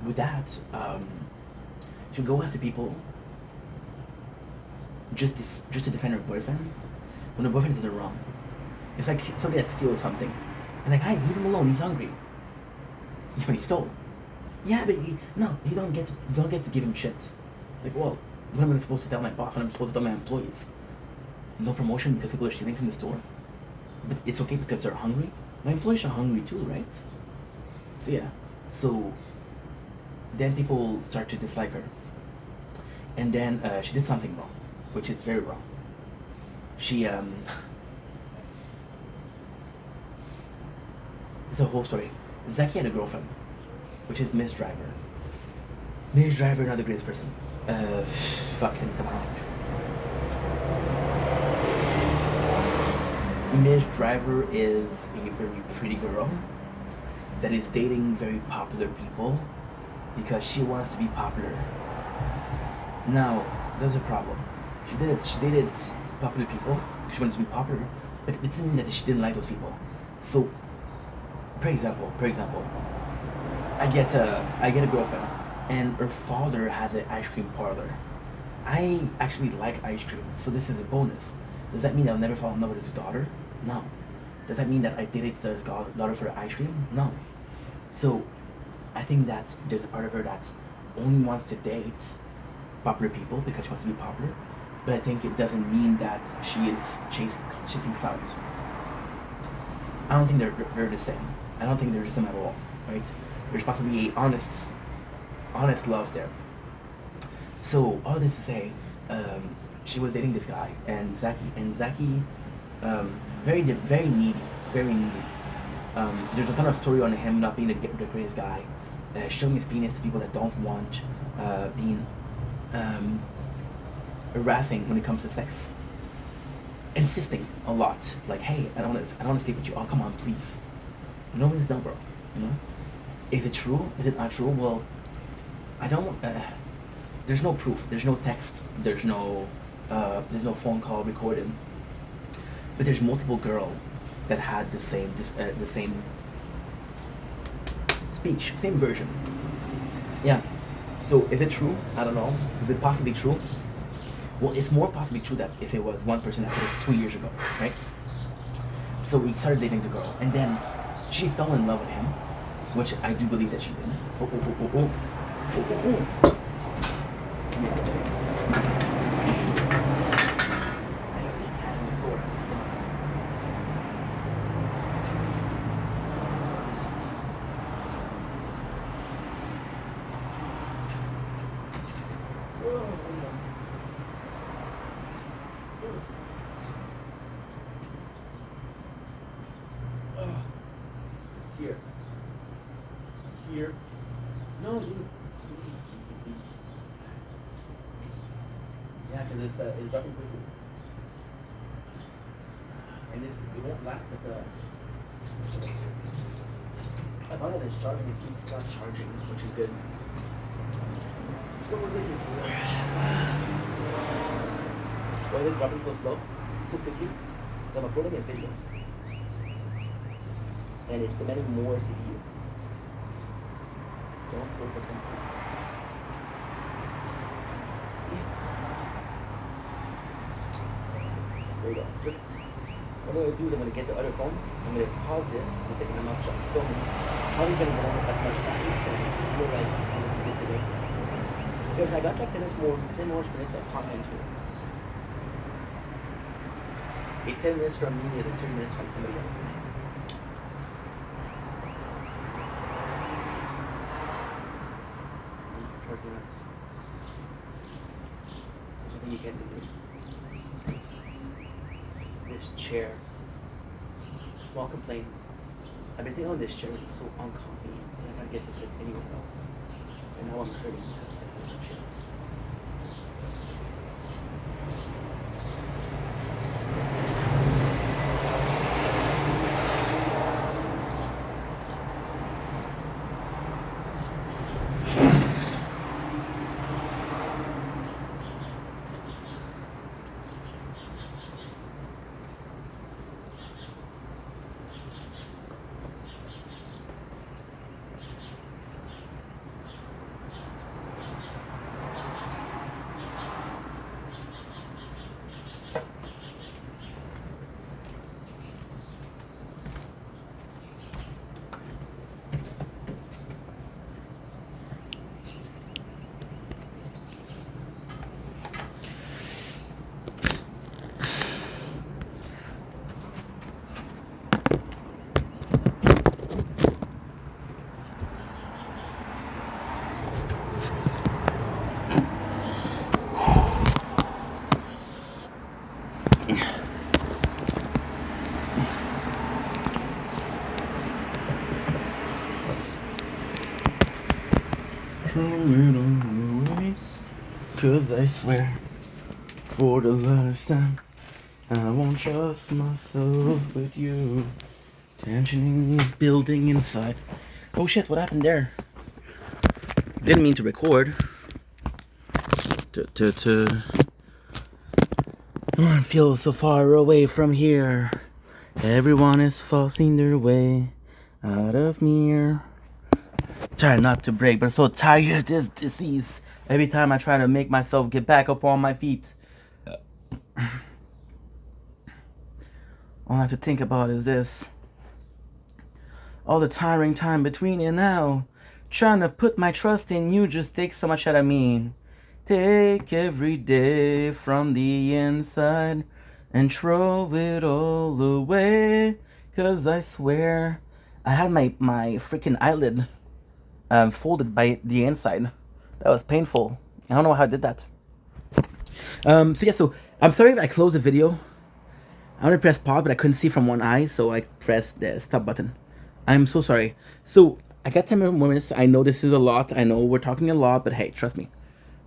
with that, she would go after people just to defend her boyfriend when her boyfriend is in the wrong. It's like somebody that steals something, and like, hey, leave him alone. He's hungry. Yeah, but he stole. Yeah, but you don't get to give him shit. Like, well, what am I supposed to tell my boss? What am I supposed to tell my employees? No promotion because people are stealing from the store. But it's okay because they're hungry. My employees are hungry too, right? So yeah. So then people start to dislike her. And then she did something wrong, which is very wrong. She it's a whole story. Zaki had a girlfriend, which is Miss Driver. Miss Driver, not the greatest person. Fucking come on. Miss Driver is a very pretty girl that is dating very popular people because she wants to be popular. Now, there's a problem. She dated popular people because she wanted to be popular, but it didn't mean that she didn't like those people. So, for example, I get a girlfriend, and her father has an ice cream parlor. I actually like ice cream, so this is a bonus. Does that mean I'll never fall in love with his daughter? No. Does that mean that I dated his daughter for ice cream? No. So, I think that there's a part of her that only wants to date popular people because she wants to be popular, but I think it doesn't mean that she is chasing clouds. I don't think they're the same. I don't think they're the same at all, right? There's possibly a honest love there. So all this to say, she was dating this guy and Zaki, very needy. There's a ton of story on him not being the greatest guy, showing his penis to people that don't want, being harassing when it comes to sex, insisting a lot, like, hey, I don't want to sleep with you. Oh, come on, please. No one's done, bro. Is it true? Is it not true? Well, I don't. There's no proof. There's no text. There's no phone call recorded. But there's multiple girls that had the same speech, same version. Yeah. So is it true? I don't know. Is it possibly true? Well, it's more possibly true that if it was one person that said it 2 years ago, right? So he started dating the girl, and then she fell in love with him, which I do believe that she did. Oh, oh, oh, oh, oh. Oh, oh, oh. Here. Here. No, dude. Please. Yeah, because it's dropping quickly. And it won't last, but I found that it's charging, it's not charging, which is good. So ridiculous. Why is it dropping so slow? So quickly? I'm uploading a video. And it's demanding more CPU. Don't go for some please. There you go. Perfect. What I'm going to do is I'm going to get the other phone. I'm going to pause this and second I'm not filming. Probably going to get as much battery, so I feel like I'm going to be good today. Because I got like 10 more minutes of content here. 10 minutes from me is 30 minutes from somebody else. I think you can do it. This chair. Small complaint. I've been sitting on this chair, it's so uncomfy, and I can't get to sit anywhere else. And now I'm hurting because I sit on the chair. Throw it all away, 'cause I swear, for the last time, I won't trust myself with you. Tension is building inside. Oh shit, what happened there? Didn't mean to record. I feel so far away from here. Everyone is forcing their way out of me. Try not to break, but I'm so tired of this disease. Every time I try to make myself get back up on my feet, all I have to think about is this. All the tiring time between and now. Trying to put my trust in you just takes so much out of me. Take every day from the inside and throw it all away. 'Cause I swear I had my freaking eyelid folded by the inside. That was painful. I don't know how I did that. So I'm sorry if I closed the video. I wanted to press pause, but I couldn't see from one eye, so I pressed the stop button. I'm so sorry. So I got 10 more minutes. I know this is a lot. I know we're talking a lot, but hey, trust me.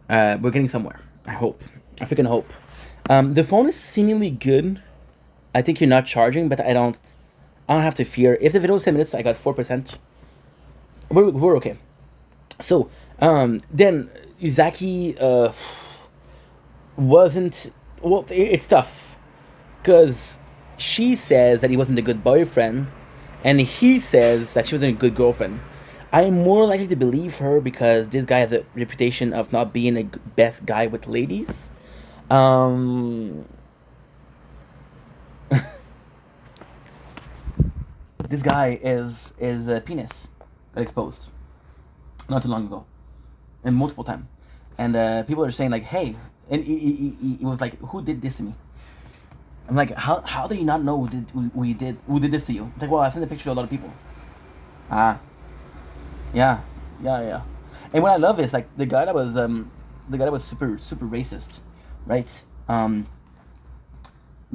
We're getting somewhere. I hope. I freaking hope. The phone is seemingly good. I think you're not charging, but I don't have to fear. If the video is 10 minutes, I got 4%. We're okay. So, then Zaki wasn't, well, it's tough. Because she says that he wasn't a good boyfriend, and he says that she wasn't a good girlfriend. I'm more likely to believe her because this guy has a reputation of not being a best guy with ladies. This guy is a penis. got exposed not too long ago, and multiple times. And people are saying like, hey, and he was like, who did this to me? I'm like, how do you not know who did this to you? It's like, well, I sent a picture to a lot of people. Ah, yeah. And what I love is like the guy that was super racist, right?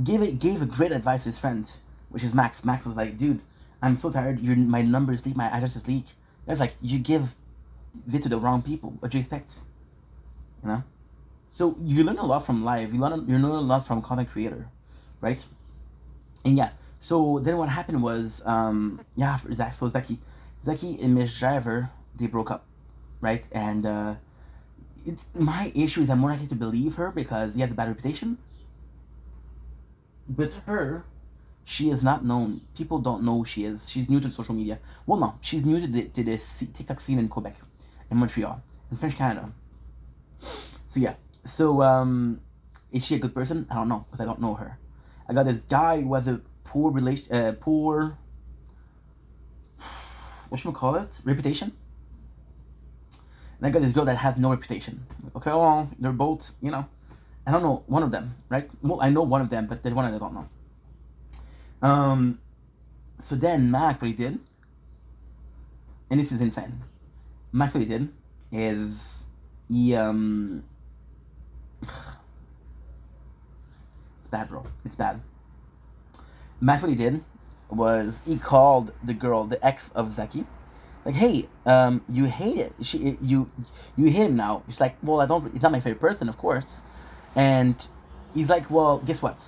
Gave a great advice to his friend, which is Max. Max was like, dude, I'm so tired. My numbers leak, my addresses leak. That's like, you give it to the wrong people. What do you expect? You know. So you learn a lot from live. You learn a lot from content creator, right? And yeah. So then what happened was, for Zach. So Zaki and Miss Driver, they broke up, right? And it's my issue is I'm more likely to believe her because he has a bad reputation. With her, she is not known. People don't know who she is. She's new to social media. Well, no, she's new to the TikTok scene in Quebec, in Montreal, in French Canada. So yeah. So is she a good person? I don't know because I don't know her. I got this guy who has a poor reputation. And I got this girl that has no reputation. Okay, well, they're both, I don't know one of them, right? Well, I know one of them, but the one I don't know. So then Max, what he did, and this is insane. Max, what he did is he it's bad, bro. It's bad. Max, what he did was he called the girl, the ex of Zaki, like, hey, you hate it. You hate him now. She's like, well, I don't. He's not my favorite person, of course. And he's like, well, guess what?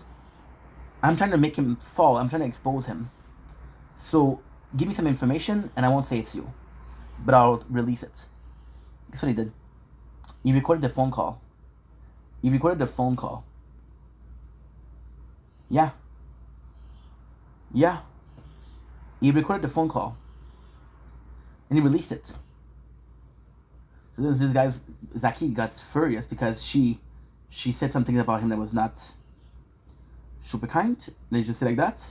I'm trying to make him fall. I'm trying to expose him. So give me some information, and I won't say it's you, but I'll release it. Guess what he did? He recorded the phone call. Yeah. He recorded the phone call. And he released it. So this guy's Zaki got furious because she said something about him that was not super kind. Let's just say like that.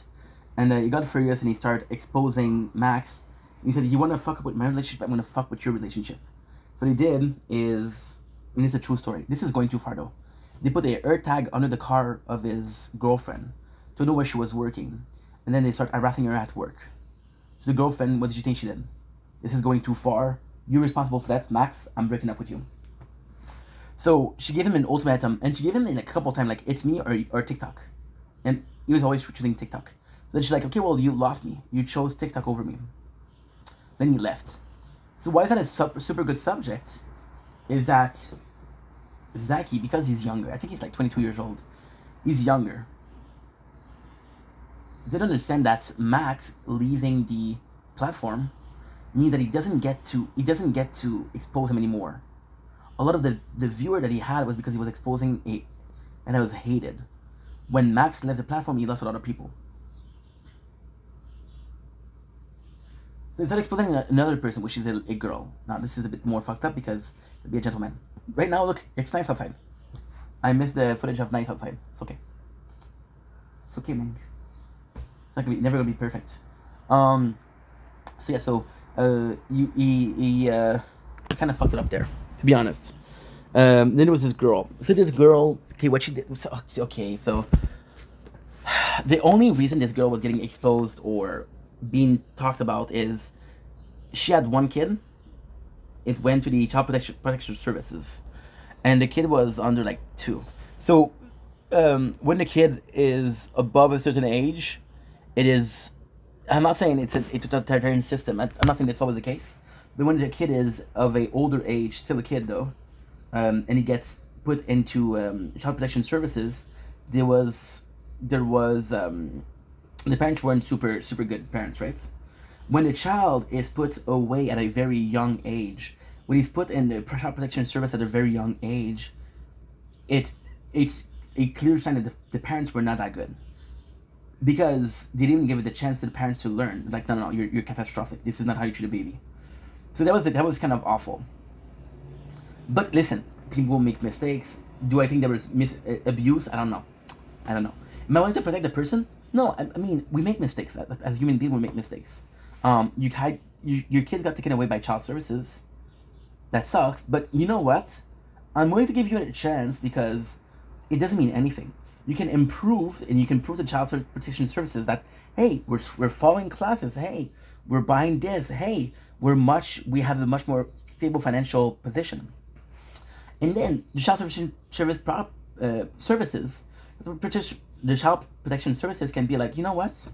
And he got furious and he started exposing Max. And he said, "You want to fuck up with my relationship? I'm going to fuck with your relationship." So what he did is, and it's a true story. This is going too far though. They put a air tag under the car of his girlfriend to know where she was working, and then they start harassing her at work. So the girlfriend, what did you think she did? This is going too far. You're responsible for that, Max. I'm breaking up with you. So she gave him an ultimatum, and she gave him like a couple of times, like, it's me or TikTok. And he was always choosing TikTok. So then she's like, okay, well, you lost me. You chose TikTok over me. Then he left. So why is that a super good subject? Is that Zaki, because he's younger, I think he's like 22 years old. He's younger. Didn't understand that Max leaving the platform means that he doesn't get to expose him anymore. A lot of the viewer that he had was because he was exposing and it was hated. When Max left the platform, he lost a lot of people. So instead of exposing another person, which is a girl. Now this is a bit more fucked up because it'd be a gentleman. Right now, look, it's nice outside. I missed the footage of nice outside. It's okay. It's okay, man. It's not never gonna be perfect. So yeah, so he kind of fucked it up there, to be honest. Then there was this girl. So this girl, okay, what she did. Okay, so the only reason this girl was getting exposed or being talked about is she had one kid. It went to the child protection services, and the kid was under like 2. So when the kid is above a certain age, it is. I'm not saying it's a totalitarian system. I'm not saying that's always the case. But when the kid is of a older age, still a kid though, and he gets put into child protection services, there was the parents weren't super good parents, right? When the child is put away at a very young age, when he's put in the child protection service at a very young age, it's a clear sign that the parents were not that good. Because they didn't give it the chance to the parents to learn. Like, no, you're catastrophic. This is not how you treat a baby. So that was kind of awful. But listen, people make mistakes. Do I think there was abuse? I don't know. Am I wanting to protect the person? No, I mean, we make mistakes. As human beings, we make mistakes. You your kids got taken away by child services. That sucks. But you know what? I'm willing to give you a chance because it doesn't mean anything. You can improve and you can prove to child protection services that hey, we're following classes. Hey, we're buying this. Hey, we have a much more stable financial position. And then the child protection services, the child protection services can be like, you know what?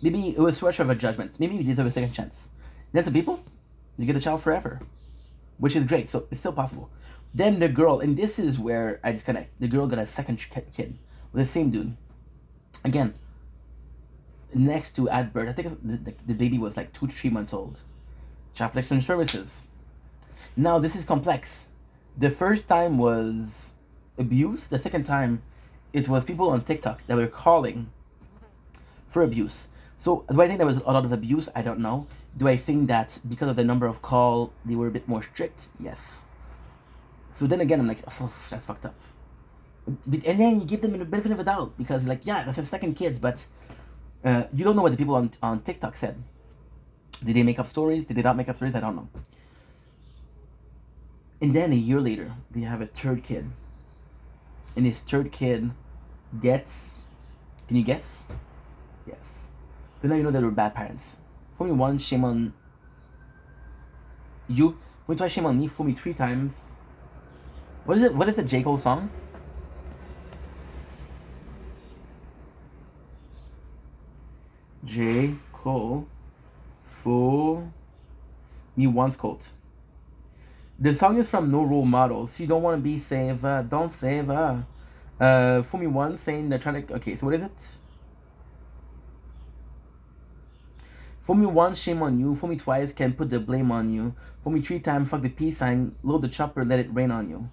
Maybe it was too much of a judgment. Maybe you deserve a second chance. Then some people, you get the child forever, which is great. So it's still possible. Then the girl, and this is where I disconnect. The girl got a second kid with the same dude. Again, next to at birth, I think the baby was like 2-3 months old. Child protection services. Now this is complex. The first time was abuse. The second time, it was people on TikTok that were calling for abuse. So do I think there was a lot of abuse? I don't know. Do I think that because of the number of call, they were a bit more strict? Yes. So then again, I'm like, oh, that's fucked up. And then you give them a benefit of the doubt because, like, yeah, that's their second kids, but you don't know what the people on TikTok said. Did they make up stories? Did they not make up stories? I don't know. And then a year later, they have a third kid. And his third kid gets... Can you guess? Yes. So now you know they were bad parents. Fool me once, shame on you. Fool me twice, shame on me. Fool me 3 times. What is it? What is the J. Cole song? J. Cole. Fool me once quote. The song is from No Role Models. You don't want to be saved, don't save her. Fool me once saying they're trying to... Okay, so what is it? Fool me once, shame on you. Fool me twice, can put the blame on you. Fool me 3 times, fuck the peace sign. Load the chopper, let it rain on you.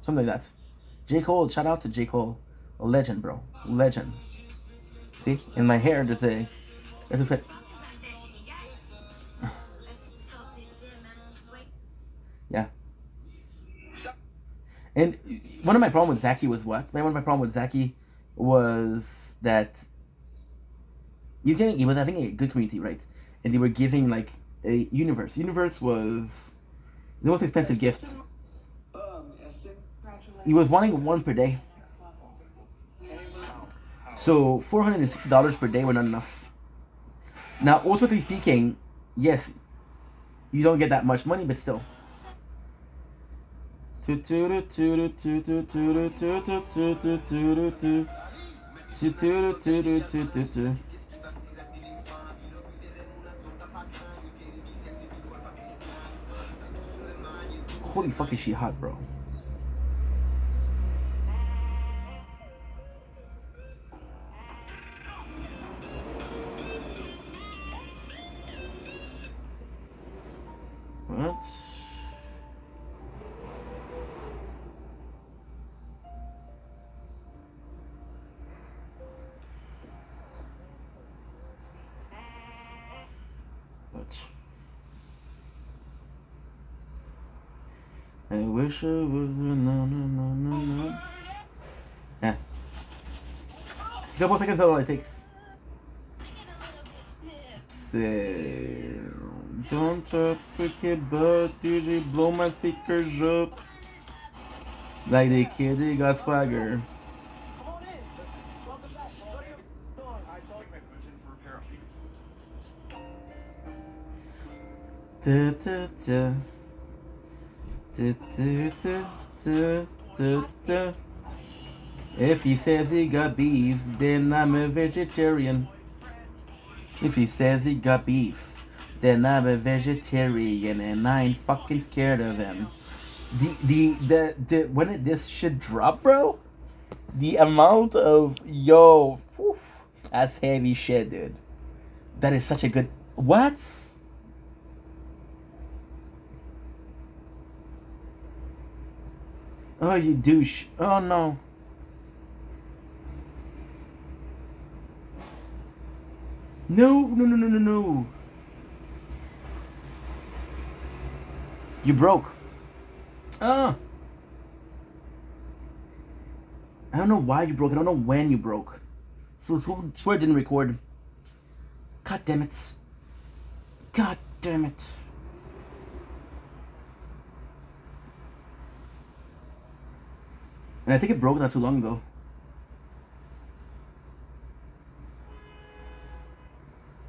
Something like that. J. Cole, shout out to J. Cole. A legend, bro. Legend. See? In my hair, there's a... There's a... Yeah. And one of my problem with Zachy was what? One of my problem with Zachy was that he was having a good community, right? And they were giving like a universe. Universe was the most expensive gift. He was wanting 1 per day. So $460 per day were not enough. Now, ultimately speaking, yes, you don't get that much money, but still. Holy fuck, is she hot, bro. What? I wish I was no. Yeah. A couple seconds, that's all it takes. Don't talk wicked, but usually blow my speakers up. Like the kid, they got swagger. Da, da, da. If he says he got beef, then I'm a vegetarian. If he says he got beef, then I'm a vegetarian, and I ain't fucking scared of him. When this shit drop, bro, the amount of whew, that's heavy shit, dude. That is such a good what? Oh, you douche. Oh, no. No. You broke. I don't know why you broke. I don't know when you broke. So swear it didn't record. God damn it. God damn it. And I think it broke not too long ago.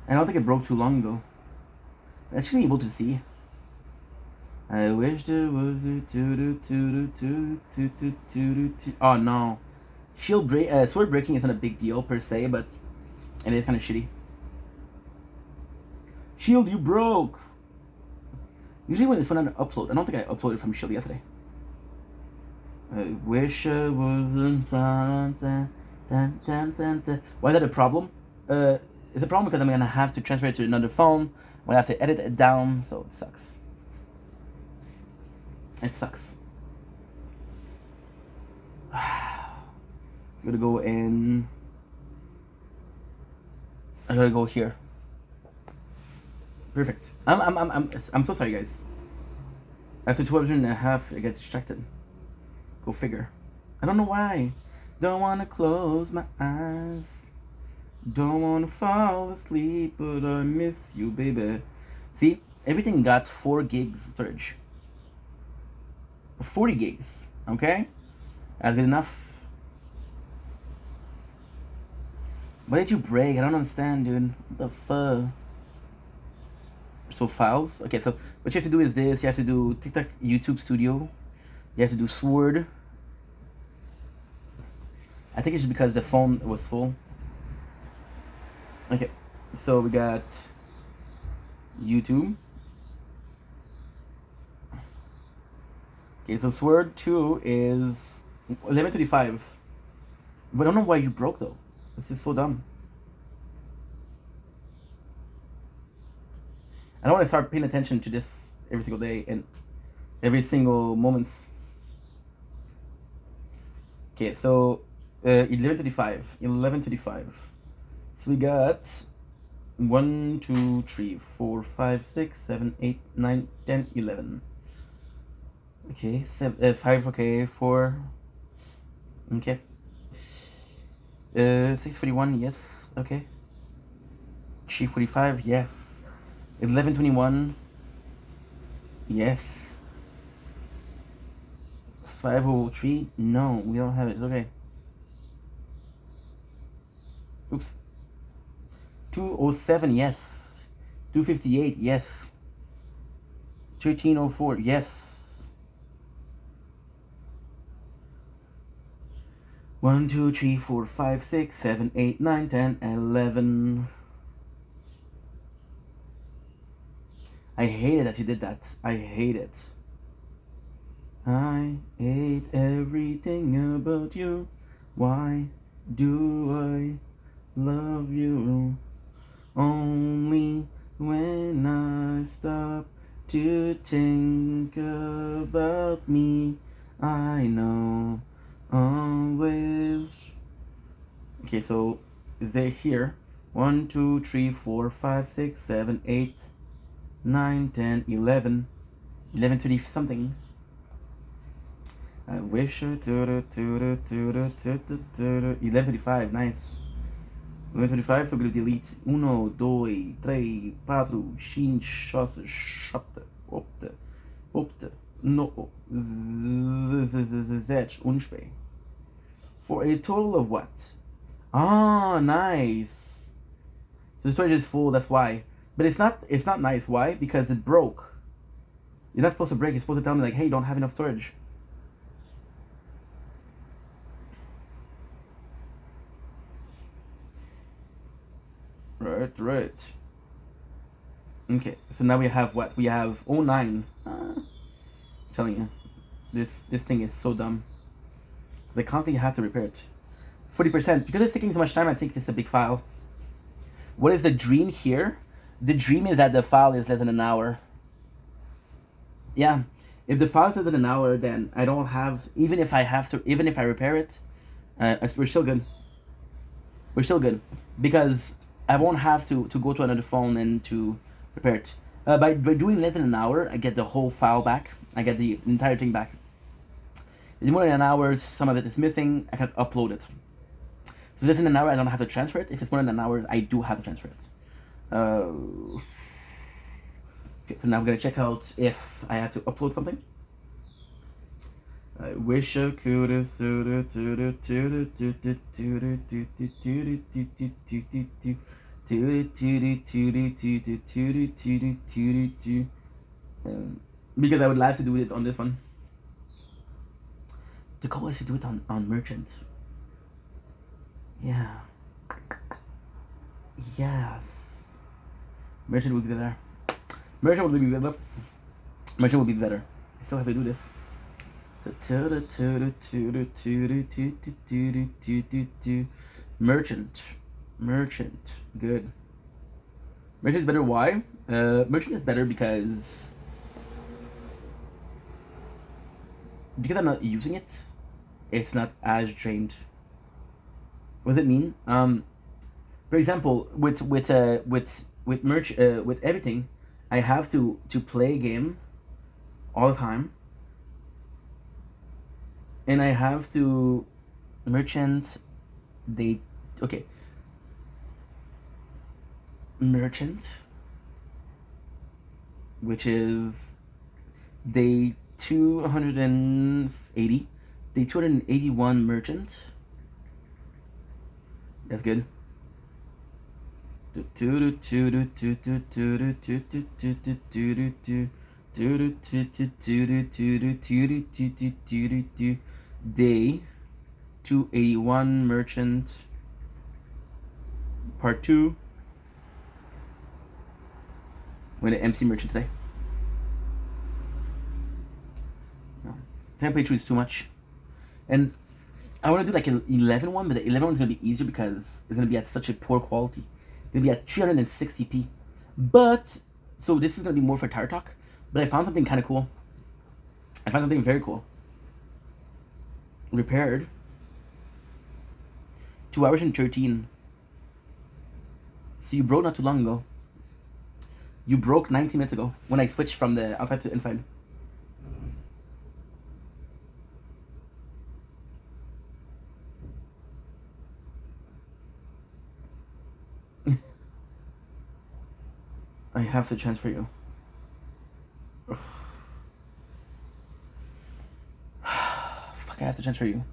I don't think it broke too long ago. I'm actually able to see. I wish there was a oh no. Sword breaking isn't a big deal per se, but it is kind of shitty. Shield, you broke! Usually when it's when I upload, I don't think I uploaded from Shield yesterday. I wish I wasn't. Why is that a problem? It's a problem because I'm gonna have to transfer it to another phone. I'm gonna have to edit it down, so it sucks. It sucks. I'm gonna go in. I'm gonna go here. Perfect. I'm so sorry, guys. After 12 and a half, I get distracted. Go figure. I don't know why. Don't wanna close my eyes. Don't wanna fall asleep, but I miss you, baby. See, everything got 4 gigs storage. 40 gigs, okay? That's good enough. Why did you break? I don't understand, dude. What the fuck? So files. Okay, so what you have to do is this. You have to do TikTok, YouTube Studio. You have to do Sword. I think it's just because the phone was full. Okay, so we got YouTube. Okay, so Sword 2 is 1125. But I don't know why you broke though. This is so dumb. I don't want to start paying attention to this every single day and every single moment. Okay, so 1125. So we got 1, 2, 3, 4, 5, 6, 7, 8, 9, 10, 11. Okay, 5, okay, 4. Okay. 641, yes, okay. 345, yes. 1121, yes. 503, no, we don't have it, it's okay. Oops. 207, yes. 258, yes. 1304, yes. 1, 2, 3, 4, 5, 6, 7, 8, 9, 10, 11. I hate it that you did that. I hate it. I hate everything about you. Why do I love you? Only when I stop to think about me, I know always. Okay, so they're here. 1, 2, 3, 4, 5, 6, 7, 8, 9, 10, 11. 11:20 something. I wish 11:35, nice. 11:35, so we're gonna delete 1, 2, 3, 4, 5, 6, 7, 8, 9, 10, unspray. For a total of what? Ah, nice. So the storage is full, that's why. But it's not nice. Why? Because it broke. You're not supposed to break. You're supposed to tell me like, hey, you don't have enough storage. Right. Okay, so now we have what? We have 09. I'm telling you, this thing is so dumb. They constantly have to repair it. 40%. Because it's taking so much time, I think this is a big file. What is the dream here? The dream is that the file is less than an hour. Yeah, if the file is less than an hour, then I don't have, even if I repair it, we're still good. We're still good. Because I won't have to go to another phone and to repair it. By doing less than an hour, I get the whole file back. I get the entire thing back. If it's more than an hour, some of it is missing, I can upload it. So less than an hour, I don't have to transfer it. If it's more than an hour, I do have to transfer it. Okay, so now I'm gonna check out if I have to upload something. I wish I could have. Because I would like to do it on this one. The goal is to do it on merchant. Yeah. Yes. Merchant would be better. Merchant would be better. Merchant would be better. I still have to do this. Merchant. Merchant. Good. Merchant is better. Why? Merchant is better because I'm not using it. It's not as drained. What does it mean? For example, with everything, I have to play a game all the time, and I have to merchant. Merchant, which is day 280, day 281 merchant. That's good. Day 281 merchant part 2. I'm gonna MC merchant today. No. Template 2 is too much. And I want to do like an 11 one, but the 11 one's gonna be easier because it's gonna be at such a poor quality. It's gonna be at 360p. But so this is gonna be more for Tire Talk. But I found something kind of cool. I found something very cool. Repaired. 2 hours and 13. So you broke not too long ago. You broke 19 minutes ago when I switched from the outside to inside. I have to transfer you. Ugh. Fuck, I have to transfer you.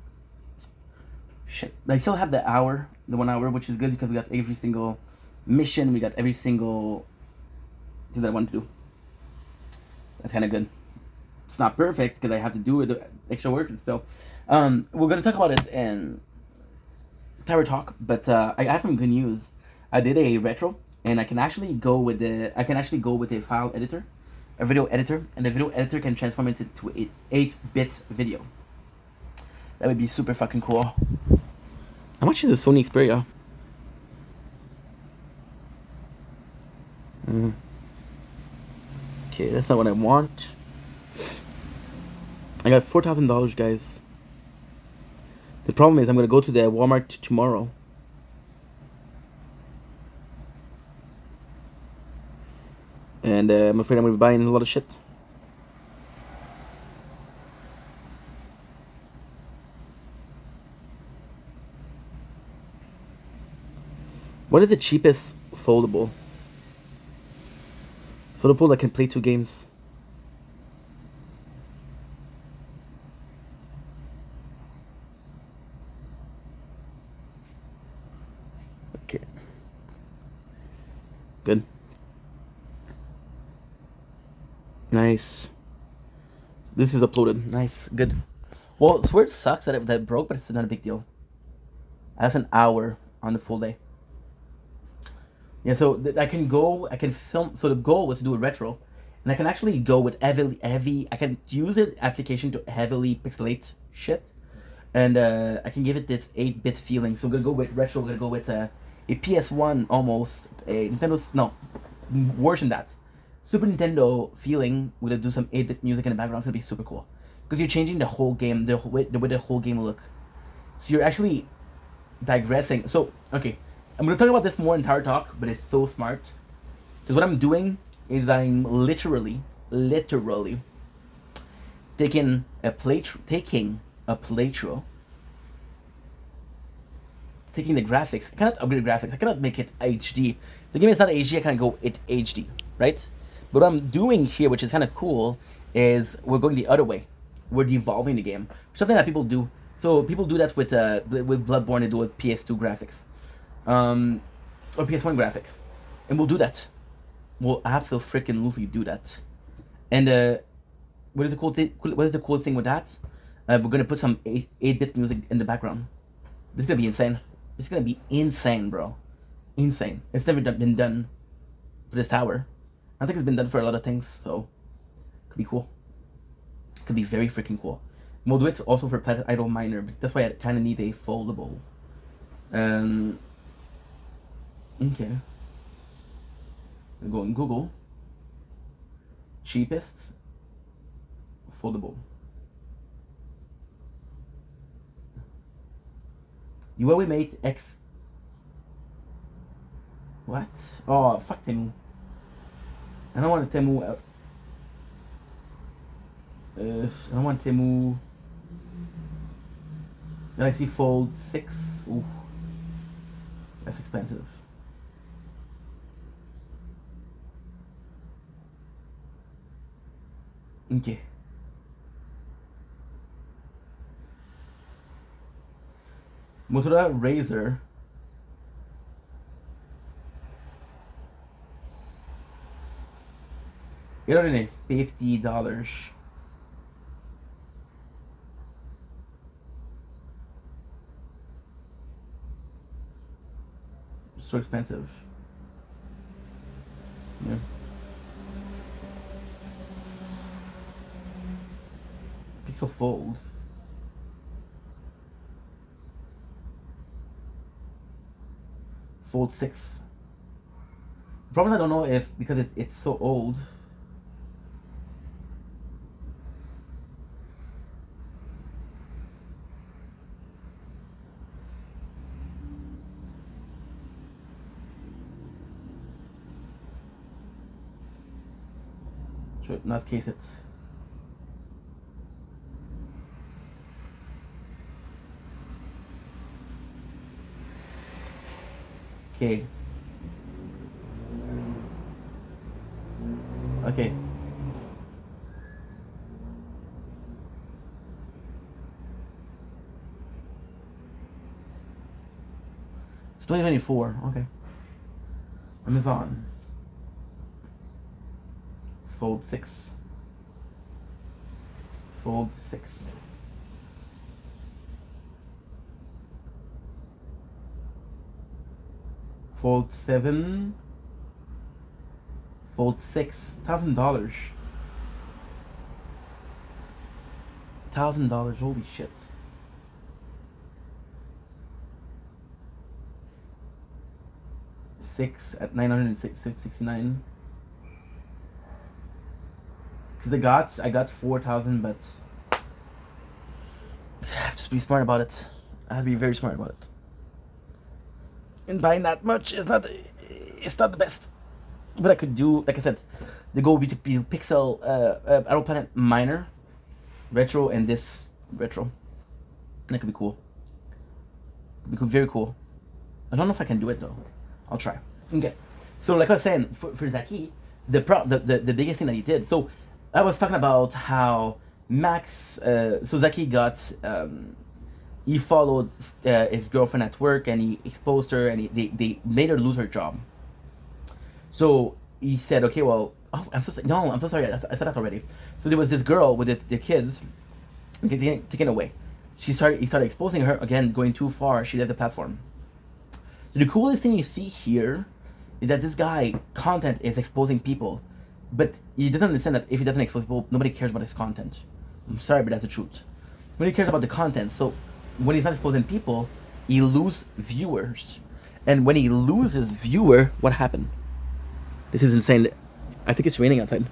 Shit. I still have the 1 hour, which is good because we got every single mission, we got every single thing that I want to do. That's kind of good. It's not perfect because I have to do it extra work, but still. We're gonna talk about it in Tower Talk, but I have some good news. I did a retro, and I can actually go with a file editor, a video editor, and the video editor can transform it into 8 bits video. That would be super fucking cool. How much is a Sony Xperia? Okay, that's not what I want. I got $4,000, guys. The problem is I'm gonna go to the Walmart tomorrow. And I'm afraid I'm gonna be buying a lot of shit. What is the cheapest foldable? Foldable that can play 2 games. Okay. Good. Nice. This is uploaded. Nice. Good. Well, Sword sucks that it broke, but it's not a big deal. That's an hour on the full day. Yeah, so I can film. So the goal was to do a retro, and I can actually go with heavy. I can use the application to heavily pixelate shit, and I can give it this 8-bit feeling. So we're gonna go with retro. We're gonna go with a PS1 almost, a Nintendo's worse than that. Super Nintendo feeling. We're gonna do some 8-bit music in the background. It's gonna be super cool because you're changing the whole game, the way the whole game will look. So you're actually digressing. So okay. I'm going to talk about this more in Tower Talk, but it's so smart. Because what I'm doing is I'm literally taking a playthrough, taking the graphics. I cannot upgrade graphics. I cannot make it HD. The game is not HD, I can't go it HD, right? But what I'm doing here, which is kind of cool, is we're going the other way. We're devolving the game. Something that people do. So people do that with Bloodborne. They do it with PS2 graphics, or PS1 graphics, and we'll do that. We'll absolutely do that. And what is the cool thing? What is the coolest thing with that? We're gonna put some 8-bit music in the background. This is gonna be insane. It's gonna be insane, bro. Insane. It's never been done for this tower. I think it's been done for a lot of things, so could be cool. Could be very freaking cool. And we'll do it also for Planet Idol Miner, but that's why I kind of need a foldable. Okay. We'll go in Google. Cheapest foldable. Huawei Mate X. What? Oh, fuck Temu. I don't want a Temu. I don't want Temu. Galaxy Fold 6. Ooh. That's expensive. Okay. Motorola Razr. $850. So expensive. Yeah. Pixel Fold. Fold 6. The problem I don't know if because it's so old. Should not case it. Okay. Okay. It's 2024. Okay. Amazon. Fold 6. Fold 6. Fold 7. Fold 6. $1,000. $1,000. Holy shit. Six at 969. Because I got 4,000, but I have to be smart about it. I have to be very smart about it. And buying that much is not the best. But I could do, like I said, the goal would be to be Pixel Arrow Planet Miner, retro, and this retro. That could be cool. Could be very cool. I don't know if I can do it though. I'll try. Okay. So like I was saying, for Zaki, the biggest thing that he did. So I was talking about how Max, so Zaki got, he followed his girlfriend at work and he exposed her and they made her lose her job. So he said, okay, well, oh, I'm so sorry, I said that already. So there was this girl with the kids getting taken away. He started exposing her again, going too far. She left the platform. So the coolest thing you see here is that this guy content is exposing people, but he doesn't understand that if he doesn't expose people, nobody cares about his content. I'm sorry, but that's the truth. Nobody cares about the content. So when he's not exposing people, he loses viewers, and when he loses viewer, what happened? This is insane. I think it's raining outside.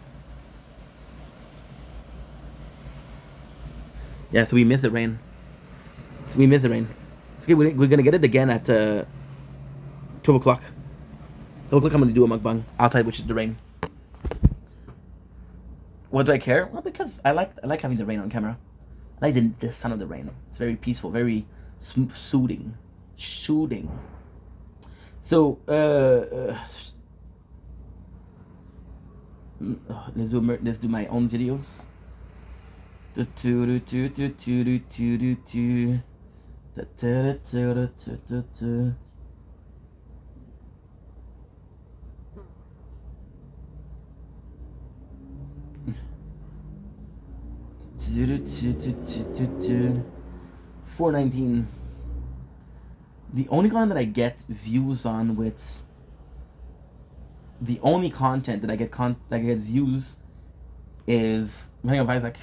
Yeah, so we missed the rain. It's okay, we're gonna get it again at 12 o'clock. 12 o'clock I'm gonna do a mukbang outside, which is the rain. Why do I care? Well, because I like having the rain on camera. I like the sound of the rain. It's very peaceful, very soothing. So, Let's do my own videos. $4.19. The only content that I get views on with the only content that I get views is Hang of Isaac.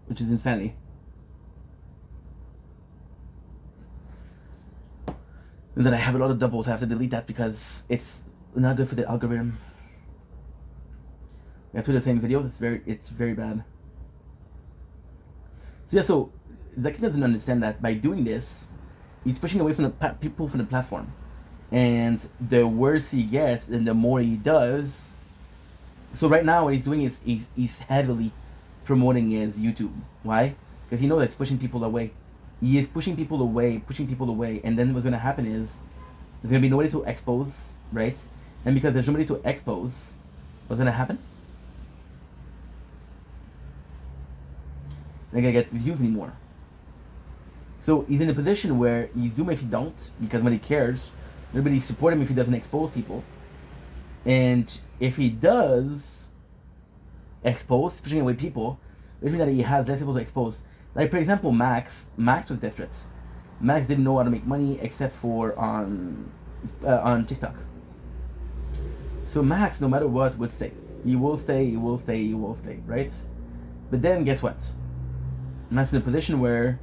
Which is insanity. And then I have a lot of doubles. I have to delete that because it's not good for the algorithm. We have two of the same videos. It's very bad. So yeah, so Zaki doesn't understand that by doing this, he's pushing away from the people from the platform, and the worse he gets, and the more he does. So right now, what he's doing is he's heavily promoting his YouTube. Why? Because he knows that's pushing people away. He is pushing people away, and then what's gonna happen is there's gonna be nobody to expose, right? And because there's nobody to expose, what's gonna happen? They're gonna get views anymore. So he's in a position where he's doomed if he don't, because nobody cares. Nobody support him if he doesn't expose people. And if he does expose, pushing away people, which means that he has less people to expose. Like for example, Max was desperate. Max didn't know how to make money except for on TikTok. So Max, no matter what, would stay. He will stay, right? But then guess what? Max in a position where,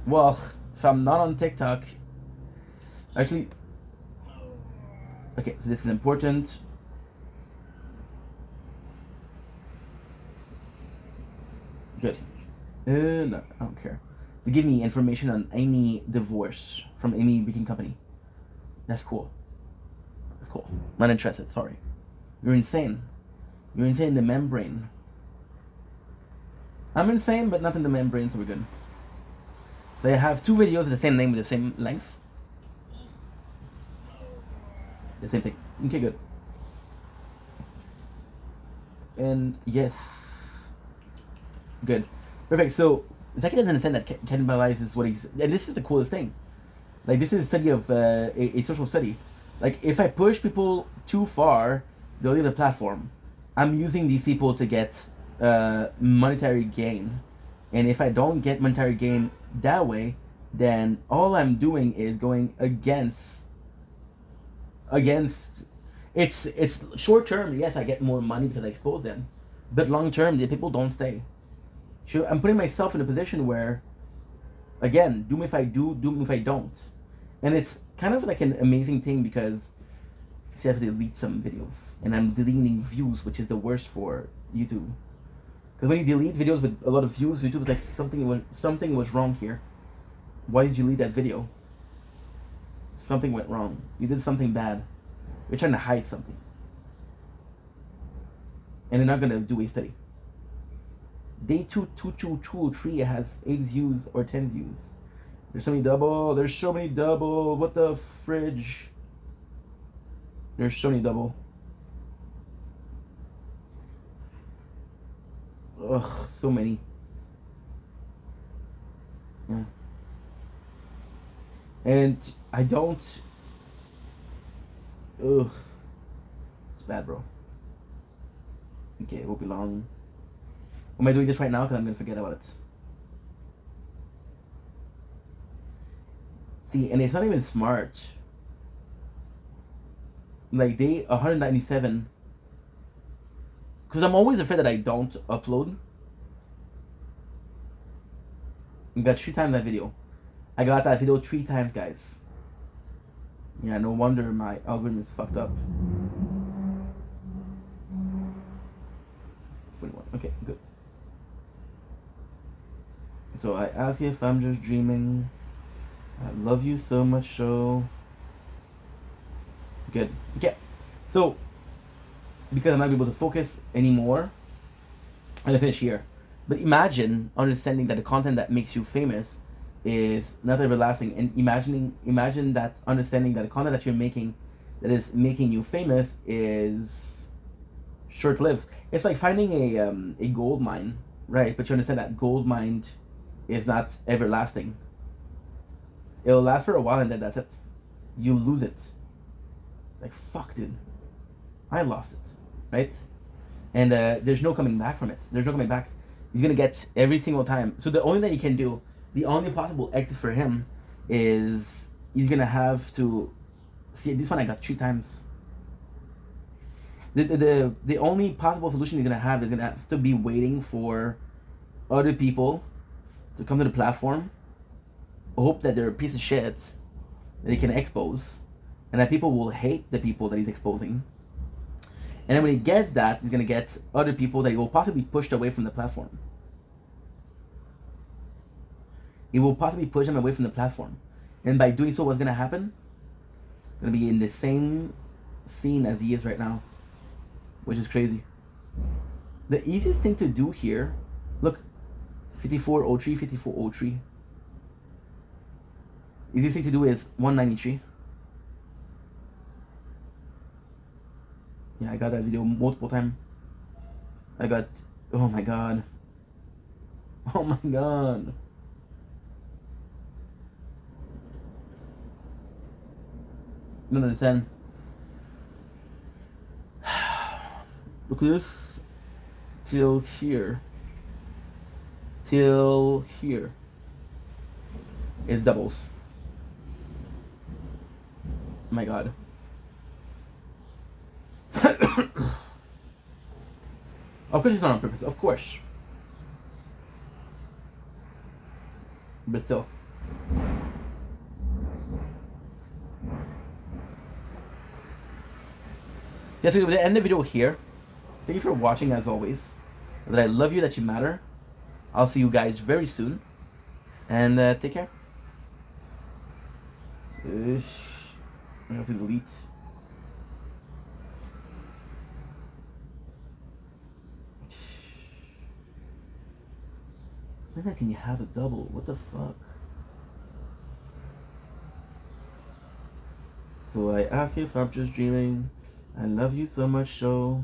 well, if I'm not on TikTok, actually, okay, so this is important. Good. No, I don't care. They give me information on Amy divorce from Amy Baking Company. That's cool. That's cool. Not interested, sorry. You're insane. You're insane in the membrane. I'm insane, but not in the membrane, so we're good. They have two videos with the same name with the same length. The same thing. Okay, good. And yes. Good. Perfect. So Zaki doesn't understand that cannibalizes what he's, and this is the coolest thing. Like this is a study of a social study. Like if I push people too far, they'll leave the platform. I'm using these people to get monetary gain, and if I don't get monetary gain that way, then all I'm doing is going against. It's short term. Yes, I get more money because I expose them, but long term, the people don't stay. So I'm putting myself in a position where, again, doom if I do, doom if I don't, and it's kind of like an amazing thing because see, I have to delete some videos, and I'm deleting views, which is the worst for YouTube. Because when you delete videos with a lot of views, YouTube is like something was wrong here. Why did you delete that video? Something went wrong. You did something bad. You're trying to hide something. And they're not gonna do a study. Day 22223 has 8 views or 10 views. There's so many double. There's so many double. What the fridge? There's so many double. Ugh, so many. Yeah. And I don't. Ugh. It's bad, bro. Okay, it won't be long. Am I doing this right now? Because I'm going to forget about it. See, and it's not even smart. Like, day 197. Because I'm always afraid that I don't upload. I got 3 times that video. I got that video 3 times, guys. Yeah, no wonder my algorithm is fucked up. 41. Okay, good. So I ask you if I'm just dreaming. I love you so much, so good. Okay. So because I'm not able to focus anymore, I'm gonna finish here. But imagine understanding that the content that makes you famous is not everlasting, and imagine that understanding that the content that you're making that is making you famous is short-lived. It's like finding a gold mine, right? But you understand that gold mine is not everlasting. It'll last for a while and then that's it. You lose it. Like, fuck, dude. I lost it, right? And there's no coming back from it. There's no coming back. He's gonna get every single time. So the only thing he can do, the only possible exit for him, is he's gonna have to see. This one I got 3 times. The only possible solution he's gonna have is gonna have to be waiting for other people to come to the platform, hope that they're a piece of shit that he can expose, and that people will hate the people that he's exposing. And then when he gets that, he's gonna get other people that he will possibly push away from the platform. He will possibly push them away from the platform. And by doing so, what's gonna happen? Gonna be in the same scene as he is right now. Which is crazy. The easiest thing to do here, look, 5403, 5403. Easiest thing to do is 193. Yeah, I got that video multiple times. I got, oh my god. Oh my god. You don't understand. Look at this. Till here. Till here. Is doubles. Oh my god. Of course it's not on purpose, of course. But still. Yes, we will end the video here. Thank you for watching as always. That I love you, that you matter. I'll see you guys very soon. And take care. I have to delete. When can you have a double? What the fuck? So I ask you if I'm just dreaming. I love you so much, so.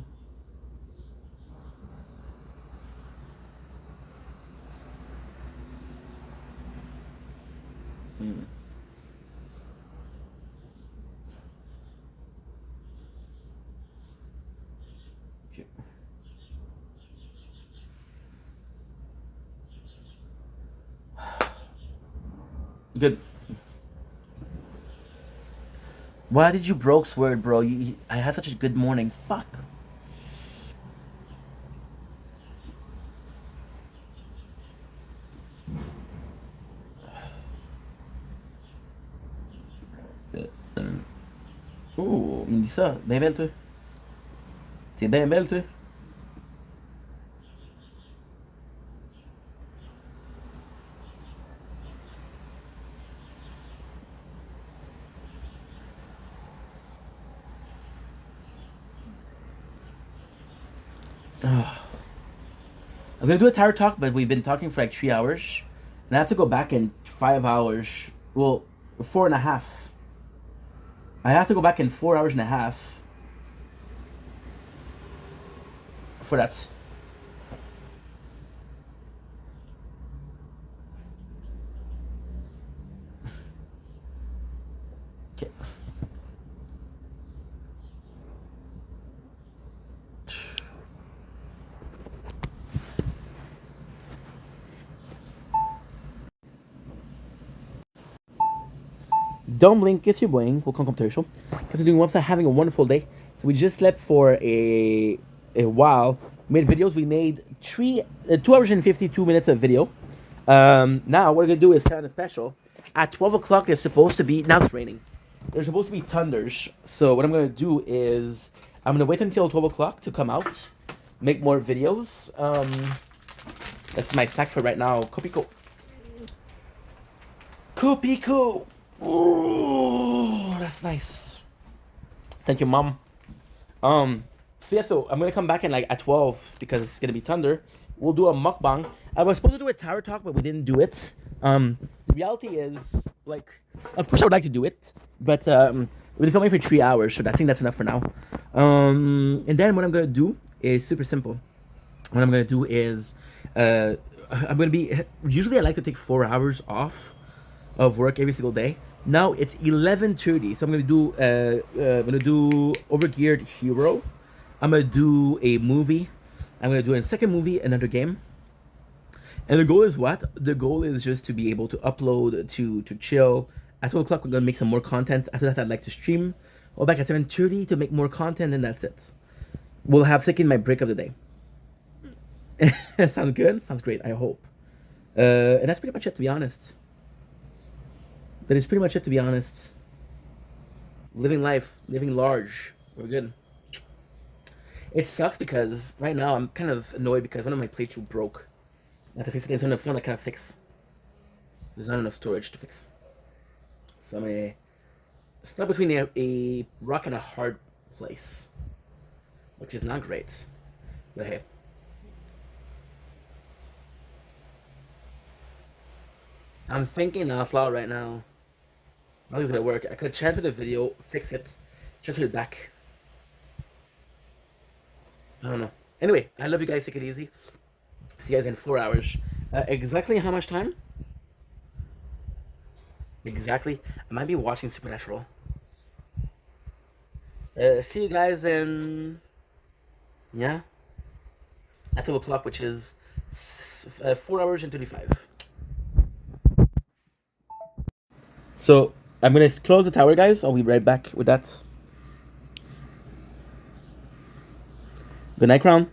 Okay. Good. Why did you broke Sword, bro? I had such a good morning. Fuck. Me dis ça. Ben belle, toi. T'es ben belle, toi. I was gonna do a tire talk, but we've been talking for like 3 hours. And I have to go back in 5 hours. Well, 4.5. I have to go back in 4 hours and a half. For that. Okay. Don't blink, it's your boing. Welcome to commercial. Considering once having a wonderful day. So we just slept for a while. We made videos. We made 2 hours and 52 minutes of video. Now what we're gonna do is kind of special. At 12 o'clock, there's supposed to be. Now it's raining. There's supposed to be thunders. So what I'm gonna do is I'm gonna wait until 12 o'clock to come out, make more videos. That's my snack for right now. Kopiko. Kopiko. Oh, that's nice. Thank you, Mom. So yeah, so I'm gonna come back in like at 12 because it's gonna be thunder. We'll do a mukbang. I was supposed to do a tower talk, but we didn't do it. The reality is, like, of course I would like to do it, but We've been filming for 3 hours, so I think that's enough for now. And then what I'm gonna do is super simple. What I'm gonna do is, I'm gonna be. Usually, I like to take 4 hours off of work every single day. Now it's 11:30, so I'm gonna do Overgeared Hero. I'm gonna do a movie. I'm gonna do a second movie, another game. And the goal is what? The goal is just to be able to upload, to chill. At 12 o'clock, we're gonna make some more content. After that, I'd like to stream. Or back at 7:30 to make more content, and that's it. We'll have taken my break of the day. Sounds good? Sounds great, I hope. And that's pretty much it, to be honest. That is pretty much it, to be honest. Living life, living large. We're good. It sucks because right now I'm kind of annoyed because one of my playthrough broke. I have to fix it again on the phone. I can't fix. There's not enough storage to fix. So I'm stuck between a rock and a hard place, which is not great. But hey. I'm thinking out loud right now. I think it's gonna work. I could transfer the video, fix it, transfer it back. I don't know. Anyway, I love you guys. Take it easy. See you guys in 4 hours. Exactly how much time? Exactly. I might be watching Supernatural. See you guys in... Yeah? At 12 o'clock, which is 4 hours and 35. So, I'm going to close the tower, guys. I'll be right back with that. Good night, Crown.